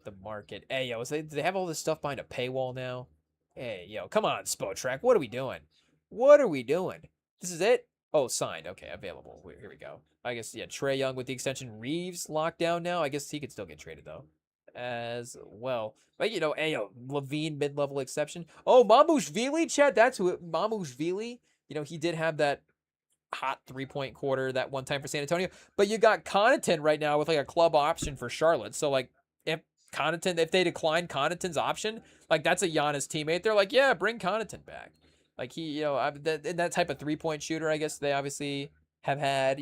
the market. Hey, yo, do they have all this stuff behind a paywall now? Hey, yo, come on, Spotrac. What are we doing? What are we doing? This is it? Oh, signed. Okay, available. Here we go. I guess, yeah, Trae Young with the extension. Reeves locked down now. I guess he could still get traded, though, as well. But, hey, yo, Levine mid-level exception. Oh, Mamushvili, Chad. That's who Mamushvili. He did have that hot 3-point quarter that one time for San Antonio. But you got Connaughton right now with like a club option for Charlotte. So like if if they decline Connaughton's option, like that's a Giannis teammate. They're like, yeah, bring Connaughton back. Like he, that type of 3-point shooter, I guess they obviously have had,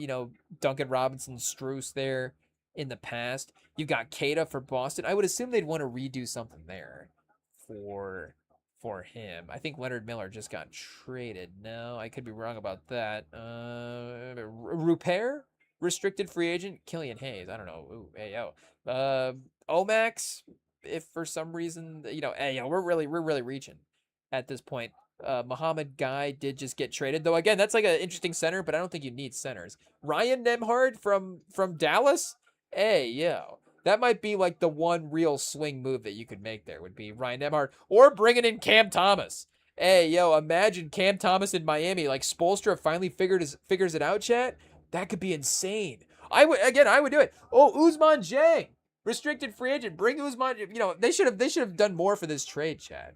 Duncan Robinson, Strus there in the past. You got Keita for Boston. I would assume they'd want to redo something there for him. I think Leonard Miller just got traded. No, I could be wrong about that. Rupert, restricted free agent. Killian Hayes. I don't know. Ooh, hey yo. Omax. If for some reason, hey yo, we're really reaching at this point. Muhammad Guy did just get traded, though. Again, that's like an interesting center, but I don't think you need centers. Ryan Nembhard from Dallas. Hey yo. That might be like the one real swing move that you could make there would be Ryan Nembhard or bringing in Cam Thomas. Hey, yo, imagine Cam Thomas in Miami. Like Spoelstra finally figures it out, chat. That could be insane. I would do it. Oh, Ousmane Dieng, restricted free agent. Bring Ousmane. They should have done more for this trade, chat.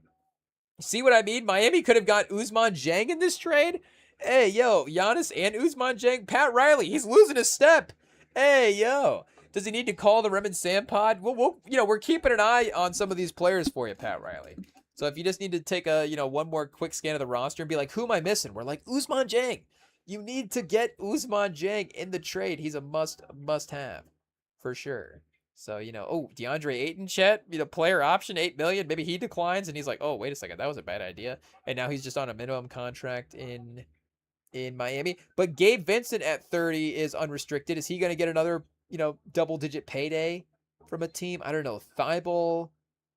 See what I mean? Miami could have got Ousmane Dieng in this trade. Hey, yo, Giannis and Ousmane Dieng. Pat Riley, he's losing a step. Hey, yo. Does he need to call the REMINGTOM pod? We're keeping an eye on some of these players for you, Pat Riley. So if you just need to take a, one more quick scan of the roster and be like, who am I missing? We're like, Ousmane Dieng. You need to get Ousmane Dieng in the trade. He's a must have for sure. So, DeAndre Ayton, chat, player option, $8 million. Maybe he declines and he's like, oh, wait a second. That was a bad idea. And now he's just on a minimum contract in Miami. But Gabe Vincent at 30 is unrestricted. Is he going to get another double-digit payday from a team? I don't know. Thibault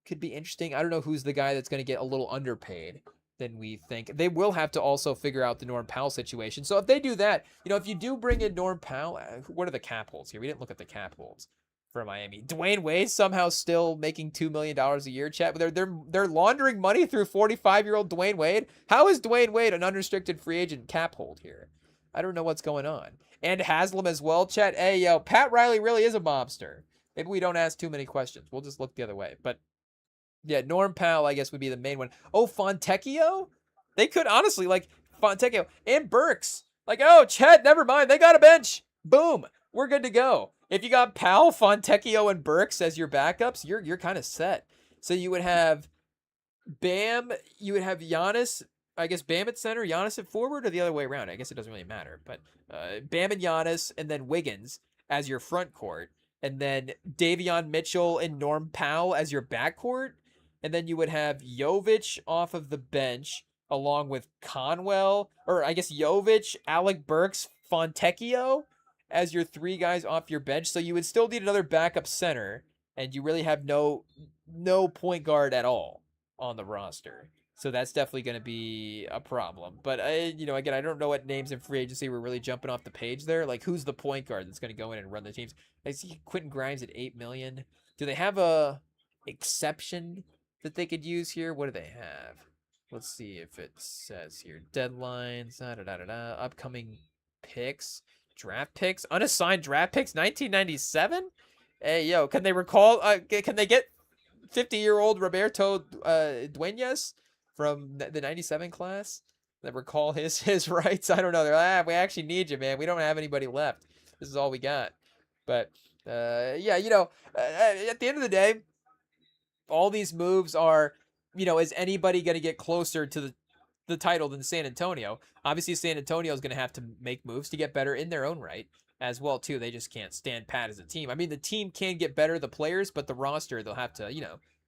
could be interesting. I don't know who's the guy that's going to get a little underpaid than we think. They will have to also figure out the Norm Powell situation. So if they do that, if you do bring in Norm Powell, what are the cap holds here? We didn't look at the cap holds for Miami. Dwayne Wade somehow still making $2 million a year, chat. But they're laundering money through 45-year-old Dwayne Wade. How is Dwayne Wade an unrestricted free agent cap hold here? I don't know what's going on. And Haslam as well, chat. Hey, yo, Pat Riley really is a mobster. Maybe we don't ask too many questions. We'll just look the other way. But, yeah, Norm Powell, I guess, would be the main one. Oh, Fontecchio? They could, honestly, like, Fontecchio and Burks. Like, oh, Chet, never mind. They got a bench. Boom. We're good to go. If you got Powell, Fontecchio, and Burks as your backups, you're kind of set. So you would have Bam. You would have Giannis. I guess Bam at center, Giannis at forward, or the other way around. I guess it doesn't really matter. But Bam and Giannis, and then Wiggins as your front court, and then Davion Mitchell and Norm Powell as your backcourt, and then you would have Jovic off of the bench along with Conwell, or I guess Jovic, Alec Burks, Fontecchio as your three guys off your bench. So you would still need another backup center, and you really have no point guard at all on the roster. So that's definitely going to be a problem. But, again, I don't know what names in free agency were really jumping off the page there. Like, who's the point guard that's going to go in and run the teams? I see Quentin Grimes at $8 million. Do they have a exception that they could use here? What do they have? Let's see if it says here. Deadlines, upcoming picks, draft picks, unassigned draft picks, 1997? Hey, yo, can they recall, can they get 50-year-old Roberto Duenas from the 97 class that recall his rights? I don't know. They're like, we actually need you, man. We don't have anybody left. This is all we got. But, at the end of the day, all these moves are, is anybody going to get closer to the title than San Antonio? Obviously, San Antonio is going to have to make moves to get better in their own right as well, too. They just can't stand pat as a team. I mean, the team can get better, the players, but the roster, they'll have to,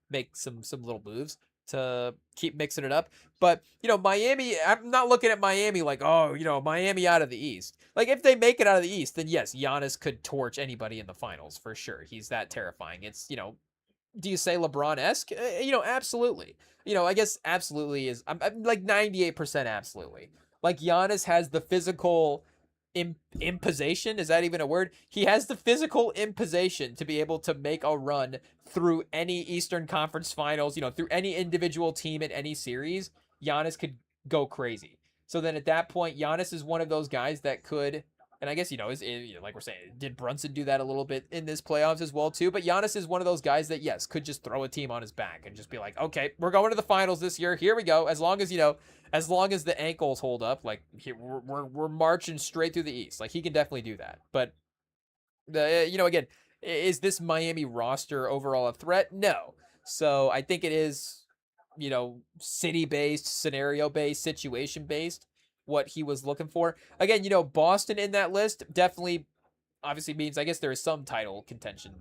make some little moves to keep mixing it up. But, Miami, I'm not looking at Miami like, oh, Miami out of the East. Like, if they make it out of the East, then yes, Giannis could torch anybody in the finals for sure. He's that terrifying. It's, do you say LeBron-esque? Absolutely. I guess absolutely is, I'm like 98% absolutely. Like, Giannis has the physical imposition. Is that even a word? He has the physical imposition to be able to make a run through any Eastern Conference Finals, through any individual team in any series. Giannis could go crazy. So then at that point, Giannis is one of those guys that could And I guess, like we're saying, did Brunson do that a little bit in this playoffs as well, too? But Giannis is one of those guys that, yes, could just throw a team on his back and just be like, okay, we're going to the finals this year. Here we go. As long as the ankles hold up, like, we're marching straight through the East. Like, he can definitely do that. But, again, is this Miami roster overall a threat? No. So I think it is, city-based, scenario-based, situation-based, what he was looking for. Again, Boston in that list definitely obviously means I guess there is some title contention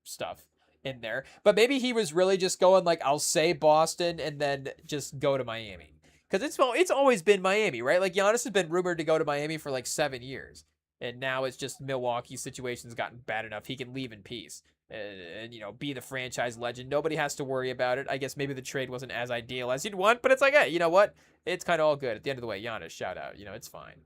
stuff in there. But maybe he was really just going like, I'll say Boston and then just go to Miami. Because it's always been Miami, right? Like Giannis has been rumored to go to Miami for like 7 years. And now it's just Milwaukee's situation's gotten bad enough. He can leave in peace and be the franchise legend. Nobody has to worry about it. I guess maybe the trade wasn't as ideal as you'd want, but it's like, hey, you know what? It's kind of all good. At the end of the way, Giannis, shout out. It's fine.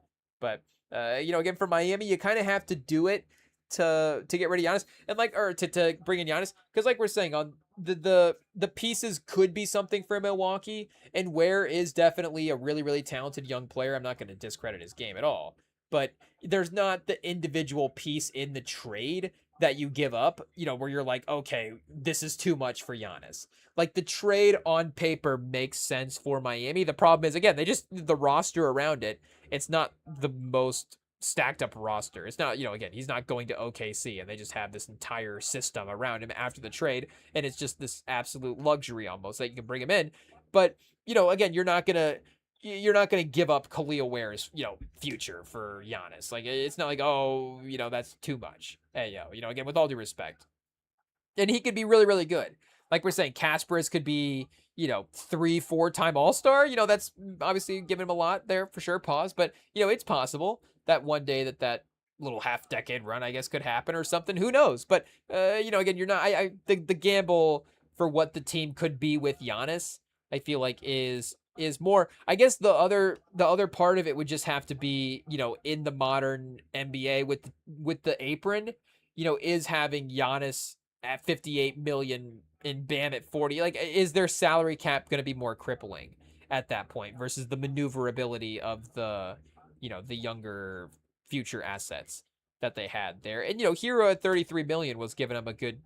But again, for Miami, you kind of have to do it to get rid of Giannis and or to bring in Giannis because like we're saying on the pieces could be something for Milwaukee, and Ware is definitely a really really talented young player. I'm not going to discredit his game at all, but there's not the individual piece in the trade that you give up, where you're like, okay, this is too much for Giannis. Like the trade on paper makes sense for Miami. The problem is, again, the roster around it, it's not the most stacked up roster. It's not, again, he's not going to OKC and they just have this entire system around him after the trade. And it's just this absolute luxury almost that you can bring him in. But, again, you're not gonna give up Khalil Ware's, future for Giannis. Like it's not like, oh, that's too much. Hey, again, with all due respect. And he could be really, really good. Like we're saying, Kasparis could be, 3-4 time All-Star. That's obviously giving him a lot there for sure. Pause. But, it's possible that one day that little half-decade run, I guess, could happen or something. Who knows? But, again, you're not, the gamble for what the team could be with Giannis, I feel like is more. I guess the other part of it would just have to be, in the modern NBA with the apron, is having Giannis at 58 million and Bam at 40. Like, is their salary cap going to be more crippling at that point versus the maneuverability of the younger future assets that they had there? And Hero at 33 million was giving him a good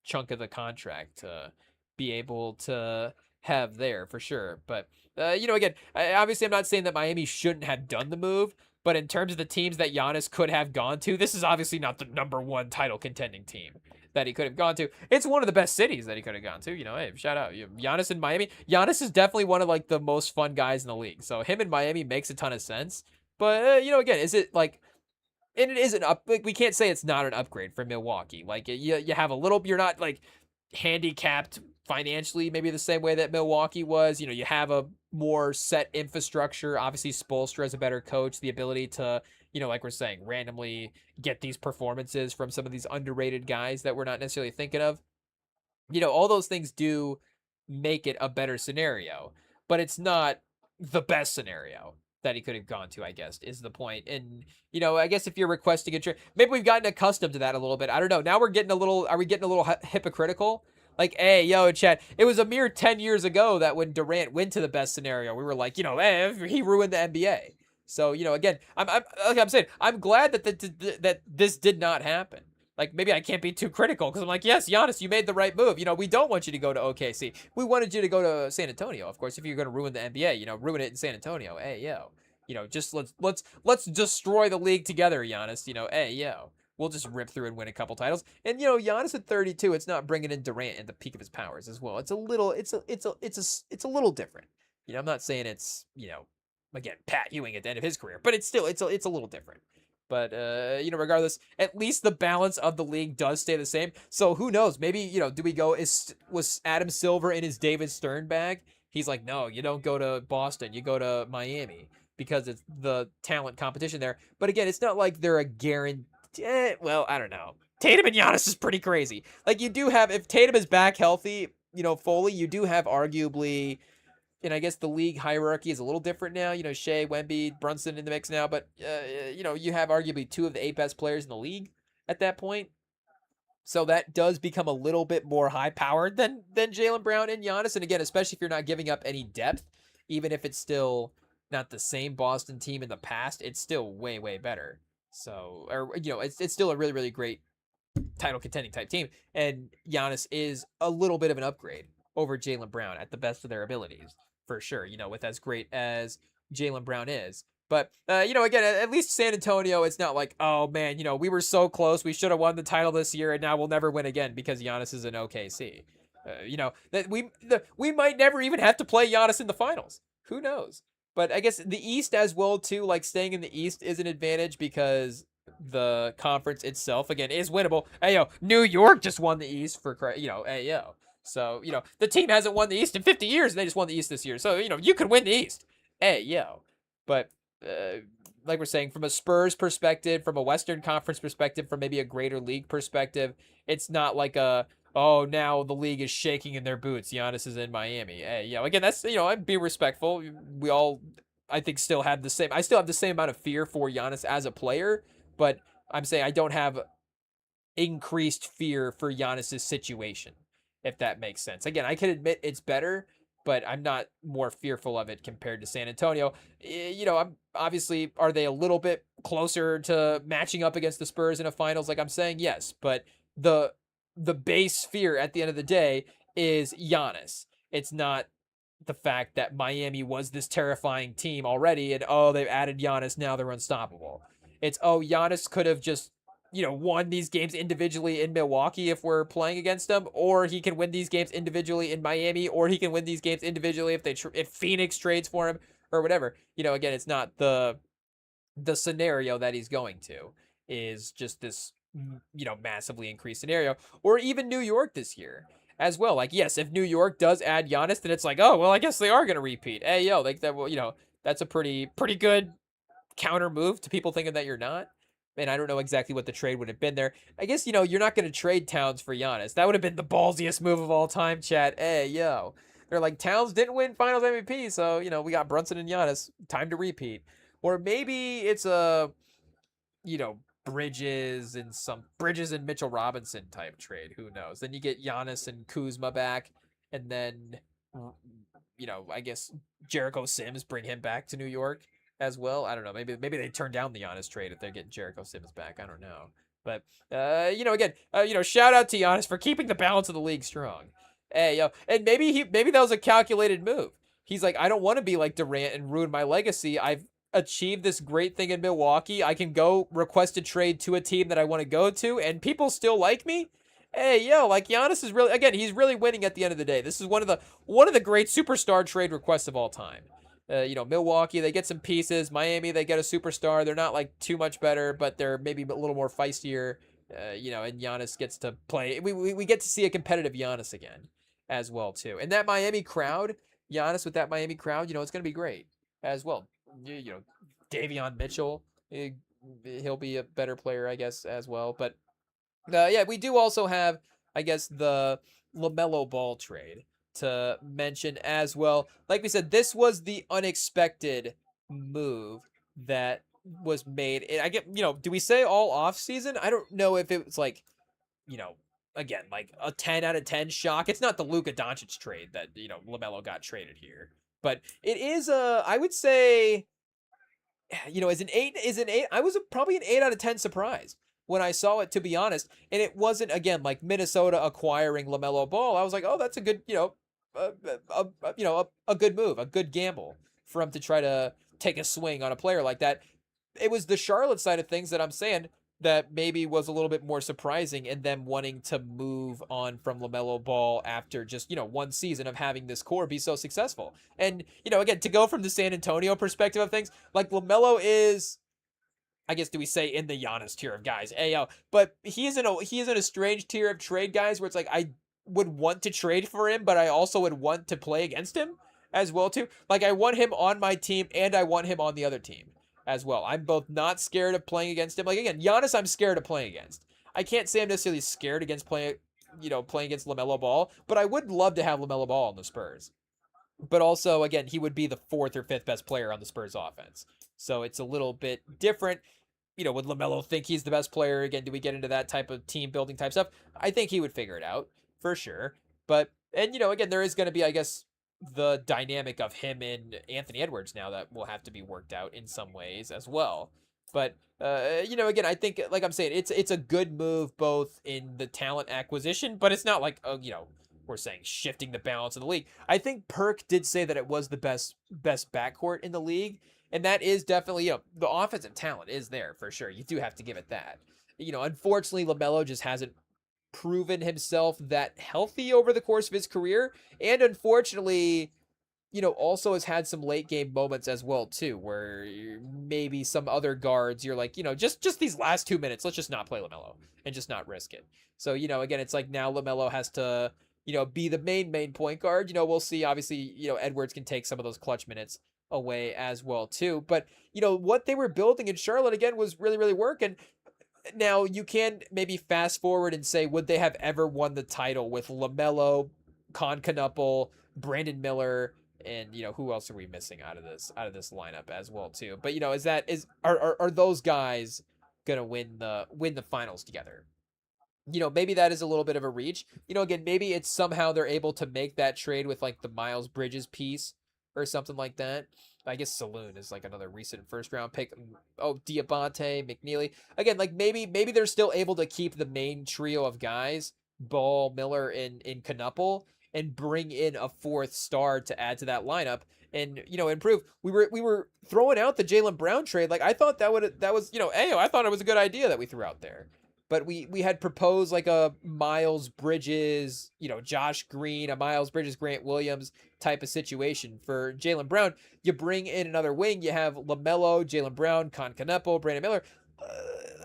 chunk of the contract to be able to have there for sure. But again, obviously I'm not saying that Miami shouldn't have done the move, but in terms of the teams that Giannis could have gone to, this is obviously not the number one title contending team that he could have gone to. It's one of the best cities that he could have gone to. Hey, shout out Giannis in Miami. Giannis is definitely one of like the most fun guys in the league. So him in Miami makes a ton of sense. But again, is it like? And it is an up. Like we can't say it's not an upgrade for Milwaukee. Like you have a little. You're not like handicapped financially, maybe the same way that Milwaukee was. You have a more set infrastructure. Obviously, Spoelstra is a better coach. The ability to, like we're saying, randomly get these performances from some of these underrated guys that we're not necessarily thinking of. All those things do make it a better scenario, but it's not the best scenario that he could have gone to, I guess, is the point. And, I guess if you're requesting a trade, maybe we've gotten accustomed to that a little bit. I don't know. Now are we getting a little hypocritical? Like, hey, yo, Chad, it was a mere 10 years ago that when Durant went to the best scenario, we were like, hey, he ruined the NBA. So, again, like I'm saying, I'm glad that this did not happen. Like, maybe I can't be too critical because I'm like, yes, Giannis, you made the right move. We don't want you to go to OKC. We wanted you to go to San Antonio. Of course, if you're going to ruin the NBA, ruin it in San Antonio. Hey, yo. Just let's destroy the league together, Giannis. Hey, yo. We'll just rip through and win a couple titles. And Giannis at 32, it's not bringing in Durant at the peak of his powers as well. It's a little little different. I'm not saying it's, again, Pat Ewing at the end of his career, but it's a little different. But regardless, at least the balance of the league does stay the same. So who knows? Maybe, do we go, was Adam Silver in his David Stern bag? He's like, no, you don't go to Boston, you go to Miami because it's the talent competition there. But again, it's not like they're a guarantee. Well, I don't know. Tatum and Giannis is pretty crazy. Like you do have, if Tatum is back healthy, fully, you do have arguably, and I guess the league hierarchy is a little different now. Shea, Wemby, Brunson in the mix now, but you have arguably two of the 8 best players in the league at that point. So that does become a little bit more high powered than Jaylen Brown and Giannis. And again, especially if you're not giving up any depth, even if it's still not the same Boston team in the past, it's still way, way better So, or it's still a really really great title contending type team, and Giannis is a little bit of an upgrade over Jaylen Brown at the best of their abilities for sure. With as great as Jaylen Brown is. But again, at least San Antonio, it's not like, oh man, we were so close, we should have won the title this year, and now we'll never win again because Giannis is in OKC. That we might never even have to play Giannis in the finals. Who knows? But I guess the East as well too. Like staying in the East is an advantage because the conference itself again is winnable. Hey yo, New York just won the East for hey yo. So the team hasn't won the East in 50 years, and they just won the East this year. So you could win the East. Hey yo, but like we're saying, from a Spurs perspective, from a Western Conference perspective, from maybe a greater league perspective, it's not like a oh now the league is shaking in their boots. Giannis is in Miami. Hey again that's I'd be respectful. We all I think still have the same. I still have the same amount of fear for Giannis as a player, but I'm saying I don't have increased fear for Giannis's situation, if that makes sense. Again, I can admit it's better, but I'm not more fearful of it compared to San Antonio. I'm obviously are they a little bit closer to matching up against the Spurs in a finals? Like I'm saying, yes, but the base fear at the end of the day is Giannis. It's not the fact that Miami was this terrifying team already, and oh, they've added Giannis, now they're unstoppable. It's oh, Giannis could have just won these games individually in Milwaukee if we're playing against them, or he can win these games individually in Miami, or he can win these games individually if Phoenix trades for him or whatever. Again, it's not the scenario that he's going to is just this massively increased scenario, or even New York this year as well. Like yes, if New York does add Giannis, then it's like oh well, I guess they are going to repeat. Hey yo, like that. Well, that's a pretty good counter move to people thinking that you're not. And I don't know exactly what the trade would have been there. I guess, you're not going to trade Towns for Giannis. That would have been the ballsiest move of all time, chat. Hey, yo. They're like, Towns didn't win finals MVP, so, we got Brunson and Giannis. Time to repeat. Or maybe it's a, you know, Bridges and Mitchell Robinson type trade. Who knows? Then you get Giannis and Kuzma back, and then, I guess Jericho Sims, bring him back to New York as well. I don't know. Maybe they turn down the Giannis trade if they're getting Jericho Sims back. I don't know. But again, shout out to Giannis for keeping the balance of the league strong. Hey, and maybe that was a calculated move. He's like, I don't want to be like Durant and ruin my legacy. I've achieved this great thing in Milwaukee. I can go request a trade to a team that I want to go to, and people still like me. Hey, like Giannis is really he's really winning at the end of the day. This is one of the great superstar trade requests of all time. Milwaukee, they get some pieces. Miami, they get a superstar. They're not like too much better, but they're maybe a little more feistier. And Giannis gets to play. We get to see a competitive Giannis again as well too. And that Miami crowd, Giannis with that Miami crowd, it's going to be great as well. Davion Mitchell, he'll be a better player, I guess, as well. But we do also have, I guess, the Lamelo Ball trade to mention as well. Like we said, this was the unexpected move that was made. I get, do we say all off season? I don't know if it was like, again, like a 10 out of 10 shock. It's not the Luka Doncic trade that, Lamelo got traded here. But it is I would say, is an 8, I was probably an 8 out of 10 surprised when I saw it, to be honest. And it wasn't, again, like Minnesota acquiring LaMelo Ball. I was like, oh, that's a good, a good move, a good gamble for him to try to take a swing on a player like that. It was the Charlotte side of things that I'm saying that maybe was a little bit more surprising in them wanting to move on from LaMelo Ball after just, one season of having this core be so successful. And, again, to go from the San Antonio perspective of things, like LaMelo is, I guess, do we say in the Giannis tier of guys? But he is in a strange tier of trade guys where it's like I would want to trade for him, but I also would want to play against him as well too. Like I want him on my team and I want him on the other team as well. I'm both not scared of playing against him. Like again, Giannis, I'm scared of playing against. I can't say I'm necessarily scared against playing against LaMelo Ball, but I would love to have LaMelo Ball on the Spurs. But also, again, he would be the 4th or 5th best player on the Spurs offense. So it's a little bit different. Would LaMelo think he's the best player? Again, do we get into that type of team building type stuff? I think he would figure it out for sure. But, and again, there is going to be, I guess, the dynamic of him and Anthony Edwards now that will have to be worked out in some ways as well. But again, I think like I'm saying, it's a good move both in the talent acquisition, but it's not like we're saying shifting the balance of the league. I think Perk did say that it was the best backcourt in the league, and that is definitely the offensive talent is there for sure. You do have to give it that. Unfortunately, Lamelo just hasn't proven himself that healthy over the course of his career, and unfortunately also has had some late game moments as well too, where maybe some other guards you're like, just these last 2 minutes, let's just not play Lamelo and just not risk it. So again, it's like now Lamelo has to be the main point guard. We'll see. Obviously, Edwards can take some of those clutch minutes away as well too. But what they were building in Charlotte again was really working. Now you can maybe fast forward and say, would they have ever won the title with Lamelo, Canuple, Brandon Miller, and who else are we missing out of this lineup as well too? But are those guys gonna win the finals together? Maybe that is a little bit of a reach. Again, maybe it's somehow they're able to make that trade with like the Miles Bridges piece or something like that. I guess Saloon is like another recent first round pick. Oh, Diabate, McNeely. Again, like maybe they're still able to keep the main trio of guys, Ball, Miller, and Canuple, and bring in a fourth star to add to that lineup and improve. We were throwing out the Jaylen Brown trade. Like I thought that was Ayo. I thought it was a good idea that we threw out there. But we had proposed like a Miles Bridges, Josh Green, a Miles Bridges, Grant Williams type of situation for Jaylen Brown. You bring in another wing. You have Lamelo, Jaylen Brown, Canuple, Brandon Miller.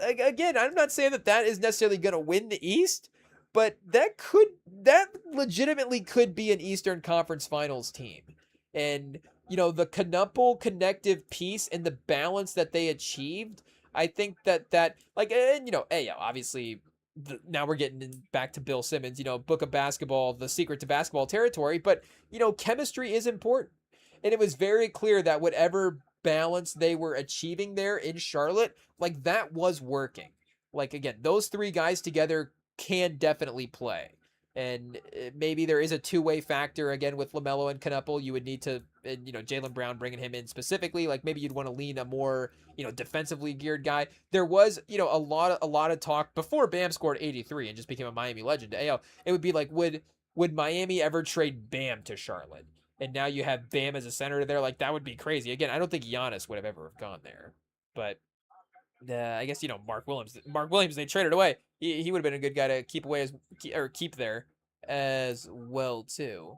Again, I'm not saying that is necessarily going to win the East, but that legitimately could be an Eastern Conference Finals team. And the Canuple connective piece and the balance that they achieved, I think that like, and obviously now we're getting back to Bill Simmons, book of basketball, the secret to basketball territory, but chemistry is important. And it was very clear that whatever balance they were achieving there in Charlotte, like that was working. Like again, those three guys together can definitely play. And maybe there is a two-way factor again with Lamelo and Canuple. You would need to, and Jaylen Brown bringing him in specifically. Like maybe you'd want to lean a more defensively geared guy. There was a lot of talk before Bam scored 83 and just became a Miami legend. It would be like would Miami ever trade Bam to Charlotte? And now you have Bam as a center there. Like that would be crazy. Again, I don't think Giannis would have ever have gone there, but I guess Mark Williams. Mark Williams, they traded away. He would have been a good guy to keep away or keep there as well too.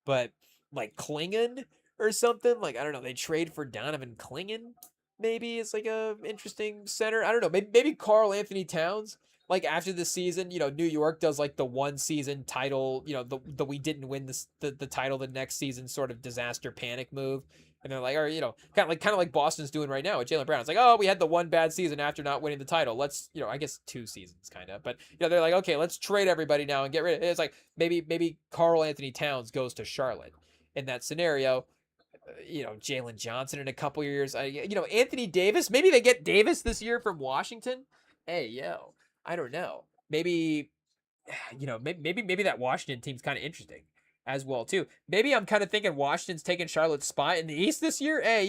But like Klingon or something, like I don't know. They trade for Donovan Klingon. Maybe it's like a interesting center. I don't know. Maybe Carl Anthony Towns. Like after the season, New York does like the one season title. The we didn't win the title the next season sort of disaster panic move. And they're like, or kind of like Boston's doing right now with Jaylen Brown. It's like, oh, we had the one bad season after not winning the title. Let's, I guess 2 seasons kind of, but they're like, okay, let's trade everybody now and get rid of it. It's like maybe Carl Anthony Towns goes to Charlotte in that scenario. Jalen Johnson in a couple years. Anthony Davis. Maybe they get Davis this year from Washington. Hey, I don't know. Maybe, maybe that Washington team's kind of interesting as well too. Maybe I'm kind of thinking Washington's taking Charlotte's spot in the East this year. Hey,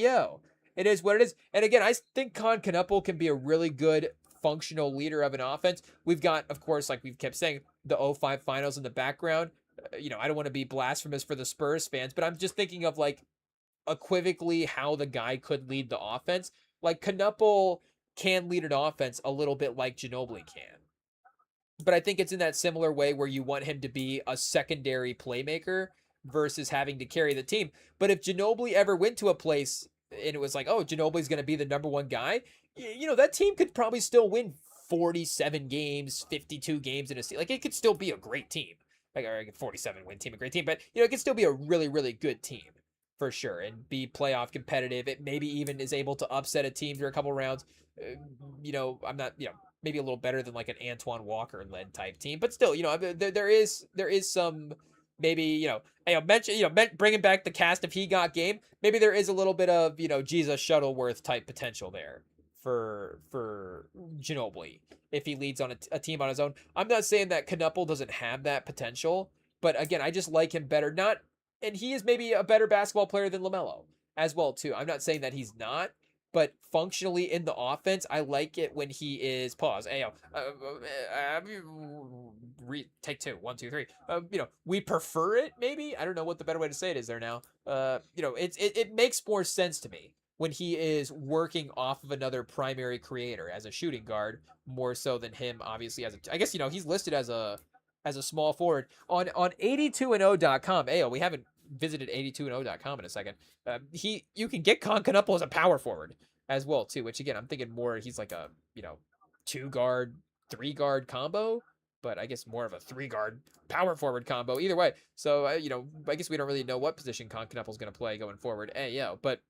it is what it is. And again, I think Canuple can be a really good functional leader of an offense. We've got, of course, like we've kept saying, the 05 finals in the background. I don't want to be blasphemous for the Spurs fans, but I'm just thinking of like equivocally how the guy could lead the offense. Like Canuple can lead an offense a little bit like Ginobili can. But I think it's in that similar way where you want him to be a secondary playmaker versus having to carry the team. But if Ginobili ever went to a place and it was like, oh, Ginobili's going to be the number one guy, that team could probably still win 47 games, 52 games in a season. Like it could still be a great team. Like a 47 win team, a great team. But, it could still be a really, really good team for sure and be playoff competitive. It maybe even is able to upset a team through a couple rounds. I'm not, maybe a little better than like an Antoine Walker led type team, but still, there is some maybe bringing back the cast if he got game. Maybe there is a little bit of Jesus Shuttleworth type potential there for Ginobili if he leads on a team on his own. I'm not saying that Canuple doesn't have that potential, but again, I just like him better. And he is maybe a better basketball player than Lamelo as well too. I'm not saying that he's not, but functionally in the offense, I like it when he is pause. Ayo, take two, 1, 2, 3. We prefer it. Maybe I don't know what the better way to say it is there now. It makes more sense to me when he is working off of another primary creator as a shooting guard more so than him obviously as a. I guess he's listed as a small forward on 82and0.com. Ayo, we haven't visited 82and0.com in a second. You can get Concanupple as a power forward as well too, which again I'm thinking more he's like a 2 guard 3 guard combo, but I guess more of a 3 guard power forward combo either way. So I guess we don't really know what position Concanupple's going to play going forward. But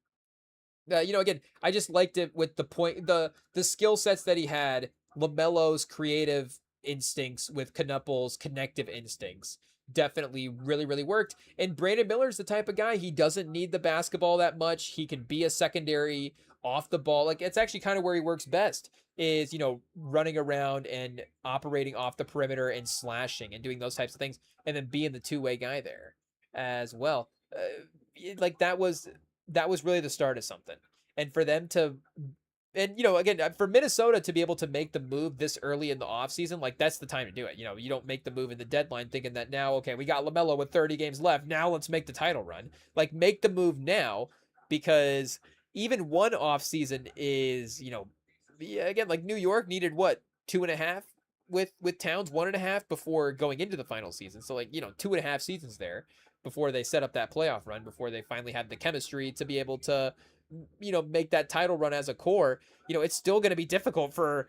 again, I just liked it with the skill sets that he had. Lamelo's creative instincts with Knupple's connective instincts definitely really, really worked. And Brandon Miller's the type of guy, he doesn't need the basketball that much. He can be a secondary off the ball. Like, it's actually kind of where he works best is, running around and operating off the perimeter and slashing and doing those types of things, and then being the two-way guy there as well. Like that was really the start of something. And for them to and again, for Minnesota to be able to make the move this early in the offseason, like that's the time to do it. You don't make the move in the deadline thinking that now, okay, we got LaMelo with 30 games left. Now let's make the title run. Like, make the move now, because even one offseason is, again, like New York needed what, 2.5 with Towns, 1.5 before going into the final season. So like, 2.5 seasons there before they set up that playoff run, before they finally had the chemistry to be able to make that title run as a core. It's still going to be difficult for,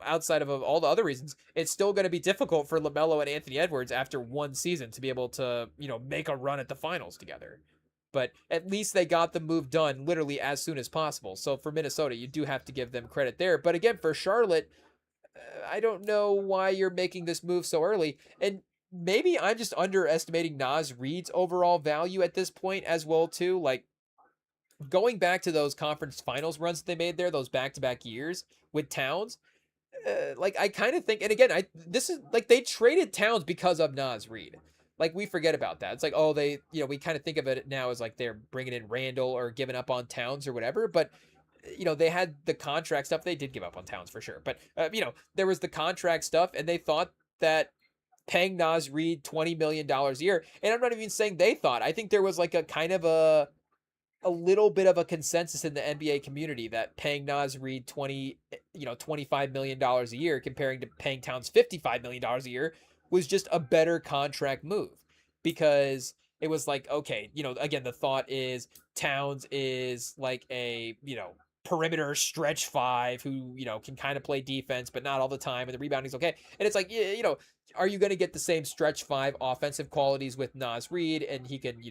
outside of all the other reasons, it's still going to be difficult for LaMelo and Anthony Edwards after one season to be able to, make a run at the finals together. But at least they got the move done literally as soon as possible. So for Minnesota, you do have to give them credit there. But again, for Charlotte, I don't know why you're making this move so early. And maybe I'm just underestimating Naz Reid's overall value at this point as well too. Like, going back to those conference finals runs that they made there, those back-to-back years with Towns, like I kind of think, and again, this is like they traded Towns because of Naz Reid. Like, we forget about that. It's like, oh, they, we kind of think of it now as like they're bringing in Randall or giving up on Towns or whatever, but they had the contract stuff. They did give up on Towns for sure, but there was the contract stuff, and they thought that paying Naz Reid $20 million a year, and I'm not even saying they thought. I think there was like a kind of a little bit of a consensus in the NBA community that paying Naz Reid $25 million a year comparing to paying Towns $55 million a year was just a better contract move, because it was like, okay, again, the thought is Towns is like a, perimeter stretch five who, can kind of play defense, but not all the time. And the rebounding's okay. And it's like, are you going to get the same stretch five offensive qualities with Naz Reid? And he can,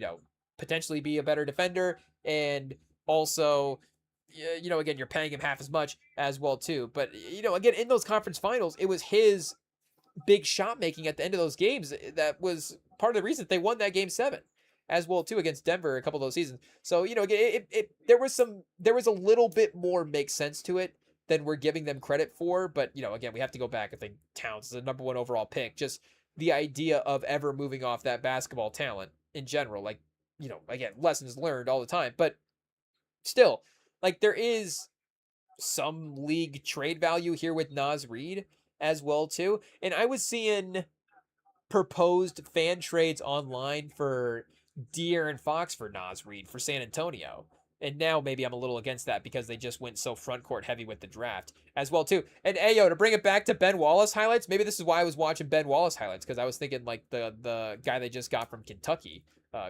potentially be a better defender, and also again, you're paying him half as much as well too. But again, in those conference finals, it was his big shot making at the end of those games that was part of the reason they won that game 7 as well too against Denver a couple of those seasons. So again, there was a little bit more makes sense to it than we're giving them credit for. But again, we have to go back. I think Towns is the number 1 overall pick. Just the idea of ever moving off that basketball talent in general, like, again, lessons learned all the time, but still, like, there is some league trade value here with Naz Reid as well too. And I was seeing proposed fan trades online for De'Aaron Fox for Naz Reid for San Antonio. And now maybe I'm a little against that because they just went so front court heavy with the draft as well too. And Ayo, to bring it back to Ben Wallace highlights, maybe this is why I was watching Ben Wallace highlights, because I was thinking like the guy they just got from Kentucky,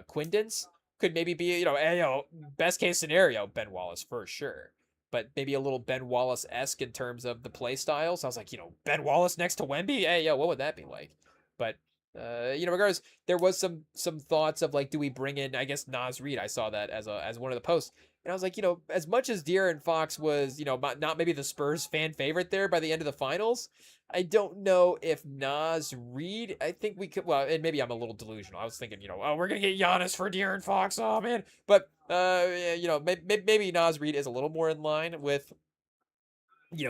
Quindens, could maybe be, Ayo, best case scenario, Ben Wallace for sure. But maybe a little Ben Wallace-esque in terms of the play style. So I was like, Ben Wallace next to Wemby? Hey, what would that be like? But regardless, there was some thoughts of like, do we bring in, I guess, Naz Reid? I saw that as one of the posts, and I was like, as much as De'Aaron Fox was, not maybe the Spurs fan favorite there by the end of the finals, I don't know if Naz Reid. I think we could. Well, and maybe I'm a little delusional. I was thinking, oh, we're gonna get Giannis for De'Aaron Fox. Oh man, but maybe Naz Reid is a little more in line with,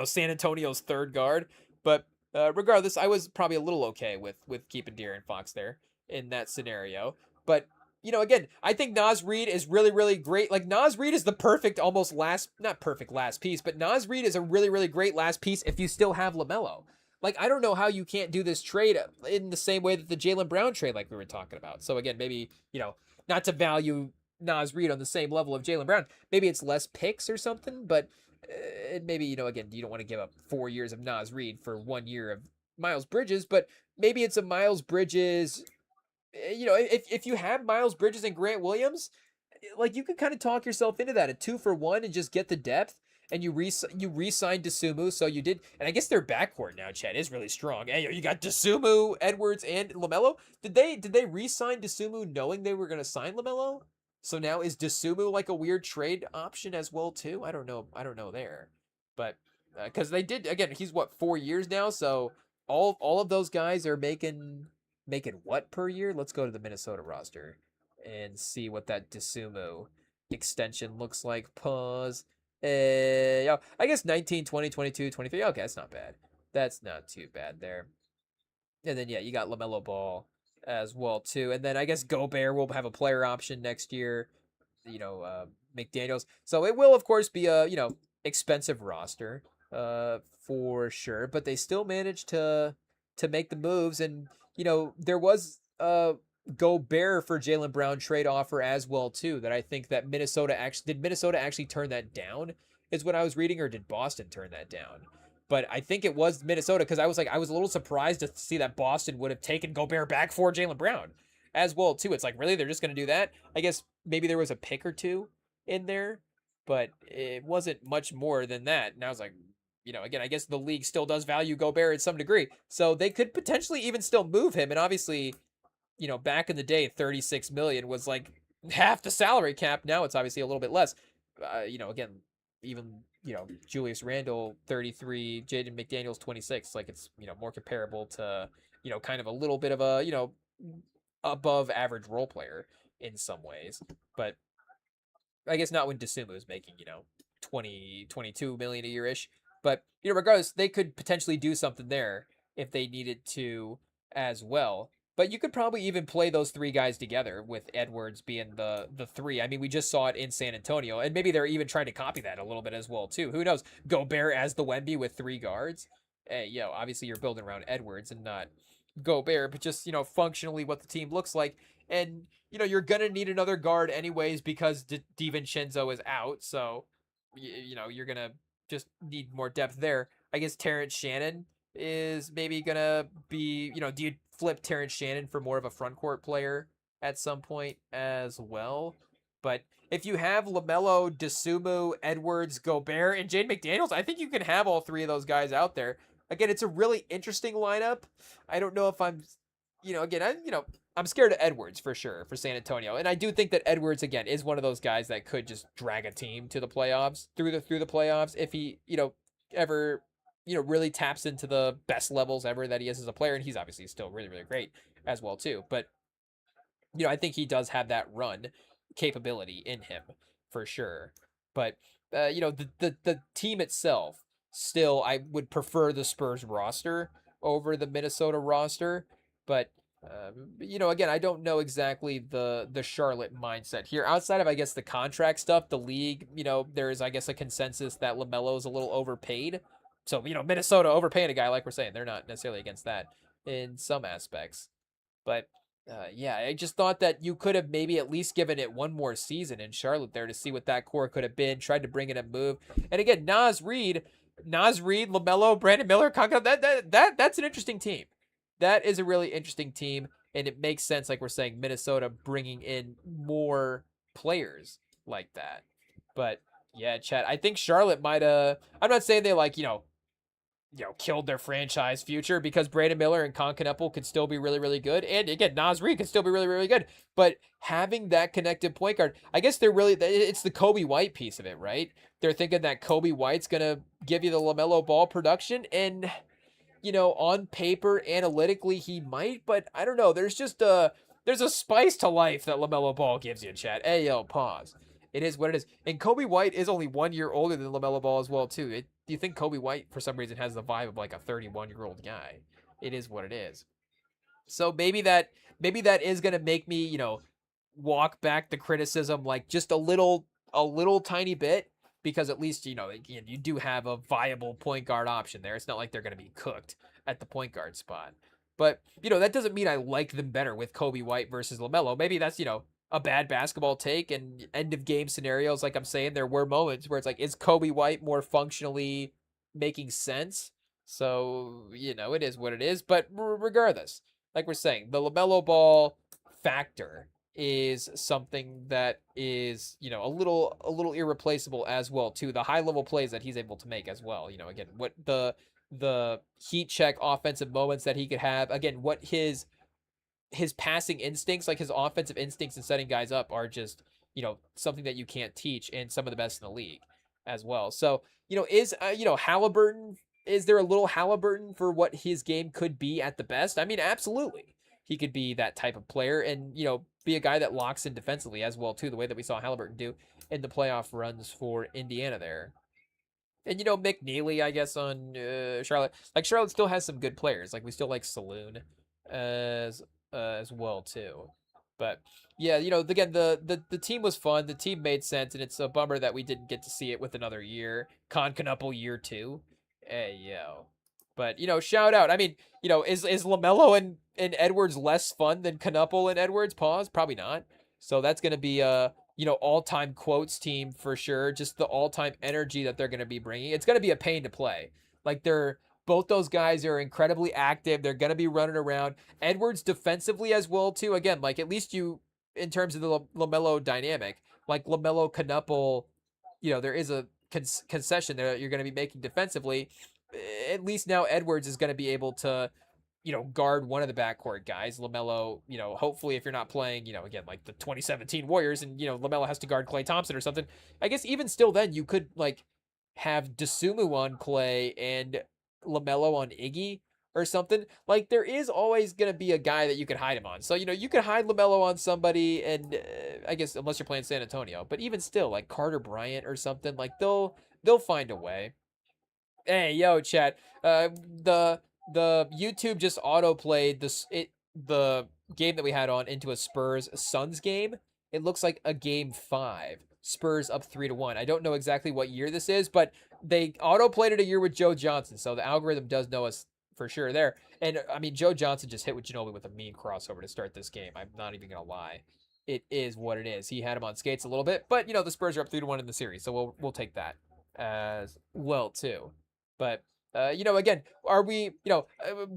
San Antonio's third guard, but. Regardless, I was probably a little okay with keeping De'Aaron Fox there in that scenario. But again, I think Nas Reed is really, really great. Like, Nas Reed is the perfect, almost last, not perfect last piece, but Nas Reed is a really, really great last piece if you still have LaMelo. Like, I don't know how you can't do this trade in the same way that the Jaylen Brown trade, like we were talking about. So, again, maybe, not to value Nas Reed on the same level of Jaylen Brown. Maybe it's less picks or something, but maybe, again, you don't want to give up 4 years of Nas Reed for 1 year of Miles Bridges, but maybe it's a Miles Bridges. If you have Miles Bridges and Grant Williams, like, you could kind of talk yourself into that, a 2-for-1, and just get the depth. And you re-signed Dasumu, so you did, and I guess their backcourt now, Chad, is really strong. Hey, you got Dasumu, Edwards, and Lamelo. Did they re-sign Dasumu knowing they were going to sign Lamelo? So now is Dasumu like a weird trade option as well too? I don't know. I don't know there, but because they did, again, he's what, 4 years now, so all of those guys are making what per year? Let's go to the Minnesota roster and see what that Dasumu extension looks like. Pause. Yeah, I guess 19, 20, 22, 23. Okay, that's not bad. That's not too bad there. And then, yeah, you got LaMelo Ball as well, too. And then I guess Gobert will have a player option next year, McDaniels. So it will, of course, be a, expensive roster, for sure. But they still managed to make the moves. And, there was Gobert for Jaylen Brown trade offer as well too. That I think that Minnesota actually turn that down, is what I was reading, or did Boston turn that down? But I think it was Minnesota, because I was a little surprised to see that Boston would have taken Gobert back for Jaylen Brown as well too. It's like, really, they're just gonna do that? I guess maybe there was a pick or two in there, but it wasn't much more than that. And I was like, again, I guess the league still does value Gobert at some degree, so they could potentially even still move him. And obviously, back in the day, 36 million was like half the salary cap. Now it's obviously a little bit less. Again, even, Julius Randle 33, Jaden McDaniels 26. Like, it's, more comparable to, kind of a little bit of a, above average role player in some ways. But I guess not when Dasumu is making, 20, 22 million a year ish. But, regardless, they could potentially do something there if they needed to as well. But you could probably even play those three guys together, with Edwards being the three. I mean, we just saw it in San Antonio, and maybe they're even trying to copy that a little bit as well too. Who knows? Gobert as the Wemby with three guards. Obviously you're building around Edwards and not Gobert, but just, functionally what the team looks like. And, you're gonna need another guard anyways, because DiVincenzo is out, so you're gonna just need more depth there. I guess Terrence Shannon is maybe gonna be, do you flip Terrence Shannon for more of a front court player at some point as well? But if you have LaMelo, Dasumu, Edwards, Gobert, and Jaden McDaniels, I think you can have all three of those guys out there. Again, it's a really interesting lineup. I don't know if I'm, I'm scared of Edwards for sure for San Antonio, and I do think that Edwards, again, is one of those guys that could just drag a team to the playoffs, through the playoffs, if he, ever, really taps into the best levels ever that he is as a player. And he's obviously still really, really great as well too. But, I think he does have that run capability in him for sure. But, the team itself, still, I would prefer the Spurs roster over the Minnesota roster. But, again, I don't know exactly the Charlotte mindset here. Outside of, I guess, the contract stuff, the league, there is, I guess, a consensus that LaMelo is a little overpaid. So, Minnesota overpaying a guy, like we're saying, they're not necessarily against that in some aspects. But, yeah, I just thought that you could have maybe at least given it one more season in Charlotte there to see what that core could have been, tried to bring in a move. And again, Nas Reed, LaMelo, Brandon Miller, that's an interesting team. That is a really interesting team, and it makes sense, like we're saying, Minnesota bringing in more players like that. But, yeah, Chad, I think Charlotte might I'm not saying they, like, killed their franchise future, because Brandon Miller and Concanepple could still be really, really good. And again, Nas Reed could still be really, really good. But having that connected point guard, I guess it's the Kobe White piece of it, right? They're thinking that Kobe White's going to give you the LaMelo Ball production. And, on paper, analytically, he might. But I don't know. There's a spice to life that LaMelo Ball gives you, Chad. Hey, yo, pause. It is what it is. And Kobe White is only 1 year older than LaMelo Ball as well, too. Do you think Kobe White, for some reason, has the vibe of like a 31-year-old guy? It is what it is. So maybe that is going to make me, walk back the criticism like just a little tiny bit, because at least, you know, again, you do have a viable point guard option there. It's not like they're going to be cooked at the point guard spot. But, you know, that doesn't mean I like them better with Kobe White versus LaMelo. Maybe that's, you know, a bad basketball take, and end of game scenarios, like I'm saying, there were moments where it's like, is Kobe White more functionally making sense? So, you know, it is what it is. But regardless, like we're saying, the LaMelo Ball factor is something that is, you know, a little irreplaceable as well too. The high level plays that he's able to make as well. You know, again, what the heat check offensive moments that he could have. Again, what his passing instincts, like his offensive instincts and setting guys up, are just, you know, something that you can't teach, and some of the best in the league as well. So, you know, is you know, Halliburton, is there a little Halliburton for what his game could be at the best? I mean, absolutely. He could be that type of player, and, you know, be a guy that locks in defensively as well too, the way that we saw Halliburton do in the playoff runs for Indiana there. And, you know, McNeely, I guess, on Charlotte. Like, Charlotte still has some good players. Like, we still like Saloon as well too. But yeah, you know, again, the team was fun. The team made sense, and it's a bummer that we didn't get to see it with another year. Knuckle year 2. Hey yo. But, you know, shout out. I mean, you know, is Lamelo and Edwards less fun than Knuckle and Edwards? Pause. Probably not. So that's gonna be a, you know, all-time quotes team for sure. Just the all-time energy that they're going to be bringing. It's going to be a pain to play. Like, they're both those guys are incredibly active. They're going to be running around. Edwards defensively as well too. Again, like, at least you, in terms of the LaMelo dynamic, like LaMelo Knuckle, you know, there is a concession there that you're going to be making defensively. At least now Edwards is going to be able to, you know, guard one of the backcourt guys. LaMelo, you know, hopefully, if you're not playing, you know, again, like the 2017 Warriors, and, you know, LaMelo has to guard Klay Thompson or something, I guess even still then you could, like, have Dosunmu on Klay and LaMelo on Iggy or something. Like, there is always going to be a guy that you can hide him on. So, you know, you could hide LaMelo on somebody, and I guess unless you're playing San Antonio, but even still, like Carter Bryant or something, like, they'll find a way. Hey, yo, chat. The YouTube just auto played the game that we had on into a Spurs Suns game. It looks like a game 5. Spurs up 3-1. I don't know exactly what year this is, but they auto played it a year with Joe Johnson, so the algorithm does know us for sure there. And I mean, Joe Johnson just hit with Ginobili with a mean crossover to start this game. I'm not even gonna lie. It is what it is. He had him on skates a little bit, but, you know, the Spurs are up 3-1 in the series, so we'll take that as well too. But you know, again, are we, you know,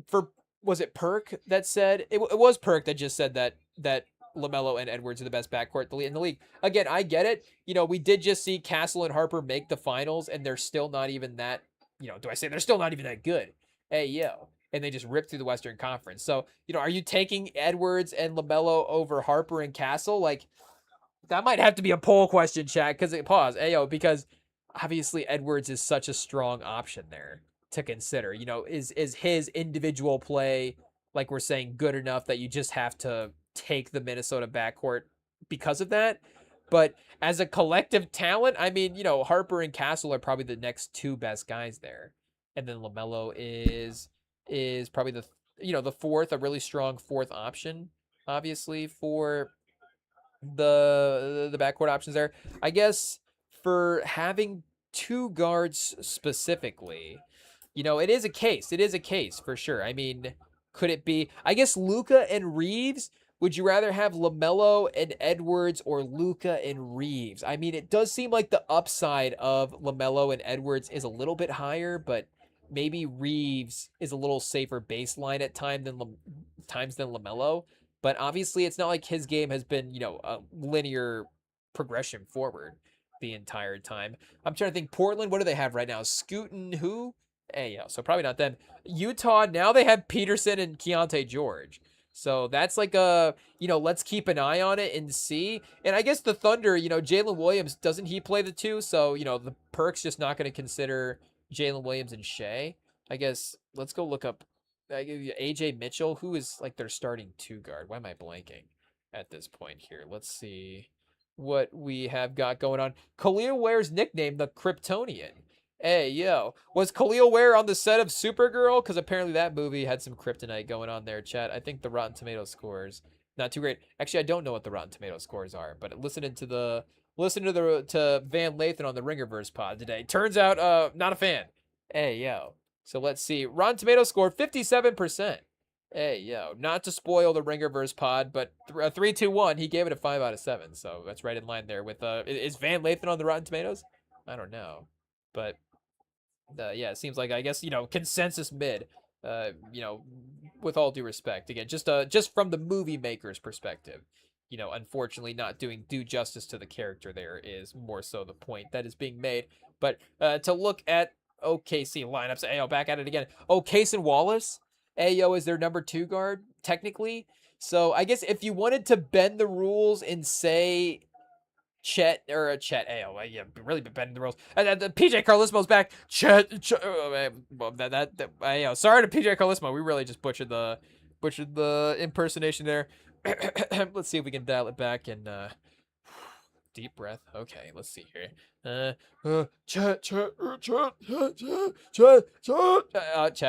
for, was it Perk that said, it was Perk that just said that LaMelo and Edwards are the best backcourt in the league. Again, I get it. You know, we did just see Castle and Harper make the finals, and they're still not even that, you know, do I say they're still not even that good? Hey, yo. And they just ripped through the Western Conference. So, you know, are you taking Edwards and LaMelo over Harper and Castle? Like, that might have to be a poll question, chat, because pause. Ayo, because obviously Edwards is such a strong option there to consider. You know, is his individual play, like we're saying, good enough that you just have to take the Minnesota backcourt because of that? But as a collective talent, I mean, you know, Harper and Castle are probably the next 2 best guys there. And then LaMelo is probably the, you know, the fourth, a really strong fourth option, obviously, for the backcourt options there. I guess for having 2 guards specifically, you know, it is a case. It is a case for sure. I mean, could it be, I guess, Luka and Reeves? Would you rather have LaMelo and Edwards, or Luka and Reeves? I mean, it does seem like the upside of LaMelo and Edwards is a little bit higher, but maybe Reeves is a little safer baseline at times than LaMelo. But obviously, it's not like his game has been, you know, a linear progression forward the entire time. I'm trying to think. Portland, what do they have right now? Scoot and who? Hey, yeah, so probably not them. Utah, now they have Peterson and Keontae George. So that's like a, you know, let's keep an eye on it and see. And I guess the Thunder, you know, Jalen Williams, doesn't he play the 2? So, you know, the Perk's just not going to consider Jalen Williams and Shea. I guess let's go look up AJ Mitchell, who is like their starting 2 guard. Why am I blanking at this point here? Let's see what we have got going on. Khalil Ware's nickname, the Kryptonian. Hey, yo. Was Khalil Ware on the set of Supergirl? Because apparently that movie had some kryptonite going on there, chat. I think the Rotten Tomatoes scores Not too great. Actually, I don't know what the Rotten Tomato scores are, but listen to Van Lathan on the Ringerverse pod today. Turns out, not a fan. Hey yo. So let's see. Rotten Tomato score 57%. Hey yo. Not to spoil the Ringerverse pod, but 3-2-1. He gave it a 5 out of 7. So that's right in line there with is Van Lathan on the Rotten Tomatoes? I don't know, but yeah, it seems like I guess consensus mid. With all due respect, again, just from the movie maker's perspective, unfortunately, not doing due justice to the character there is more so the point that is being made. But to look at OKC lineups, Ayo back at it again. Oh, Cason Wallace, Ayo is their number 2 guard technically. So I guess if you wanted to bend the rules and say Chet. Yeah, really been bending the rules. PJ Carlismo's back. Chet. Well, sorry to PJ Carlismo. We really just butchered the impersonation there. Let's see if we can dial it back and deep breath. Okay, let's see here. Chet. Chet.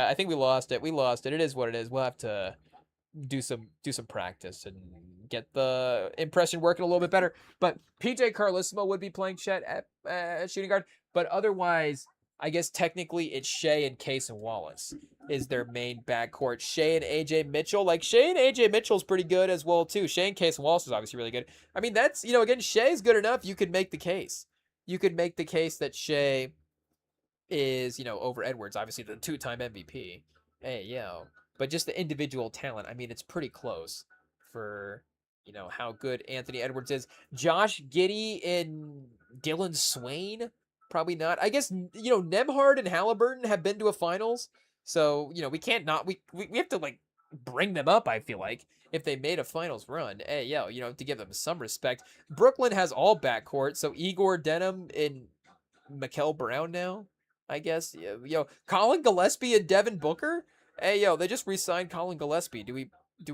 I think we lost it. It is what it is. We'll have to do some practice and get the impression working a little bit better. But PJ Carlissimo would be playing Chet at shooting guard, but otherwise, I guess technically it's Shea and Cason Wallace is their main backcourt. Shea and AJ Mitchell, like Shea and AJ Mitchell's pretty good as well too. Shea and Cason Wallace is obviously really good. I mean, that's again, Shea's good enough. You could make the case. You could make the case that Shea is over Edwards, obviously the 2-time MVP. Hey yo. But just the individual talent, I mean, it's pretty close for, how good Anthony Edwards is. Josh Giddey and Dylan Swain, probably not. I guess, Nembhard and Halliburton have been to a finals. So, we can't not, we have to, bring them up, I feel like, if they made a finals run. Hey, yo, to give them some respect. Brooklyn has all backcourt, so Igor Denham and Mikel Brown now, I guess. Colin Gillespie and Devin Booker? Hey, yo, they just re-signed Colin Gillespie. Do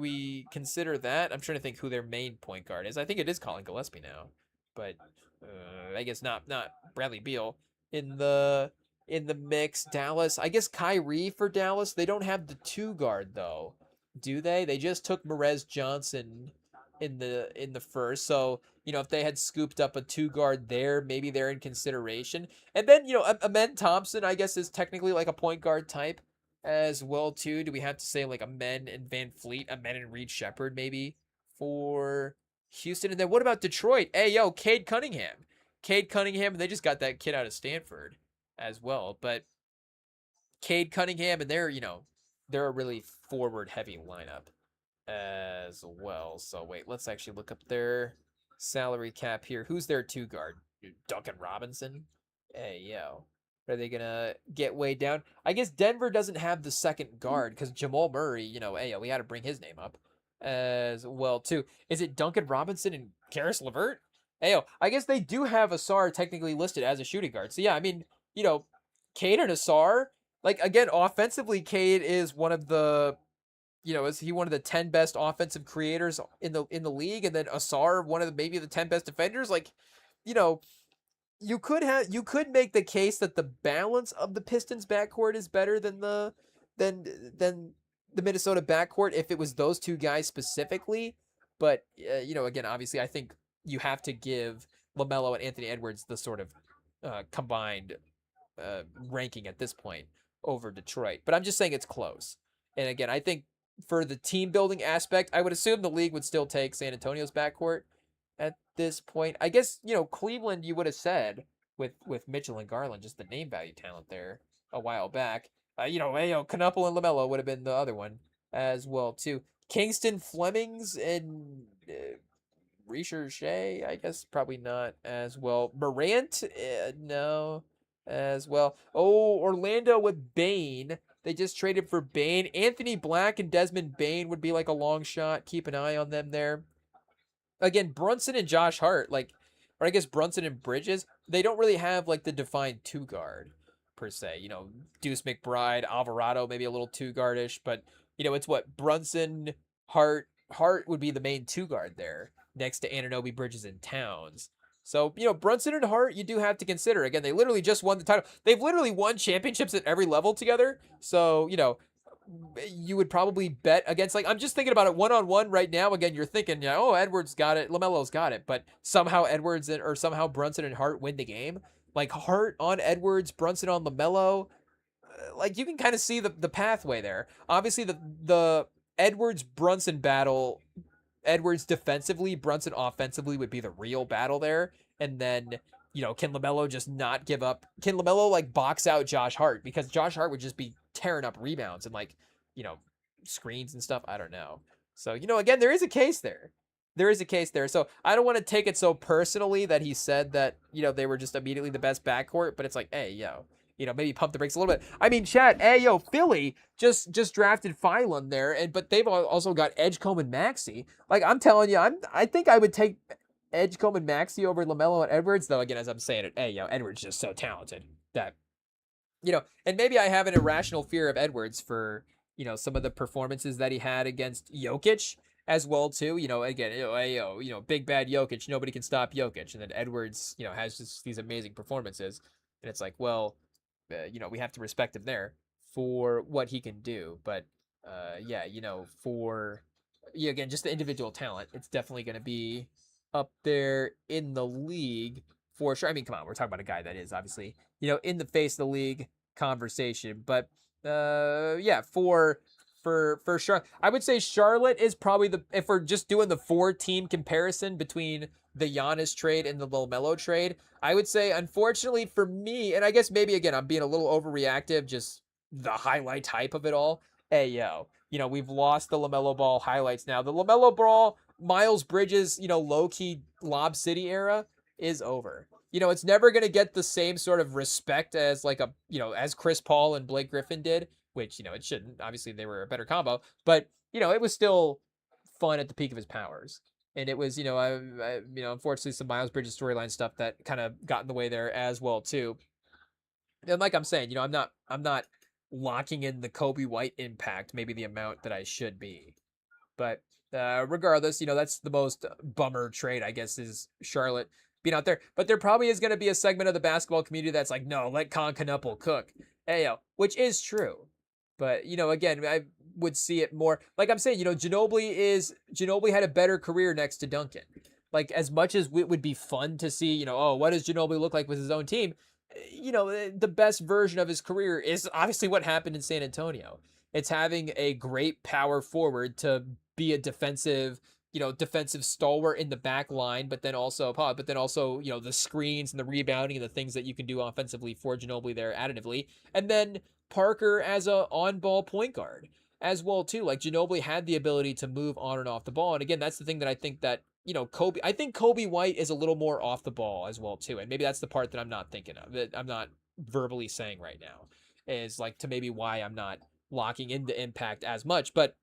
we consider that? I'm trying to think who their main point guard is. I think it is Colin Gillespie now, but I guess not Bradley Beal in the mix. Dallas, I guess Kyrie for Dallas. They don't have the 2 guard though, do they? They just took Merez Johnson in the first, so if they had scooped up a 2 guard there, maybe they're in consideration. And then Amen Thompson, I guess, is technically like a point guard type as well too. Do we have to say like Amen and Van Fleet, Amen and Reed Shepherd maybe for Houston? And then what about Detroit? Hey yo, Cade Cunningham, and they just got that kid out of Stanford as well. But Cade Cunningham, and they're a really forward heavy lineup as well. So wait, let's actually look up their salary cap here. Who's their 2 guard? Duncan Robinson? Hey yo. Are they gonna get way down? I guess Denver doesn't have the 2nd guard because Jamal Murray, hey, we had to bring his name up as well too. Is it Duncan Robinson and Karis LeVert? Hey, I guess they do have Asar technically listed as a shooting guard. So yeah, I mean, Cade and Asar, like again, offensively, Cade is one of the, is he one of the 10 best offensive creators in the league, and then Asar one of maybe the 10 best defenders, like, you could make the case that the balance of the Pistons backcourt is better than the Minnesota backcourt if it was those 2 guys specifically. But again, obviously, I think you have to give LaMelo and Anthony Edwards the sort of combined ranking at this point over Detroit. But I'm just saying it's close. And again, I think for the team building aspect, I would assume the league would still take San Antonio's backcourt at this point. I guess, Cleveland, you would have said with Mitchell and Garland, just the name value talent there a while back. Knuppel and LaMelo would have been the other one as well too. Kingston Flemings and Reisher Shea, I guess probably not as well. Morant, no, as well. Oh, Orlando with Bane. They just traded for Bane. Anthony Black and Desmond Bane would be like a long shot. Keep an eye on them there. Again, Brunson and Josh Hart, or I guess Brunson and Bridges, they don't really have like the defined 2 guard per se. Deuce McBride, Alvarado, maybe a little 2 guardish, but it's what Brunson, Hart would be the main 2 guard there next to Anunoby, Bridges, and Towns. So, Brunson and Hart, you do have to consider. Again, they literally just won the title. They've literally won championships at every level together. So, you would probably bet against. Like, I'm just thinking about it one-on-one right now. Again, you're thinking, yeah, oh, Edwards got it, LaMelo's got it, but somehow Edwards or somehow Brunson and Hart win the game. Like Hart on Edwards, Brunson on LaMelo. Like you can kind of see the pathway there. Obviously, the Edwards Brunson battle, Edwards defensively, Brunson offensively would be the real battle there. And then, can LaMelo just not give up? Can LaMelo like box out Josh Hart? Because Josh Hart would just be tearing up rebounds and like, you know, screens and stuff. I don't know. So, again, there is a case there. There is a case there. So I don't want to take it so personally that he said that, they were just immediately the best backcourt, but it's like, hey, maybe pump the brakes a little bit. I mean, Chad, hey, Philly just drafted Phylon there, but they've also got Edgecombe and Maxey. Like, I'm telling you, I think I would take Edgecombe and Maxey over LaMelo and Edwards, though, again, as I'm saying it, hey, Edwards is just so talented that, and maybe I have an irrational fear of Edwards for, some of the performances that he had against Jokic as well, too. Again, big bad Jokic, nobody can stop Jokic. And then Edwards, has just these amazing performances. And it's like, well, we have to respect him there for what he can do. But again, just the individual talent, it's definitely going to be up there in the league for sure. I mean, come on, we're talking about a guy that is obviously, in the face of the league conversation. But for sure, I would say Charlotte is probably if we're just doing the 4-team comparison between the Giannis trade and the LaMelo trade, I would say, unfortunately for me, and I guess maybe, again, I'm being a little overreactive, just the highlight type of it all. Hey, we've lost the LaMelo Ball highlights now. The LaMelo Ball, Miles Bridges, low-key Lob City era is over. It's never going to get the same sort of respect as as Chris Paul and Blake Griffin did, which, it shouldn't. Obviously, they were a better combo, but, it was still fun at the peak of his powers. And it was, unfortunately, some Miles Bridges storyline stuff that kind of got in the way there as well, too. And like I'm saying, I'm not locking in the Kobe White impact, maybe the amount that I should be. But regardless, that's the most bummer trade, I guess, is Charlotte being out there. But there probably is going to be a segment of the basketball community that's like, no, let Con Knuckle cook. Which is true. But, again, I would see it more. Like I'm saying, Ginobili had a better career next to Duncan. Like, as much as it would be fun to see, what does Ginobili look like with his own team? The best version of his career is obviously what happened in San Antonio. It's having a great power forward to be a defensive stalwart in the back line, but then also, the screens and the rebounding and the things that you can do offensively for Ginobili there additively. And then Parker as a on-ball point guard as well, too. Like, Ginobili had the ability to move on and off the ball. And again, that's the thing that I think that, I think Kobe White is a little more off the ball as well, too. And maybe that's the part that I'm not thinking of, that I'm not verbally saying right now, is like to maybe why I'm not locking into impact as much. But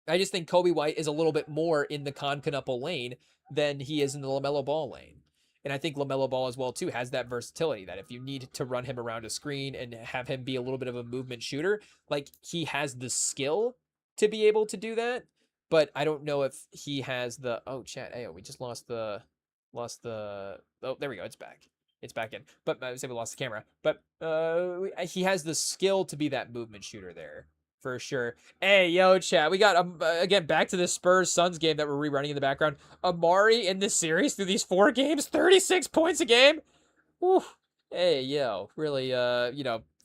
I just think Kobe White is a little bit more in the Con Knuckle lane than he is in the LaMelo Ball lane. And I think LaMelo Ball as well, too, has that versatility that if you need to run him around a screen and have him be a little bit of a movement shooter, like, he has the skill to be able to do that. But I don't know if he has chat. We just lost the, oh, there we go. It's back. It's back in. But I was able to lost the camera. But he has the skill to be that movement shooter there. For sure. Hey, chat. We got, again, back to this Spurs-Suns game that we're rerunning in the background. Amari in this series through these 4 games, 36 points a game. Woo. Hey, really,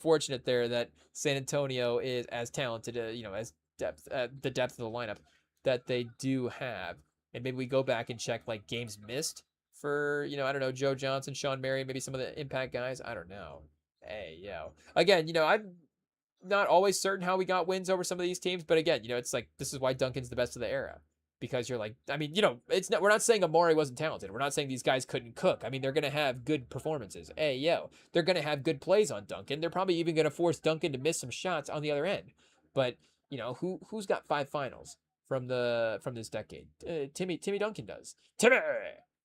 fortunate there that San Antonio is as talented, as the depth of the lineup that they do have. And maybe we go back and check, like, games missed for, I don't know, Joe Johnson, Sean Marion, maybe some of the impact guys. I don't know. Hey, Again, I'm not always certain how we got wins over some of these teams, but again, it's like, this is why Duncan's the best of the era, because you're like, I mean, we're not saying Amari wasn't talented. We're not saying these guys couldn't cook. I mean, they're going to have good performances. Hey, they're going to have good plays on Duncan. They're probably even going to force Duncan to miss some shots on the other end. But, who's got 5 finals from this decade? Timmy Duncan does. Timmy!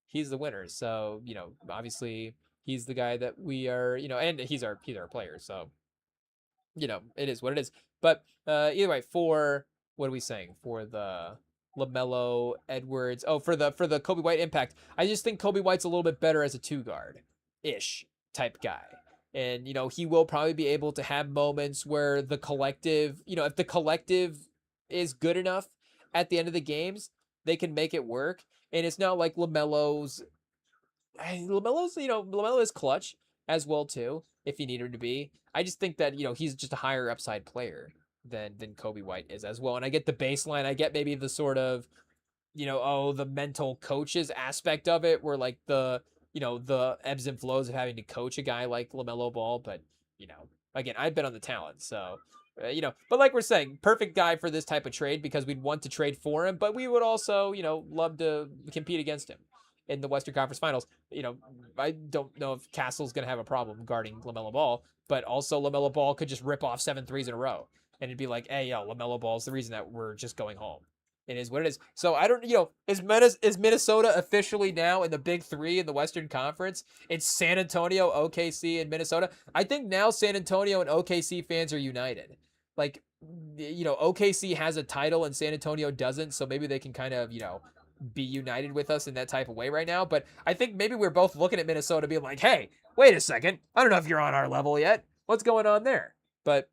He's the winner. So, obviously he's the guy that we are, and he's our player. So, it is what it is. But either way, for what are we saying? For the LaMelo, Edwards. Oh, for the Kobe White impact. I just think Kobe White's a little bit better as a 2 guard ish type guy. And, he will probably be able to have moments where the collective, if the collective is good enough at the end of the games, they can make it work. And it's not like LaMelo is clutch as well too, if you need him to be. I just think that, he's just a higher upside player than Kobe White is as well. And I get the baseline. I get maybe the sort of, the mental coaches aspect of it, where like the ebbs and flows of having to coach a guy like LaMelo Ball. But, again, I've been on the talent. So, but like we're saying, perfect guy for this type of trade because we'd want to trade for him, but we would also, love to compete against him in the Western Conference Finals. I don't know if Castle's going to have a problem guarding LaMelo Ball, but also LaMelo Ball could just rip off 7 threes in a row. And it'd be like, hey, yo, LaMelo Ball's the reason that we're just going home. It is what it is. So I don't, is Minnesota officially now in the big three in the Western Conference? It's San Antonio, OKC, and Minnesota. I think now San Antonio and OKC fans are united. Like, OKC has a title and San Antonio doesn't, so maybe they can kind of, be united with us in that type of way right now. But I think maybe we're both looking at Minnesota being like, hey, wait a second. I don't know if you're on our level yet. What's going on there? But,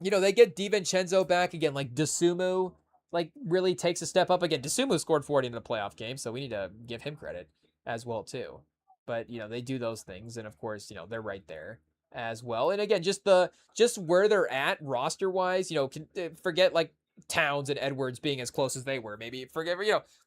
they get DiVincenzo back again, like Dosunmu, like really takes a step up again. Dosunmu scored 40 in the playoff game, so we need to give him credit as well too. But they do those things, and of course, they're right there as well. And again, just where they're at roster wise, forget like Towns and Edwards being as close as they were. Maybe forget,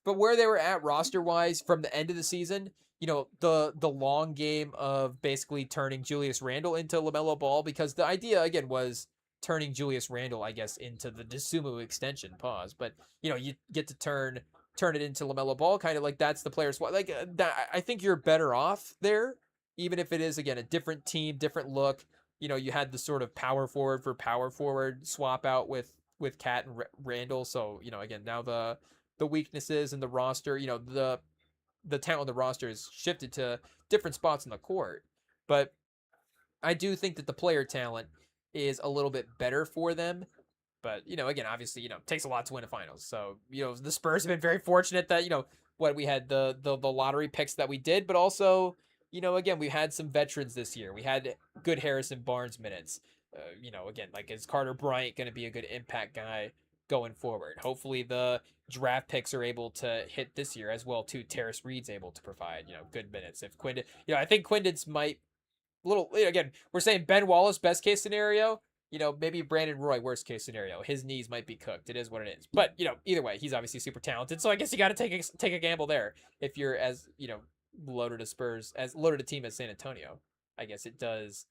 but where they were at roster wise from the end of the season, the long game of basically turning Julius Randle into LaMelo Ball, because the idea again was turning Julius Randle, I guess, into the Dosunmu extension. Pause. But you get to turn it into LaMelo Ball, kind of like that's the player's like that. I think you're better off there, even if it is again a different team, different look. You had the sort of power forward for power forward swap out with Cat and Randall. So again, now the weaknesses in the roster, the talent of the roster is shifted to different spots in the court. But I do think that the player talent is a little bit better for them. But, again, obviously, it takes a lot to win a finals. So, the Spurs have been very fortunate that, what we had the lottery picks that we did, but also, again, we had some veterans this year. We had good Harrison Barnes minutes. Again, like, is Carter Bryant going to be a good impact guy going forward? Hopefully the draft picks are able to hit this year as well, too. Terrace Reed's able to provide, good minutes. If Quindon, I think Quindon's might little, again, we're saying Ben Wallace, best case scenario, maybe Brandon Roy, worst case scenario. His knees might be cooked. It is what it is. But, either way, he's obviously super talented. So I guess you got to take a gamble there if you're as, loaded a team as San Antonio. I guess it does,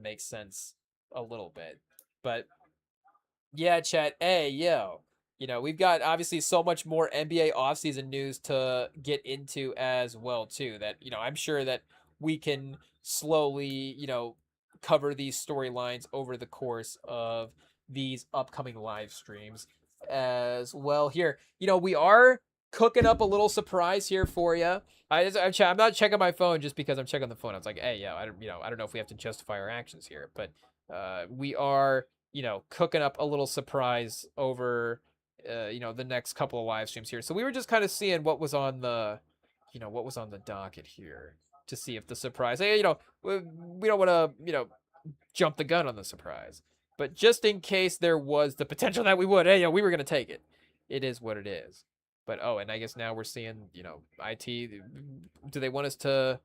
make sense a little bit. But yeah, chat. Hey, yo. We've got obviously so much more NBA offseason news to get into as well, too. That, I'm sure that we can slowly, cover these storylines over the course of these upcoming live streams as well. Here, we are cooking up a little surprise here for you. I'm not checking my phone just because I'm checking the phone. I was like, hey, yeah, I don't know if we have to justify our actions here, but we are, cooking up a little surprise over, the next couple of live streams here. So we were just kind of seeing what was on the docket here to see if the surprise, hey, we don't want to, jump the gun on the surprise, but just in case there was the potential that we would, hey, we were going to take it. It is what it is. But, and I guess now we're seeing, IT, do they want us to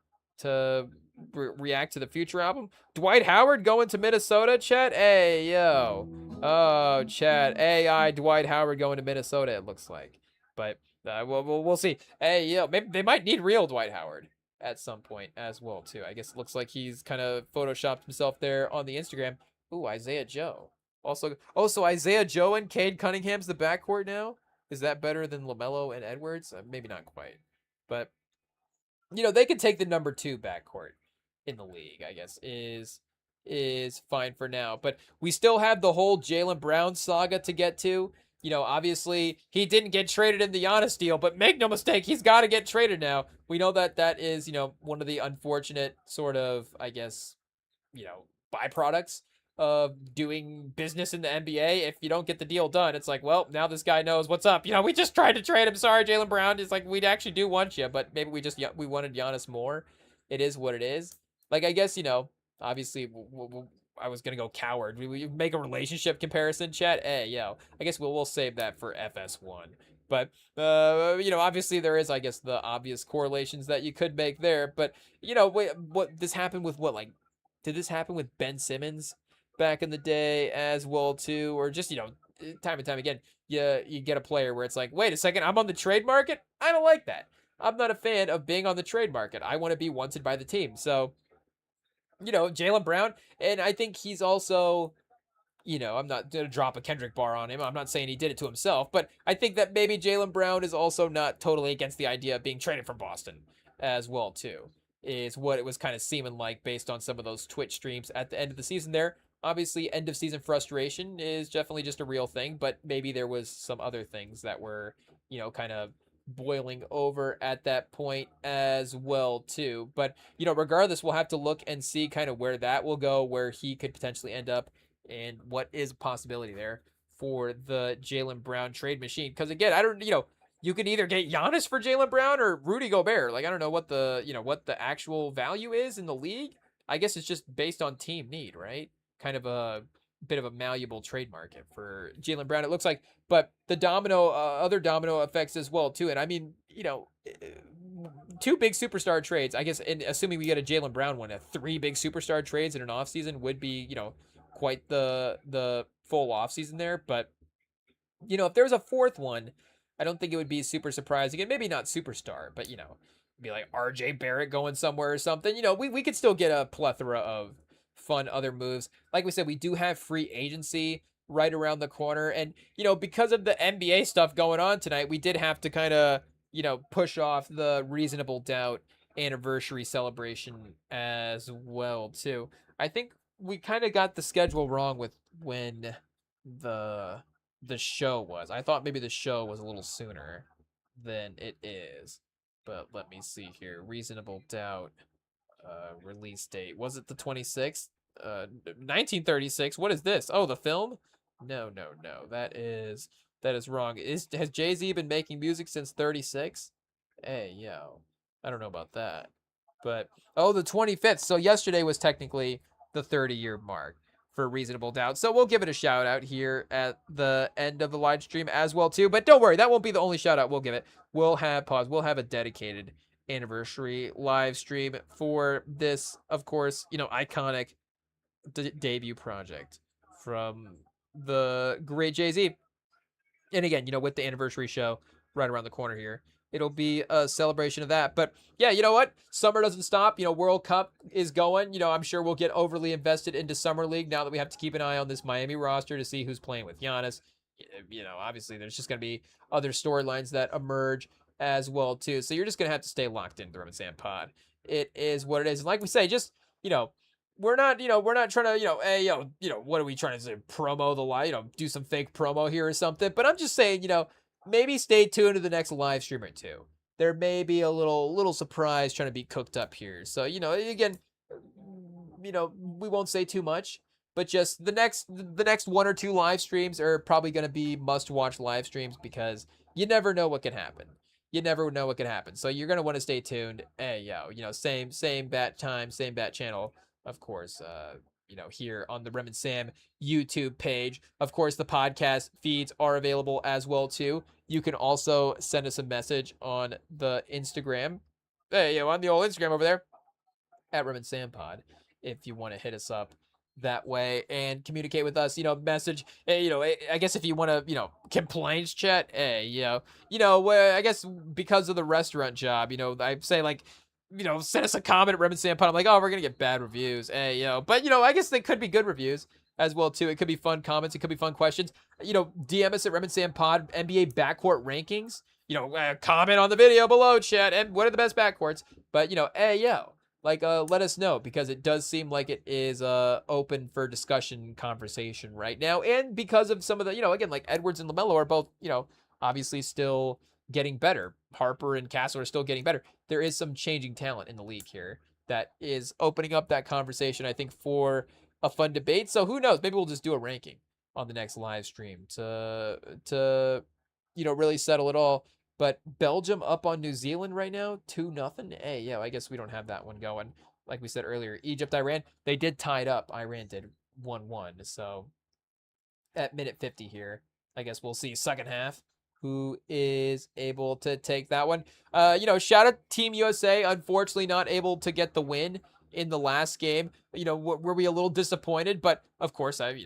react to the future album? Dwight Howard going to Minnesota, chat? Hey, yo. Oh, chat. AI Dwight Howard going to Minnesota, it looks like. But we'll see. Hey, yo, maybe they might need real Dwight Howard at some point as well, too. I guess it looks like he's kind of photoshopped himself there on the Instagram. Ooh, Isaiah Joe. Also, so Isaiah Joe and Cade Cunningham's the backcourt now? Is that better than LaMelo and Edwards? Maybe not quite. But, they could take the number 2 backcourt in the league, I guess, is fine for now. But we still have the whole Jaylen Brown saga to get to. Obviously, he didn't get traded in the Giannis deal, but make no mistake, he's got to get traded now. We know that is, one of the unfortunate sort of, I guess, byproducts of doing business in the NBA. If you don't get the deal done, it's like, well, now this guy knows what's up. We just tried to trade him. Sorry, Jaylen Brown. It's like, we'd actually do want you, but maybe we wanted Giannis more. It is what it is. Like, I guess, Obviously, I was gonna go coward. We make a relationship comparison, chat. Hey, yo, I guess we'll save that for FS1. But obviously there is, I guess, the obvious correlations that you could make there. But wait, what this happened with what like, did this happen with Ben Simmons back in the day as well too, or just time and time again, you get a player where it's like, wait a second, I'm on the trade market. I don't like that. I'm not a fan of being on the trade market. I want to be wanted by the team. So Jaylen Brown, and I think he's also, I'm not going to drop a Kendrick bar on him. I'm not saying he did it to himself, but I think that maybe Jaylen Brown is also not totally against the idea of being traded from Boston as well, too. Is what it was kind of seeming like based on some of those Twitch streams at the end of the season there. Obviously, end of season frustration is definitely just a real thing, but maybe there was some other things that were, kind of boiling over at that point as well too. But regardless, we'll have to look and see kind of where that will go, where he could potentially end up, and what is a possibility there for the Jaylen Brown trade machine. Because again, I don't, you could either get Giannis for Jaylen Brown or Rudy Gobert. Like I don't know what the actual value is in the league. I guess it's just based on team need, right? Kind of a bit of a malleable trade market for Jaylen Brown, it looks like. But the other domino effects as well too. And I mean, two big superstar trades. I guess, and assuming we get a Jaylen Brown one, three big superstar trades in an offseason would be, quite the full offseason there. But if there was a fourth one, I don't think it would be super surprising. And maybe not superstar, but be like RJ Barrett going somewhere or something. We could still get a plethora of fun other moves. Like we said, we do have free agency right around the corner. And, because of the NBA stuff going on tonight, we did have to kind of, push off the reasonable doubt anniversary celebration as well, too. I think we kind of got the schedule wrong with when the the show was. I thought maybe the show was a little sooner than it is. But let me see here. Reasonable doubt release date. Was it the 26th? 1936. What is this? Oh, the film? No, no, no. That is wrong. Has Jay-Z been making music since 36? Hey, yo. I don't know about that. But oh, the 25th. So yesterday was technically the 30-year mark for Reasonable Doubt. So we'll give it a shout out here at the end of the live stream as well too. But don't worry, that won't be the only shout out we'll give it. We'll have a dedicated anniversary live stream for this, of course, iconic debut project from the great Jay-Z. And again, with the anniversary show right around the corner here, it'll be a celebration of that. But yeah, you know what? Summer doesn't stop. World Cup is going. I'm sure we'll get overly invested into Summer League now that we have to keep an eye on this Miami roster to see who's playing with Giannis. Obviously there's just going to be other storylines that emerge as well too. So you're just going to have to stay locked into the Rim and Sam pod. It is what it is. And like we say, just, we're not trying to, hey, what are we trying to say? Promo the live, do some fake promo here or something. But I'm just saying, maybe stay tuned to the next live stream or two. There may be a little surprise trying to be cooked up here. So, again, we won't say too much, but just the next one or two live streams are probably going to be must-watch live streams because you never know what can happen. You never know what can happen. So you're going to want to stay tuned. Hey, same bat time, same bat channel, of course, here on the Rem and Sam YouTube page. Of course, the podcast feeds are available as well, too. You can also send us a message on the Instagram. Hey, on the old Instagram over there, at Rem and Sam Pod, if you want to hit us up that way and communicate with us, message, hey, I guess if you want to, complaints chat, hey, I guess because of the restaurant job, I say like, send us a comment at Rem and Sam Pod. I'm like, oh, we're going to get bad reviews. Hey, but, I guess they could be good reviews as well, too. It could be fun comments. It could be fun questions. DM us at Rem and Sam Pod, NBA backcourt rankings. Comment on the video below, chat, and what are the best backcourts. But, hey, let us know because it does seem like it is open for discussion conversation right now. And because of some of the, again, like Edwards and Lamelo are both, obviously still getting better. Harper and Castle are still getting better. There is some changing talent in the league here that is opening up that conversation, I think, for a fun debate. So who knows? Maybe we'll just do a ranking on the next live stream to really settle it all. But Belgium up on New Zealand right now, 2-0. Hey, I guess we don't have that one going like we said earlier, Egypt, Iran, they did tie it up. Iran did 1-1. So at minute 50 here, I guess we'll see second half who is able to take that one. Shout out Team USA. Unfortunately, not able to get the win in the last game. Were we a little disappointed? But of course, it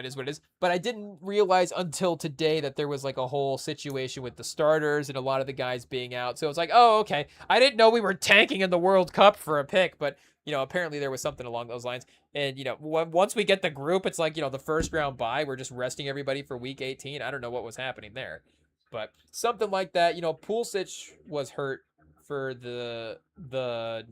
is what it is. But I didn't realize until today that there was like a whole situation with the starters and a lot of the guys being out. So it's like, oh, okay. I didn't know we were tanking in the World Cup for a pick, but apparently there was something along those lines. And once we get the group, it's like the first round bye. We're just resting everybody for week 18. I don't know what was happening there, but something like that. Pulisic was hurt for the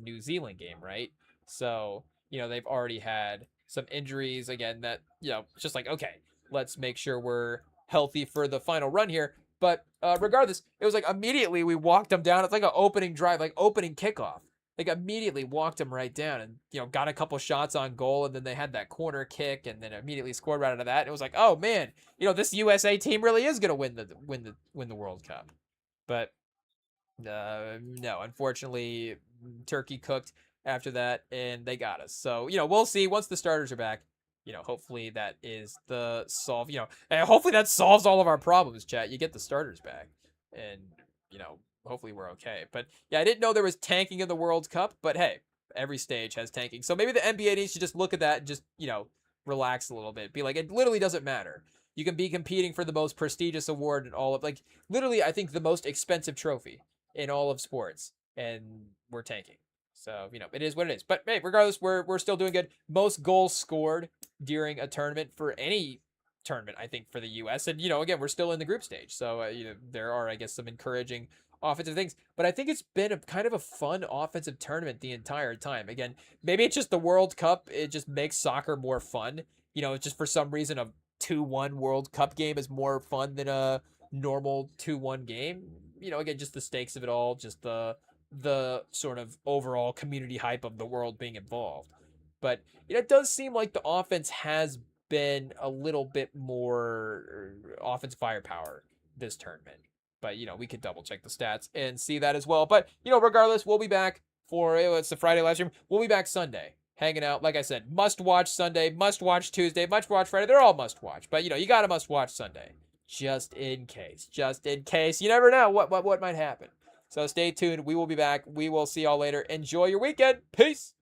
New Zealand game, right? So they've already had some injuries again. That it's just like, okay, let's make sure we're healthy for the final run here. But regardless, it was like immediately we walked them down. It's like an opening drive, like opening kickoff. Like immediately walked them right down and got a couple shots on goal, and then they had that corner kick and then immediately scored right out of that. And it was like, oh man, this USA team really is gonna win the World Cup. But no, unfortunately, Turkey cooked after that and they got us. So we'll see once the starters are back. Hopefully that is the solve. And hopefully that solves all of our problems. Chat, you get the starters back, and hopefully we're okay. But yeah, I didn't know there was tanking in the World Cup, but hey, every stage has tanking. So maybe the NBA needs to just look at that and just, relax a little bit. Be like, it literally doesn't matter. You can be competing for the most prestigious award in all of, like, literally, I think the most expensive trophy in all of sports, and we're tanking. So, it is what it is. But hey, regardless, we're still doing good. Most goals scored during a tournament for any tournament, I think, for the U.S. And, again, we're still in the group stage. So, there are, I guess, some encouraging offensive things, but I think it's been a kind of a fun offensive tournament the entire time. Again, maybe it's just the World Cup. It just makes soccer more fun. Just for some reason, a 2-1 World Cup game is more fun than a normal 2-1 game. Again, just the stakes of it all, just the sort of overall community hype of the world being involved. But it does seem like the offense has been a little bit more offensive firepower this tournament. But, we could double check the stats and see that as well. But, regardless, we'll be back for, it's the Friday live stream. We'll be back Sunday, hanging out. Like I said, must watch Sunday, must watch Tuesday, must watch Friday. They're all must watch. But, you got to must watch Sunday. Just in case. Just in case. You never know what might happen. So stay tuned. We will be back. We will see y'all later. Enjoy your weekend. Peace.